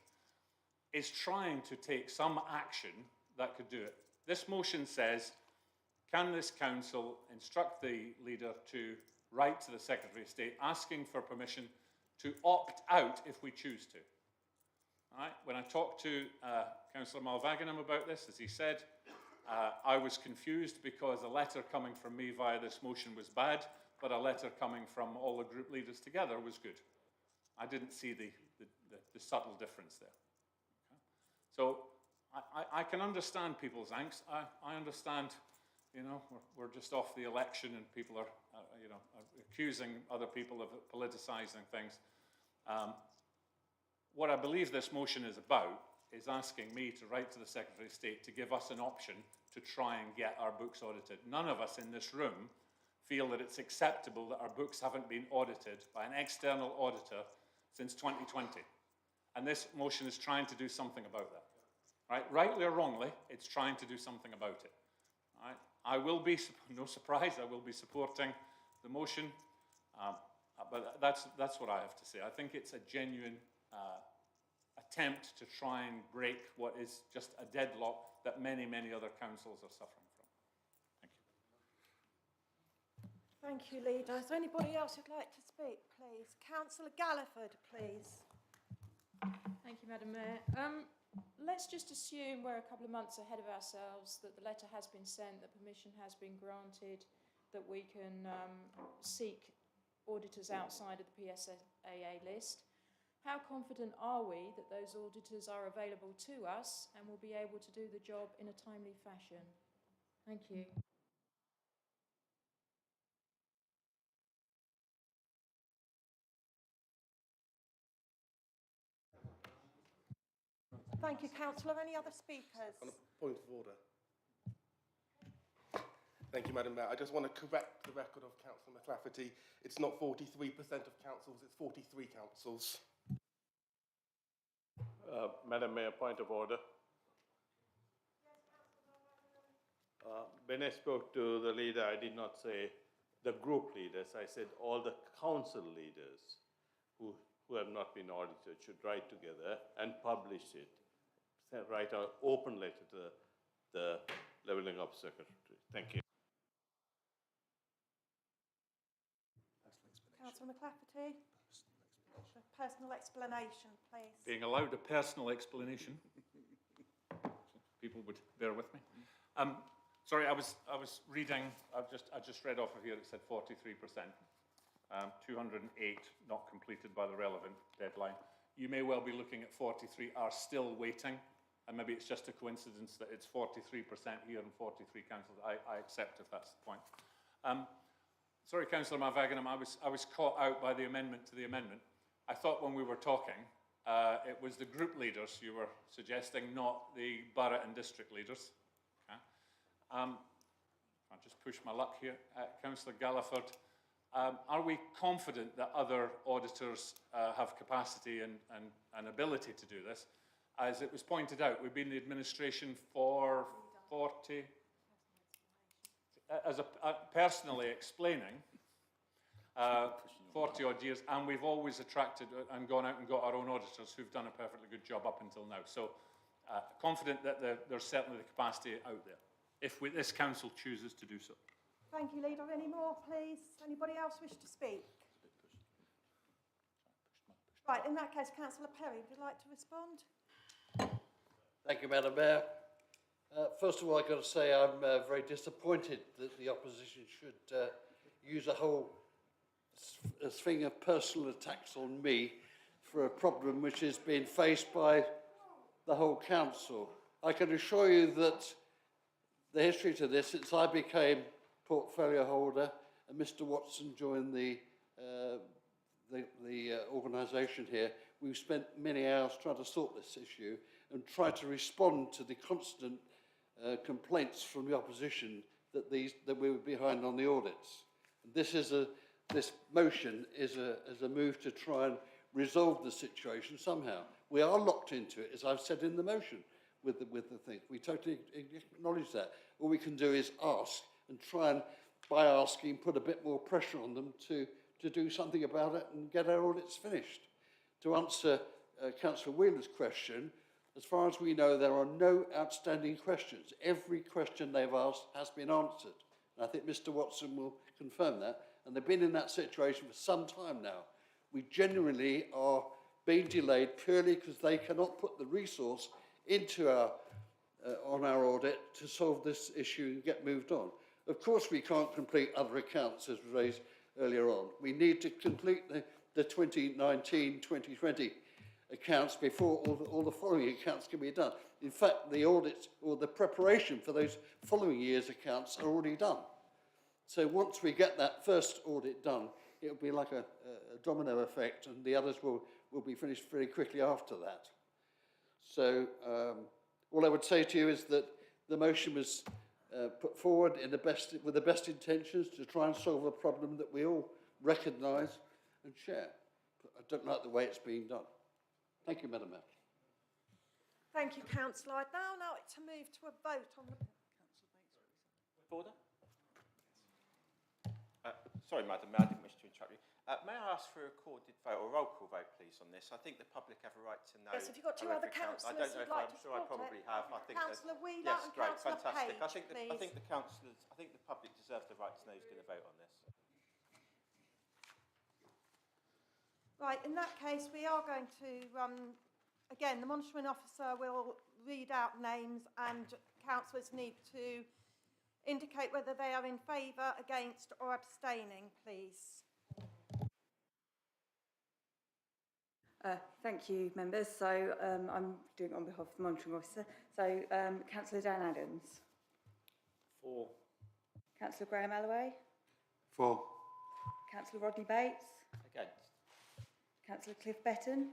is trying to take some action that could do it. This motion says, can this council instruct the leader to write to the Secretary of State asking for permission to opt out if we choose to? All right? When I talked to Councillor Malvaginam about this, as he said, I was confused because a letter coming from me via this motion was bad, but a letter coming from all the group leaders together was good. I didn't see the subtle difference there. Okay? So I can understand people's angst. I understand, you know, we're just off the election and people are, you know, accusing other people of politicising things. What I believe this motion is about is asking me to write to the Secretary of State to give us an option to try and get our books audited. None of us in this room feel that it's acceptable that our books haven't been audited by an external auditor since 2020. And this motion is trying to do something about that. Right? Rightly or wrongly, it's trying to do something about it. Right? I will be, no surprise, I will be supporting the motion, but that's what I have to say. I think it's a genuine attempt to try and break what is just a deadlock that many, many other councils are suffering from. Thank you. Thank you, Leader. Is there anybody else who'd like to speak, please? Councillor Galliford, please. Thank you, Madam Mayor. Let's just assume we're a couple of months ahead of ourselves, that the letter has been sent, that permission has been granted, that we can seek auditors outside of the PSAA list. How confident are we that those auditors are available to us and will be able to do the job in a timely fashion? Thank you. Thank you, Councillor. Any other speakers? On a point of order. Thank you, Madam Mayor. I just want to correct the record of Councillor McLafferty. It's not 43% of councils, it's 43 councils. Madam Mayor, point of order. When I spoke to the leader, I did not say the group leaders. I said all the council leaders who have not been audited should write together and publish it. Write an open letter to the Levelling Up Secretary. Thank you. Councillor McLafferty. A personal explanation, please. Being allowed a personal explanation. People would bear with me. Sorry, I was reading. I just read off of here. It said 43%. 208 not completed by the relevant deadline. You may well be looking at 43 are still waiting, and maybe it's just a coincidence that it's 43% here and 43 councils. I accept if that's the point. Sorry, Councillor Malvaginam, I was caught out by the amendment to the amendment. I thought when we were talking, it was the group leaders you were suggesting, not the borough and district leaders. Okay. I'll just push my luck here. Councillor Galliford, are we confident that other auditors have capacity and ability to do this? As it was pointed out, we've been in the administration for personally explaining 40 odd years, and we've always attracted and gone out and got our own auditors who've done a perfectly good job up until now. So confident that there's certainly the capacity out there, if this council chooses to do so. Thank you, Leader. Any more, please? Anybody else wish to speak? Right, in that case, Councillor Perry, would you like to respond? Thank you, Madam Mayor. First of all, I've got to say I'm very disappointed that the opposition should use a whole thing of personal attacks on me for a problem which is being faced by the whole council. I can assure you that the history to this, since I became portfolio holder and Mr. Watson joined the organisation here, we've spent many hours trying to sort this issue and try to respond to the constant complaints from the opposition that we were behind on the audits. This motion is a move to try and resolve the situation somehow. We are locked into it, as I've said in the motion, with the thing. We totally acknowledge that. All we can do is ask and try and, by asking, put a bit more pressure on them to do something about it and get our audits finished. To answer Councillor Wheeler's question, as far as we know, there are no outstanding questions. Every question they've asked has been answered. And I think Mr. Watson will confirm that. And they've been in that situation for some time now. We genuinely are being delayed purely because they cannot put the resource into on our audit to solve this issue and get moved on. Of course, we can't complete other accounts, as raised earlier on. We need to complete the 2019-2020 accounts before all the following accounts can be done. In fact, the audit or the preparation for those following year's accounts are already done. So once we get that first audit done, it'll be like a domino effect, and the others will be finished very quickly after that. So all I would say to you is that the motion was put forward with the best intentions to try and solve a problem that we all recognise and share. But I don't like the way it's being done. Thank you, Madam Mayor. Thank you, Councillor. I'd now like to move to a vote on the... Order? Sorry, Madam Mayor, I didn't wish to interrupt you. May I ask for a recorded vote or roll call vote, please, on this? I think the public have a right to know. Yes, have you got two other councillors I don't know who'd if like I'm to sure I support probably it? have. I think Councillor Wheeler yes, and great, Councillor fantastic. Page, I think please. the public deserve the right to know who's going to vote on this. Right, in that case, we are going to, again, the monitoring officer will read out names and councillors need to indicate whether they are in favour, against or abstaining, please. Thank you, members. So I'm doing it on behalf of the monitoring officer. So Councillor Dan Adams. For. Councillor Graham Alloway. For. Councillor Rodney Bates. Against. Councillor Cliff Betton.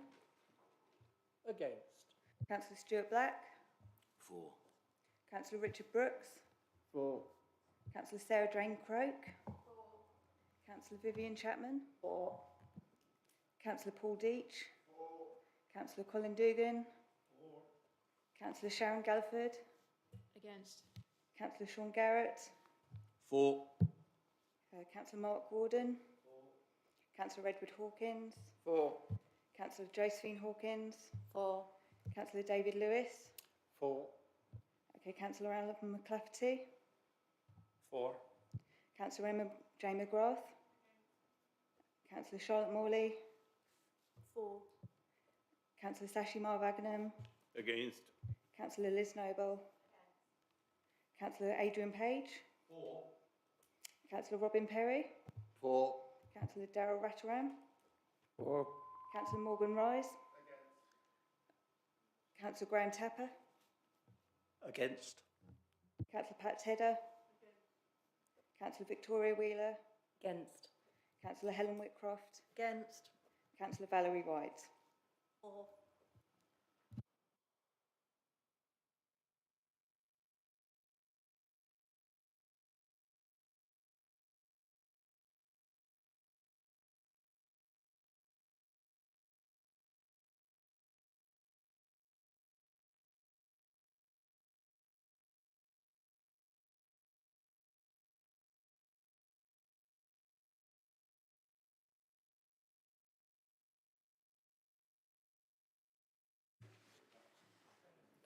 Against. Councillor Stuart Black. For. Councillor Richard Brooks. For. Councillor Sarah Drain-Croke. Councillor Vivian Chapman. For. Councillor Paul Deach. Councillor Colin Dugan. Councillor Sharon Galliford. Against. Councillor Sean Garrett. For. Councillor Mark Warden. Councillor Edward Hawkins. For. Councillor Josephine Hawkins. For. Councillor David Lewis. For. Okay, Councillor Alan McClafferty. For. Councillor Emma J. McGrath. Councillor Charlotte Morley. For. Councillor Sashi Marvagnam. Against. Councillor Liz Noble. Councillor Adrian Page. For. Councillor Robin Perry. For. Councillor Darryl Ratteram. For. Councillor Morgan Rise. Councillor Graham Tapper. Against. Councillor Pat Tedder. Councillor Victoria Wheeler. Against. Councillor Helen Whitcroft. Against. Councillor Valerie White. For.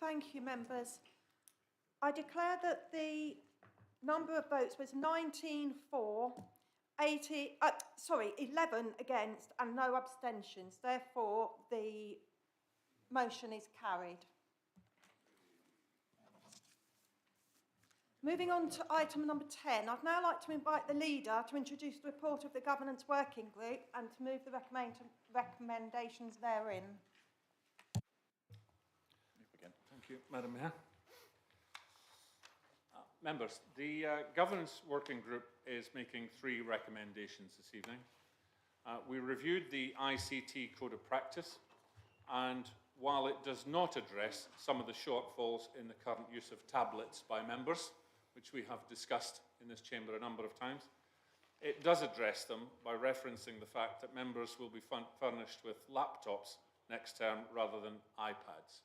Thank you, members. I declare that the number of votes was 19 for, 11 against and no abstentions. Therefore, the motion is carried. Moving on to item number 10, I'd now like to invite the leader to introduce the report of the Governance Working Group and to move the recommendations therein. Thank you, Madam Mayor. Members, the Governance Working Group is making 3 recommendations this evening. We reviewed the ICT Code of Practice, and while it does not address some of the shortfalls in the current use of tablets by members, which we have discussed in this chamber a number of times, it does address them by referencing the fact that members will be furnished with laptops next term rather than iPads.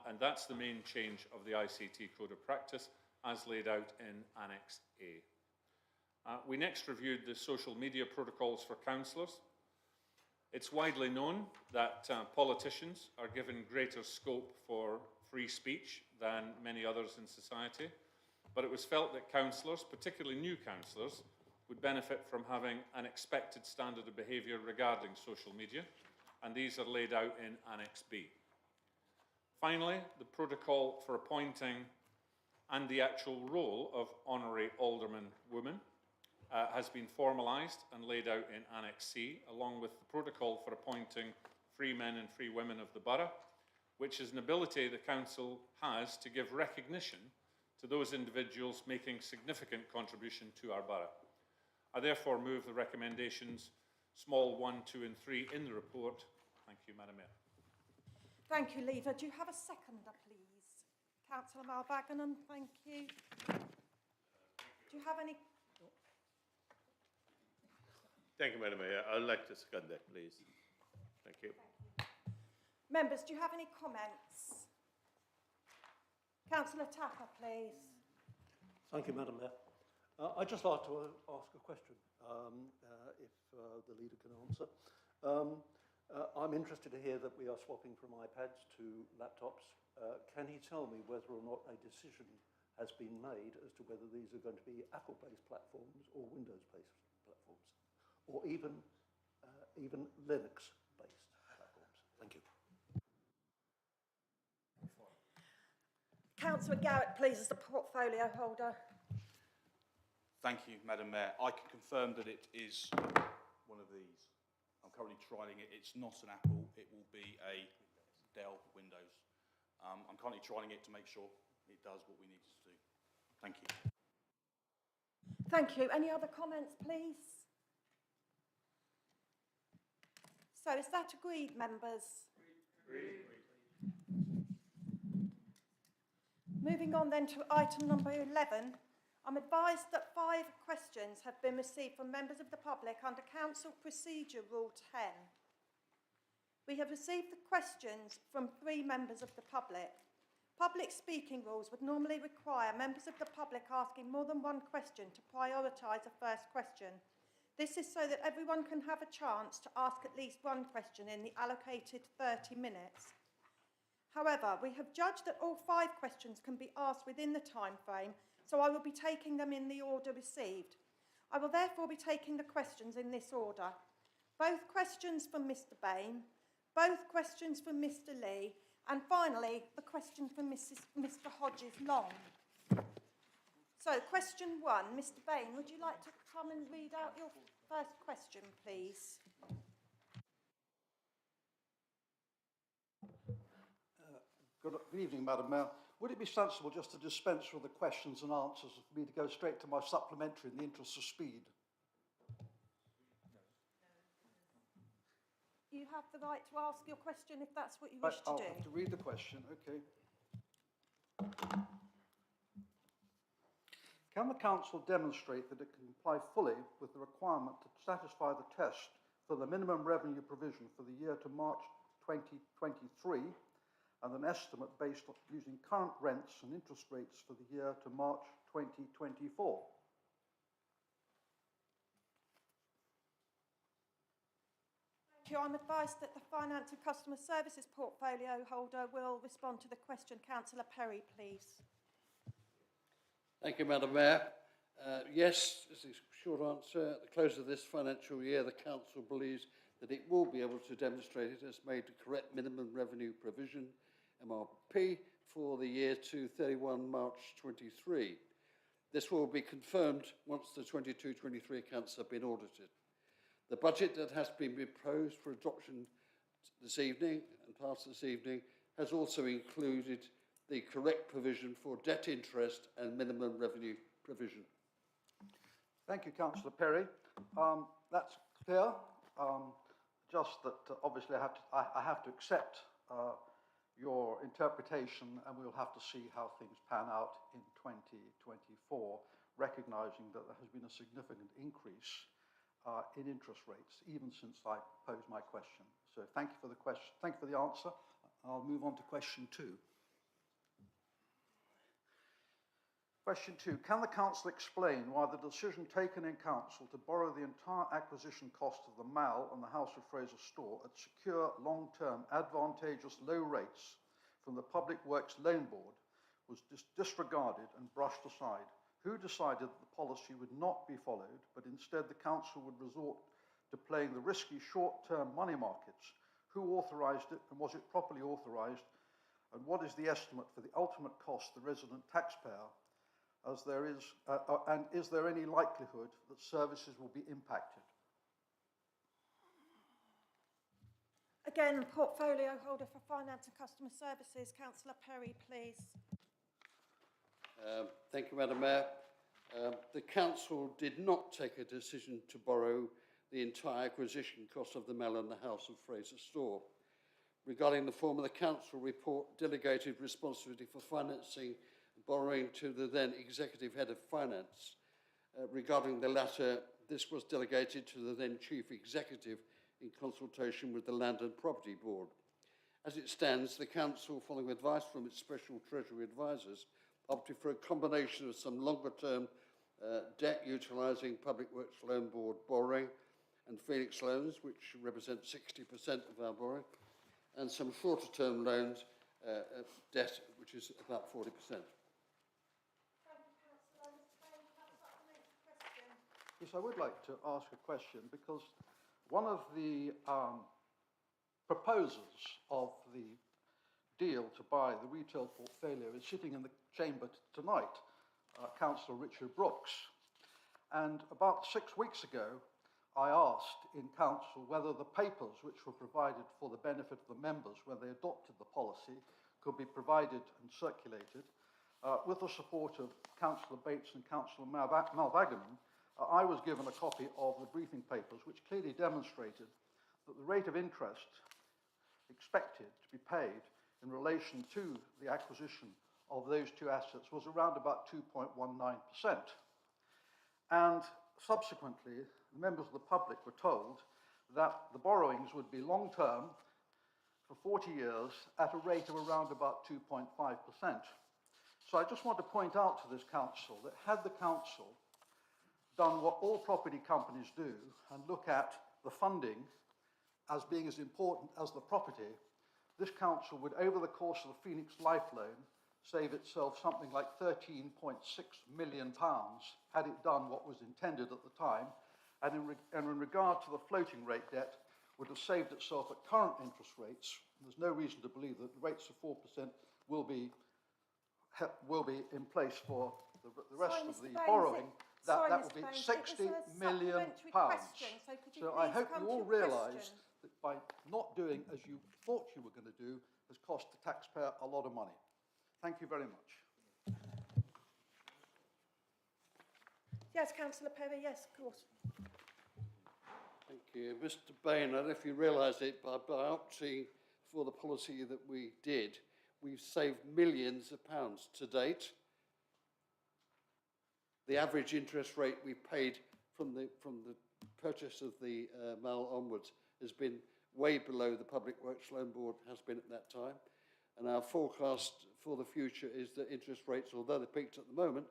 And that's the main change of the ICT Code of Practice as laid out in Annex A. We next reviewed the social media protocols for councillors. It's widely known that politicians are given greater scope for free speech than many others in society, but it was felt that councillors, particularly new councillors, would benefit from having an expected standard of behaviour regarding social media, and these are laid out in Annex B. Finally, the protocol for appointing and the actual role of honorary alderman woman has been formalised and laid out in Annex C, along with the protocol for appointing free men and free women of the borough, which is an ability the council has to give recognition to those individuals making significant contribution to our borough. I therefore move the recommendations small 1, 2 and 3 in the report. Thank you, Madam Mayor. Thank you, Leader. Do you have a seconder, please? Councillor Malbagnan, thank you. Do you have any? Thank you, Madam Mayor. I would like to second that, please. Thank you. Members, do you have any comments? Councillor Tapper, please. Thank you, Madam Mayor. I'd just like to ask a question, if the leader can answer. I'm interested to hear that we are swapping from iPads to laptops. Can he tell me whether or not a decision has been made as to whether these are going to be Apple-based platforms or Windows-based platforms, or even Linux-based platforms? Thank you. Councillor Garrett, please, as the portfolio holder. Thank you, Madam Mayor. I can confirm that it is one of these. I'm currently trialling it. It's not an Apple. It will be a Dell Windows. I'm currently trialling it to make sure it does what we need it to do. Thank you. Thank you. Any other comments, please? So is that agreed, members? Agreed. Moving on then to item number 11, I'm advised that 5 questions have been received from members of the public under Council Procedure Rule 10. We have received the questions from 3 members of the public. Public speaking rules would normally require members of the public asking more than 1 question to prioritise a first question. This is so that everyone can have a chance to ask at least 1 question in the allocated 30 minutes. However, we have judged that all 5 questions can be asked within the time frame, so I will be taking them in the order received. I will therefore be taking the questions in this order. Both questions from Mr. Bain, both questions from Mr. Lee, and finally, the question from Mr. Hodges-Long. So, question 1, Mr. Bain, would you like to come and read out your first question, please? Good evening, Madam Mayor. Would it be sensible just to dispense with the questions and answers for me to go straight to my supplementary in the interest of speed? You have the right to ask your question if that's what you wish to I'll do. have to read the question, okay. Can the council demonstrate that it can comply fully with the requirement to satisfy the test for the minimum revenue provision for the year to March 2023 and an estimate based on using current rents and interest rates for the year to March 2024? Thank you. I'm advised that the Finance and Customer Services portfolio holder will respond to the question. Councillor Perry, please. Thank you, Madam Mayor. Yes, this is a short answer. At the close of this financial year, the Council believes that it will be able to demonstrate it has made the correct minimum revenue provision, MRP, for the year to 31 March 23. This will be confirmed once the 22-23 accounts have been audited. The budget that has been proposed for adoption this evening and passed this evening has also included the correct provision for debt interest and minimum revenue provision. Thank you, Councillor Perry. That's clear. Just that obviously I have to accept your interpretation, and we'll have to see how things pan out in 2024, recognising that there has been a significant increase in interest rates, even since I posed my question. So thank you for the question. Thank you for the answer. I'll move on to question 2. Question 2. Can the Council explain why the decision taken in Council to borrow the entire acquisition cost of the Mall and the House of Fraser store at secure, long-term, advantageous low rates from the Public Works Loan Board was disregarded and brushed aside? Who decided that the policy would not be followed, but instead the Council would resort to playing the risky short-term money markets? Who authorised it, and was it properly authorised? And what is the estimate for the ultimate cost to the resident taxpayer? As there is, and is there any likelihood that services will be impacted? Again, portfolio holder for Finance and Customer Services, Councillor Perry, please. Thank you, Madam Mayor. The Council did not take a decision to borrow the entire acquisition cost of the Mall and the House of Fraser store. Regarding the former, the Council report delegated responsibility for financing borrowing to the then Executive Head of Finance. Regarding the latter, this was delegated to the then Chief Executive in consultation with the Land and Property Board. As it stands, the Council, following advice from its Special Treasury Advisors, opted for a combination of some longer-term debt utilising Public Works Loan Board borrowing and Phoenix loans, which represent 60% of our borrowing, and some shorter-term loans, debt, which is about 40%. Yes, I would like to ask a question, because one of the proposers of the deal to buy the retail portfolio is sitting in the chamber tonight, Councillor Richard Brooks. And about 6 weeks ago, I asked in Council whether the papers which were provided for the benefit of the members when they adopted the policy could be provided and circulated. With the support of Councillor Bates and Councillor Malvagaman, I was given a copy of the briefing papers, which clearly demonstrated that the rate of interest expected to be paid in relation to the acquisition of those two assets was around about 2.19%. And subsequently, the members of the public were told that the borrowings would be long-term for 40 years at a rate of around about 2.5%. So I just want to point out to this Council that had the Council done what all property companies do and look at the funding as being as important as the property, this Council would, over the course of the Phoenix Life loan, save itself something like £13.6 million had it done what was intended at the time, and in regard to the floating rate debt, would have saved itself at current interest rates. There's no reason to believe that the rates of 4% will be in place for the rest of the borrowing. That will be £60 million. So I hope you all realise that by not doing as you thought you were going to do has cost the taxpayer a lot of money. Thank you very much. Yes, Councillor Perry, yes, of course. Thank you. Mr. Bain, I don't know if you realise it, but by opting for the policy that we did, we've saved millions of pounds to date. The average interest rate we paid from the purchase of the Mall onwards has been way below the Public Works Loan Board has been at that time. And our forecast for the future is that interest rates, although they're peaked at the moment,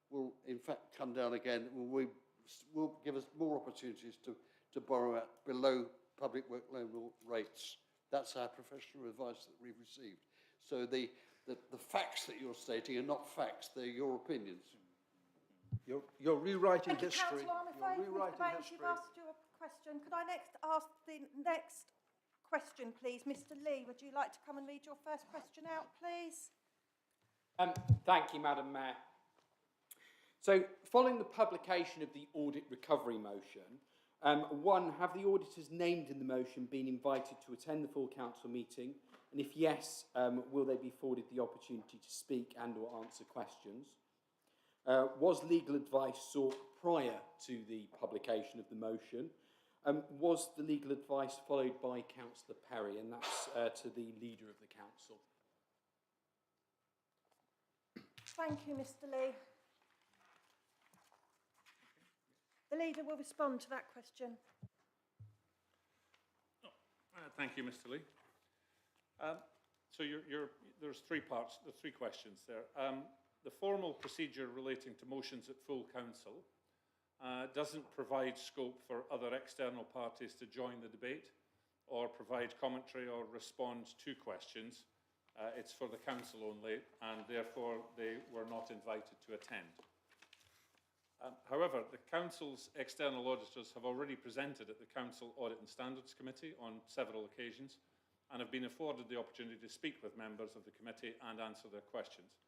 will in fact come down again. Will give us more opportunities to borrow at below public work loan rates. That's our professional advice that we've received. So the facts that you're stating are not facts, they're your opinions. You're rewriting Thank you, history. Councillor. I'm afraid, You're Mr rewriting Baines, history. you've asked your question. Could I next ask the next question, please? Mr Lee, would you like to come and read your first question out, please? Thank you, Madam Mayor. So, following the publication of the audit recovery motion, one, have the auditors named in the motion been invited to attend the full council meeting? And if yes, will they be afforded the opportunity to speak and or answer questions? Was legal advice sought prior to the publication of the motion? Was the legal advice followed by Councillor Perry? And that's to the Leader of the Council. Thank you, Mr Lee. The Leader will respond to that question. Thank you, Mr Lee. So there's three parts, there's three questions there. The formal procedure relating to motions at full council doesn't provide scope for other external parties to join the debate or provide commentary or respond to questions. It's for the council only, and therefore they were not invited to attend. However, the council's external auditors have already presented at the Council Audit and Standards Committee on several occasions and have been afforded the opportunity to speak with members of the committee and answer their questions.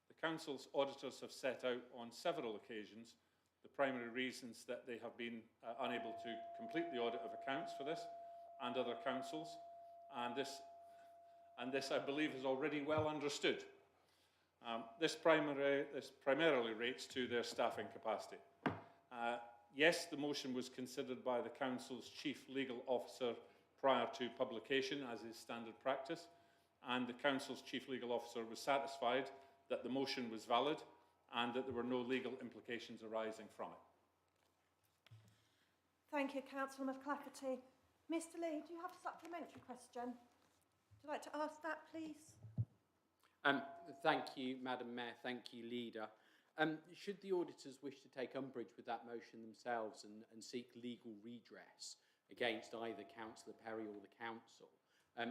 The Council's auditors have set out on several occasions the primary reasons that they have been unable to complete the audit of accounts for this and other councils, and this I believe is already well understood. This primarily relates to their staffing capacity. Yes, the motion was considered by the Council's Chief Legal Officer prior to publication, as is standard practice, and the Council's Chief Legal Officer was satisfied that the motion was valid and that there were no legal implications arising from it. Thank you, Councillor McClafferty. Mr Lee, do you have a supplementary question? Would you like to ask that, please? Thank you, Madam Mayor. Thank you, Leader. Should the auditors wish to take umbrage with that motion themselves and seek legal redress against either Councillor Perry or the Council,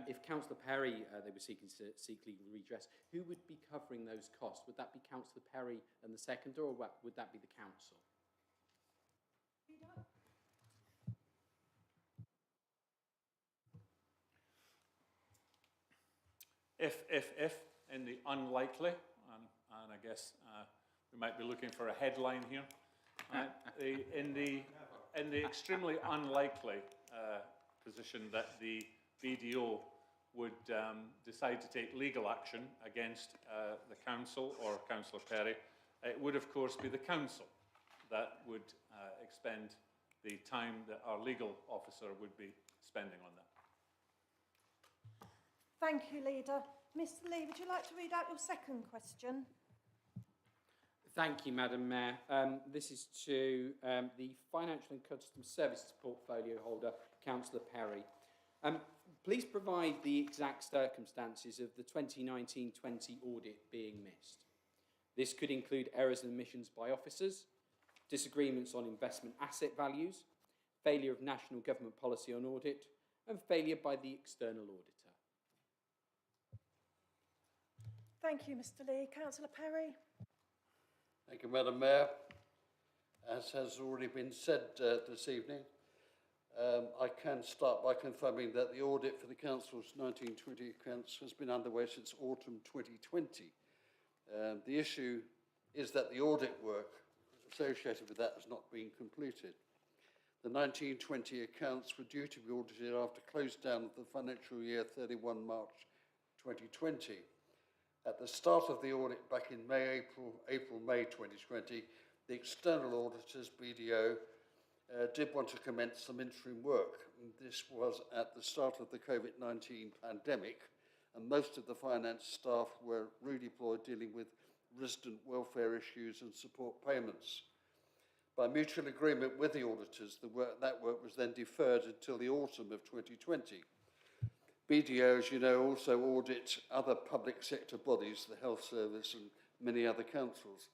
if Councillor Perry, they were seeking to seek legal redress, who would be covering those costs? Would that be Councillor Perry and the seconder, or would that be the Council? If, in the unlikely, and I guess we might be looking for a headline here, in the extremely unlikely position that the BDO would decide to take legal action against the council or Councillor Perry, it would of course be the council that would expend the time that our legal officer would be spending on that. Thank you, Leader. Mr Lee, would you like to read out your second question? Thank you, Madam Mayor. This is to the Financial and Customer Services Portfolio holder, Councillor Perry. Please provide the exact circumstances of the 2019-20 audit being missed. This could include errors and omissions by officers, disagreements on investment asset values, failure of national government policy on audit, and failure by the external auditor. Thank you, Mr Lee. Councillor Perry. Thank you, Madam Mayor. As has already been said this evening, I can start by confirming that the audit for the Council's 1920 accounts has been underway since autumn 2020. The issue is that the audit work associated with that has not been completed. The 1920 accounts were due to be audited after close down of the financial year 31 March 2020. At the start of the audit back in May 2020, the external auditors, BDO, did want to commence some interim work. This was at the start of the COVID-19 pandemic, and most of the finance staff were redeployed dealing with resident welfare issues and support payments. By mutual agreement with the auditors, that work was then deferred until the autumn of 2020. BDO, as you know, also audit other public sector bodies, the Health Service and many other councils.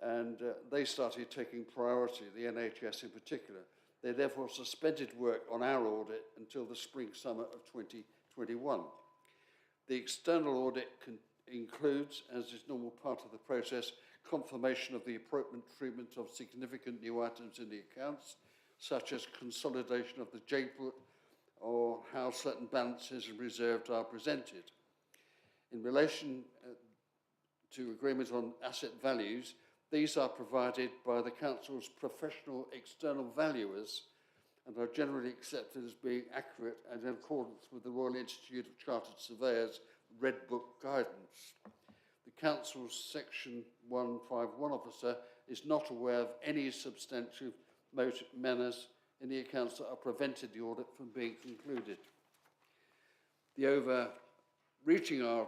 And they started taking priority, the NHS in particular, They therefore suspended work on our audit until the spring-summer of 2021. The external audit includes, as is normal part of the process, confirmation of the appropriate treatment of significant new items in the accounts, such as consolidation of the JPUT or how certain balances and reserves are presented. In relation to agreement on asset values, these are provided by the Council's professional external valuers and are generally accepted as being accurate and in accordance with the Royal Institute of Chartered Surveyors Red Book guidance. The Council's Section 151 officer is not aware of any substantive manners in the accounts that are prevented the audit from being concluded. The overreaching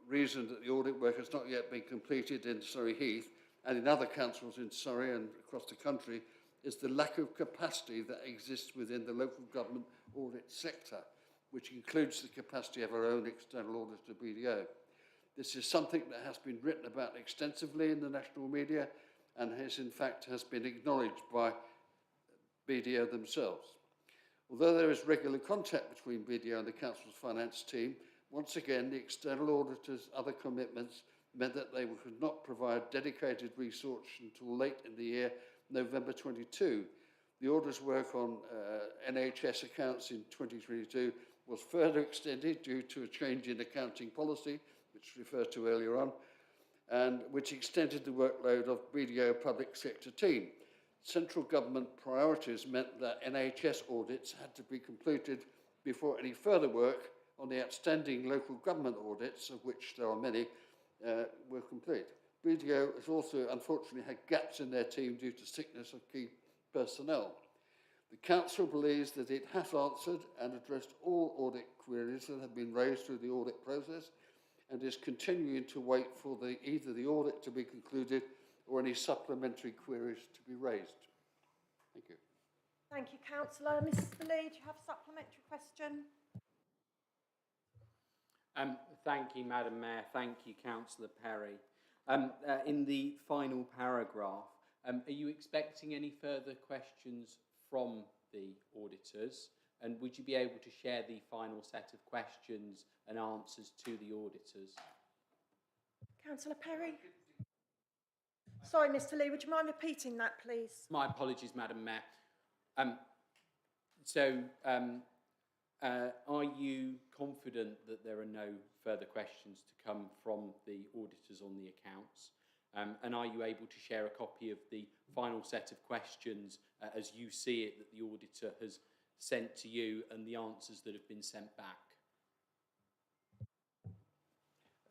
reason that the audit work has not yet been completed in Surrey Heath and in other councils in Surrey and across the country is the lack of capacity that exists within the local government audit sector, which includes the capacity of our own external auditor, BDO. This is something that has been written about extensively in the national media and has been acknowledged by BDO themselves. Although there is regular contact between BDO and the Council's finance team, once again, the external auditor's other commitments meant that they could not provide dedicated research until late in the year, November 22. The auditor's work on NHS accounts in 2022 was further extended due to a change in accounting policy, which referred to earlier on, and which extended the workload of BDO public sector team. Central government priorities meant that NHS audits had to be completed before any further work on the outstanding local government audits, of which there are many, were complete. BDO has also unfortunately had gaps in their team due to sickness of key personnel. The Council believes that it has answered and addressed all audit queries that have been raised through the audit process and is continuing to wait for either the audit to be concluded or any supplementary queries to be raised. Thank you. Thank you, Councillor. Mrs. Lee, do you have a supplementary question? Thank you, Madam Mayor. Thank you, Councillor Perry. In the final paragraph, are you expecting any further questions from the auditors? And would you be able to share the final set of questions and answers to the auditors? Councillor Perry? Sorry, Mr. Lee, would you mind repeating that, please? My apologies, Madam Mayor. Are you confident that there are no further questions to come from the auditors on the accounts? And are you able to share a copy of the final set of questions as you see it that the auditor has sent to you and the answers that have been sent back?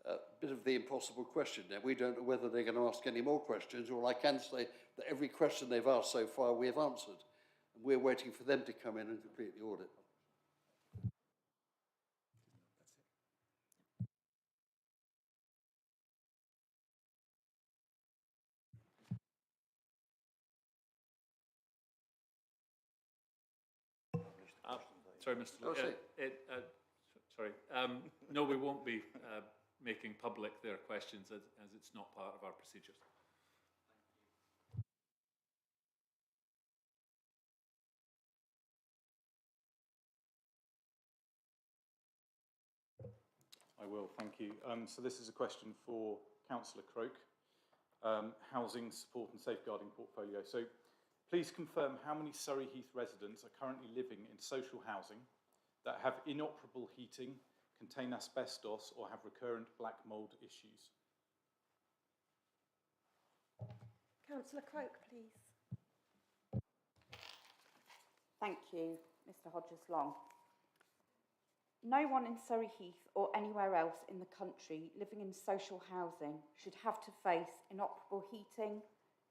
A bit of the impossible question there. We don't know whether they're going to ask any more questions. All I can say that every question they've asked so far we have answered. And we're waiting for them to come in and complete the audit. Sorry, Mr. Lee. No, we won't be making public their questions as it's not part of our procedures. I will, thank you. So this is a question for Councillor Croke, Housing Support and Safeguarding Portfolio. So please confirm how many Surrey Heath residents are currently living in social housing that have inoperable heating, contain asbestos or have recurrent black mould issues. Councillor Croke, please. Thank you, Mr Hodges-Long. No one in Surrey Heath or anywhere else in the country living in social housing should have to face inoperable heating,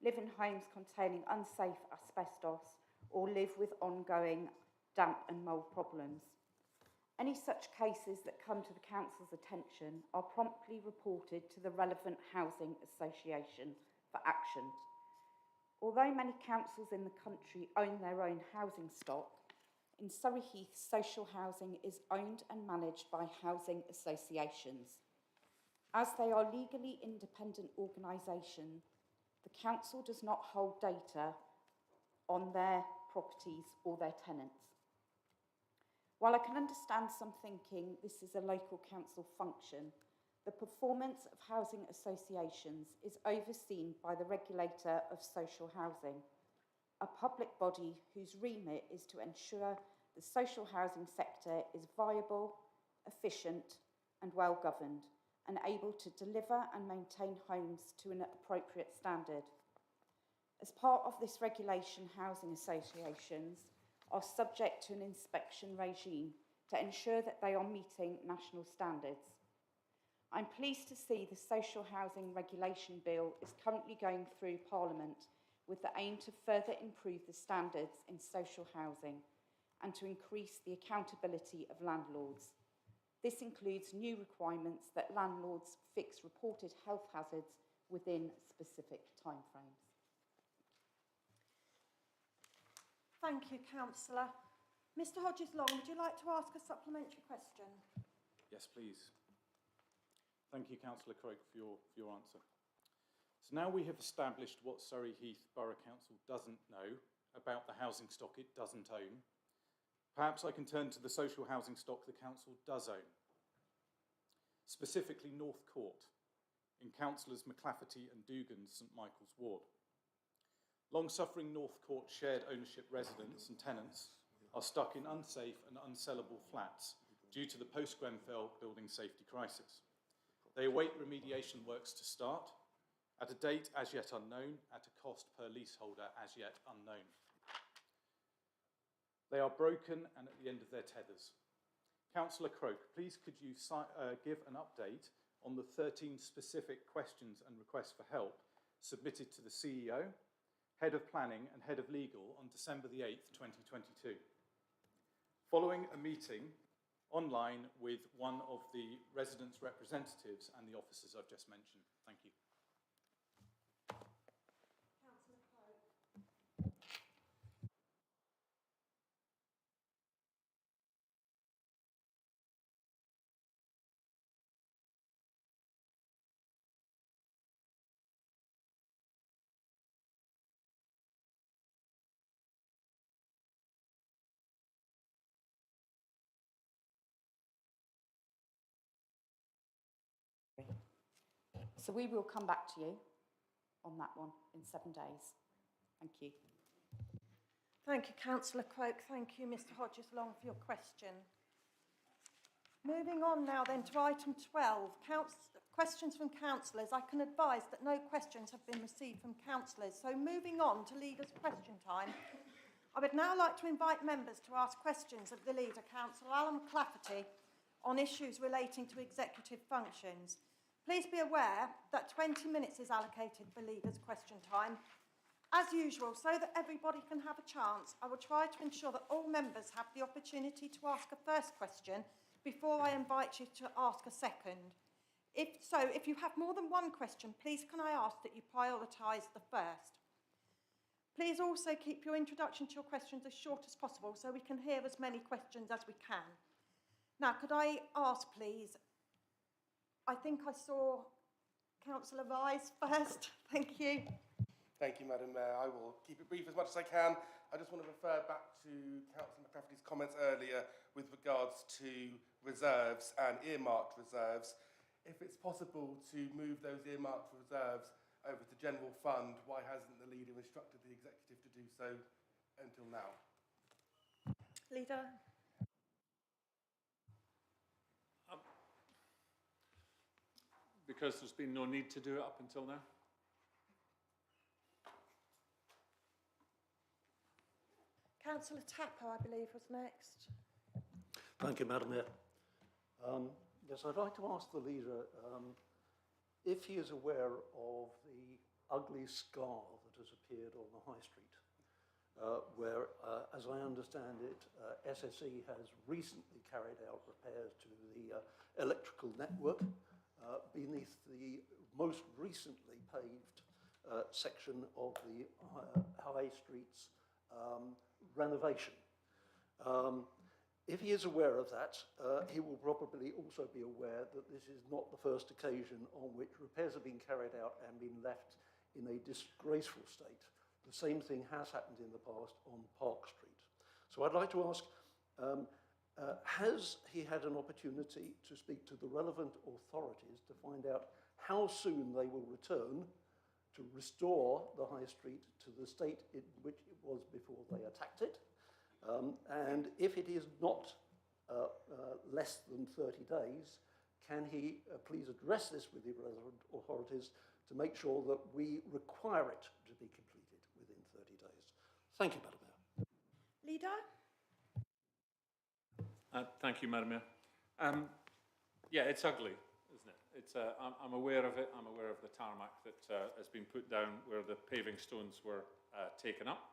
live in homes containing unsafe asbestos, or live with ongoing damp and mould problems. Any such cases that come to the Council's attention are promptly reported to the relevant housing association for action. Although many councils in the country own their own housing stock, in Surrey Heath, social housing is owned and managed by housing associations. As they are legally independent organisations, the Council does not hold data on their properties or their tenants. While I can understand some thinking this is a local council function, the performance of housing associations is overseen by the regulator of social housing, a public body whose remit is to ensure the social housing sector is viable, efficient and well governed, and able to deliver and maintain homes to an appropriate standard. As part of this regulation, housing associations are subject to an inspection regime to ensure that they are meeting national standards. I'm pleased to see the Social Housing Regulation Bill is currently going through Parliament with the aim to further improve the standards in social housing and to increase the accountability of landlords. This includes new requirements that landlords fix reported health hazards within specific timeframes. Thank you, Councillor. Mr Hodges-Long, would you like to ask a supplementary question? Yes, please. Thank you, Councillor Craig, for your answer. So now we have established what Surrey Heath Borough Council doesn't know about the housing stock it doesn't own. Perhaps I can turn to the social housing stock the council does own. Specifically North Court, in Councillors McLafferty and Dugan's St Michael's Ward. Long-suffering North Court shared ownership residents and tenants are stuck in unsafe and unsellable flats due to the post-Grenfell building safety crisis. They await remediation works to start, at a date as yet unknown, at a cost per leaseholder as yet unknown. They are broken and at the end of their tethers. Councillor Croke, please could you give an update on the 13 specific questions and requests for help submitted to the CEO, Head of Planning and Head of Legal on December the 8th, 2022. Following a meeting online with one of the residents' representatives and the officers I've just mentioned. Thank you. So we will come back to you on that one in 7 days. Thank you. Thank you, Councillor Croke. Thank you, Mr Hodges-Long, for your question. Moving on now then to item 12, questions from councillors. I can advise that no questions have been received from councillors. So moving on to Leader's Question Time, I would now like to invite members to ask questions of the Leader, Councillor Alan McLafferty, on issues relating to executive functions. Please be aware that 20 minutes is allocated for Leader's Question Time. As usual, so that everybody can have a chance, I will try to ensure that all members have the opportunity to ask a first question before I invite you to ask a second. If you have more than one question, please can I ask that you prioritise the first. Please also keep your introduction to your questions as short as possible so we can hear as many questions as we can. Now, could I ask, please, I think I saw Councillor Vyse first. Thank you. Thank you, Madam Mayor. I will keep it brief as much as I can. I just want to refer back to Councillor McCafferty's comments earlier with regards to reserves and earmarked reserves. If it's possible to move those earmarked reserves over to general fund, why hasn't the Leader instructed the Executive to do so until now? Leader. Because there's been no need to do it up until now. Councillor Tapper, I believe, was next. Thank you, Madam Mayor. Yes, I'd like to ask the Leader if he is aware of the ugly scar that has appeared on the High Street, where, as I understand it, SSE has recently carried out repairs to the electrical network beneath the most recently paved section of the High Street's renovation. If he is aware of that, he will probably also be aware that this is not the first occasion on which repairs have been carried out and been left in a disgraceful state The same thing has happened in the past on Park Street. So I'd like to ask, has he had an opportunity to speak to the relevant authorities to find out how soon they will return to restore the High Street to the state in which it was before they attacked it? And if it is not less than 30 days, can he please address this with the relevant authorities to make sure that we require it to be completed within 30 days? Thank you, Madam Mayor. Leader? Thank you, Madam Mayor. Yeah, it's ugly, isn't it? It's, I'm aware of it. I'm aware of the tarmac that has been put down where the paving stones were taken up.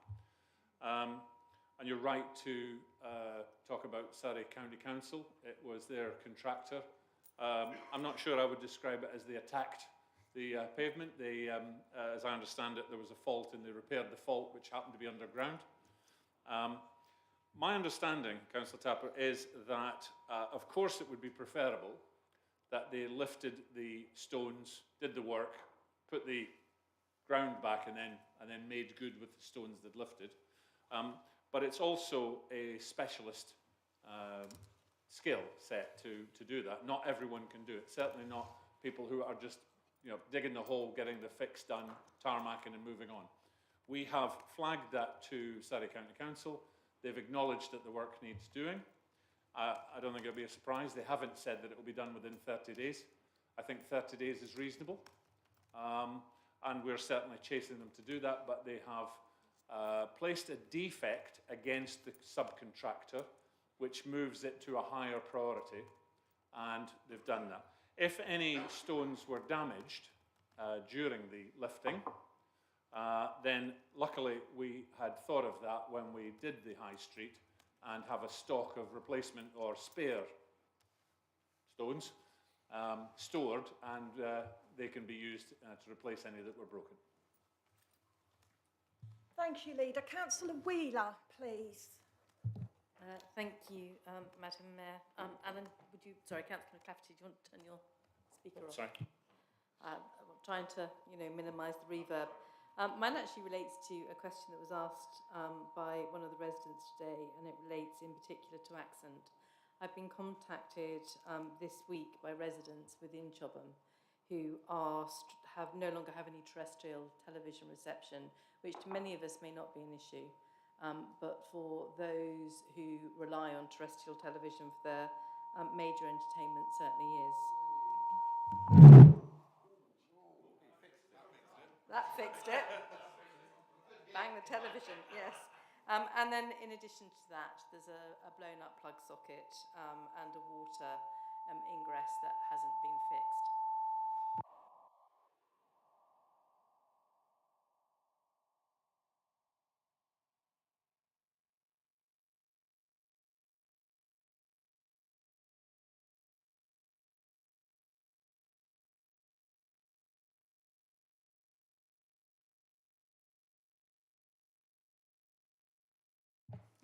And you're right to talk about Surrey County Council. It was their contractor. I'm not sure I would describe it as they attacked the pavement. They, as I understand it, there was a fault and they repaired the fault, which happened to be underground. My understanding, Councillor Tapper, is that, of course, it would be preferable that they lifted the stones, did the work, put the ground back, and then made good with the stones they'd lifted. But it's also a specialist skill set to do that. Not everyone can do it. Certainly not people who are just, digging the hole, getting the fix done, tarmacking and moving on. We have flagged that to Surrey County Council. They've acknowledged that the work needs doing. I don't think it'll be a surprise. They haven't said that it will be done within 30 days. I think 30 days is reasonable. And we're certainly chasing them to do that, but they have placed a defect against the subcontractor, which moves it to a higher priority, and they've done that. If any stones were damaged during the lifting, then luckily we had thought of that when we did the High Street and have a stock of replacement or spare stones stored, and they can be used to replace any that were broken. Thank you, Leader. Councillor Wheeler, please. Thank you, Madam Mayor. Alan, would you, sorry, Councillor Clafferty, do you want to turn your speaker off? Sorry. I'm trying to, minimise the reverb. Mine actually relates to a question that was asked by one of the residents today, and it relates in particular to accent. I've been contacted this week by residents within Chobham who no longer have any terrestrial television reception, which to many of us may not be an issue, but for those who rely on terrestrial television for their major entertainment certainly is. That fixed it. Bang the television, yes. And then in addition to that, there's a blown up plug socket and a water ingress that hasn't been fixed.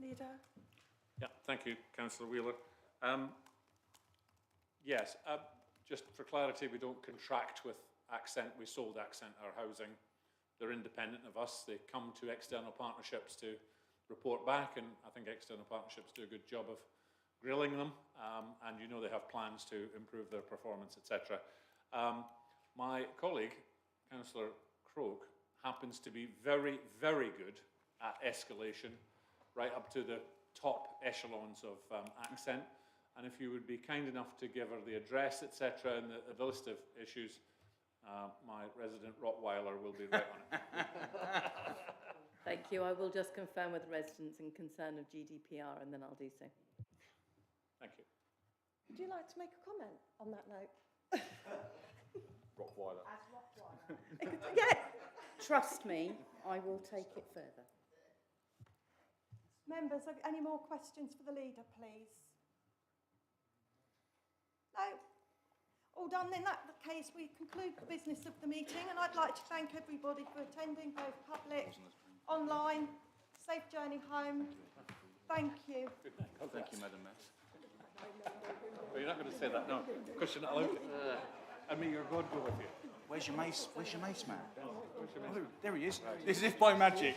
Leader? Yeah, thank you, Councillor Wheeler. Yes, just for clarity, we don't contract with Accent. We sold Accent our housing. They're independent of us. They come to external partnerships to report back, and I think external partnerships do a good job of grilling them, and they have plans to improve their performance, etc. My colleague, Councillor Croke, happens to be very, very good at escalation, right up to the top echelons of Accent. And if you would be kind enough to give her the address, etc., and the list of issues, my resident Rottweiler will be right on it. Thank you. I will just confirm with the residents in concern of GDPR, and then I'll do so. Thank you. Would you like to make a comment on that note? Rottweiler. As Rottweiler. Yeah. Trust me, I will take it further. Members, have any more questions for the leader, please? No? All done. In that case, we conclude the business of the meeting, and I'd like to thank everybody for attending, both public, online. Safe journey home. Thank you. Good night. Thank you, Madam Mayor. Well, you're not going to say that, no. Of course you're not allowed to. I mean, your God go with you. Where's your mace, man? Oh, there he is. As if by magic.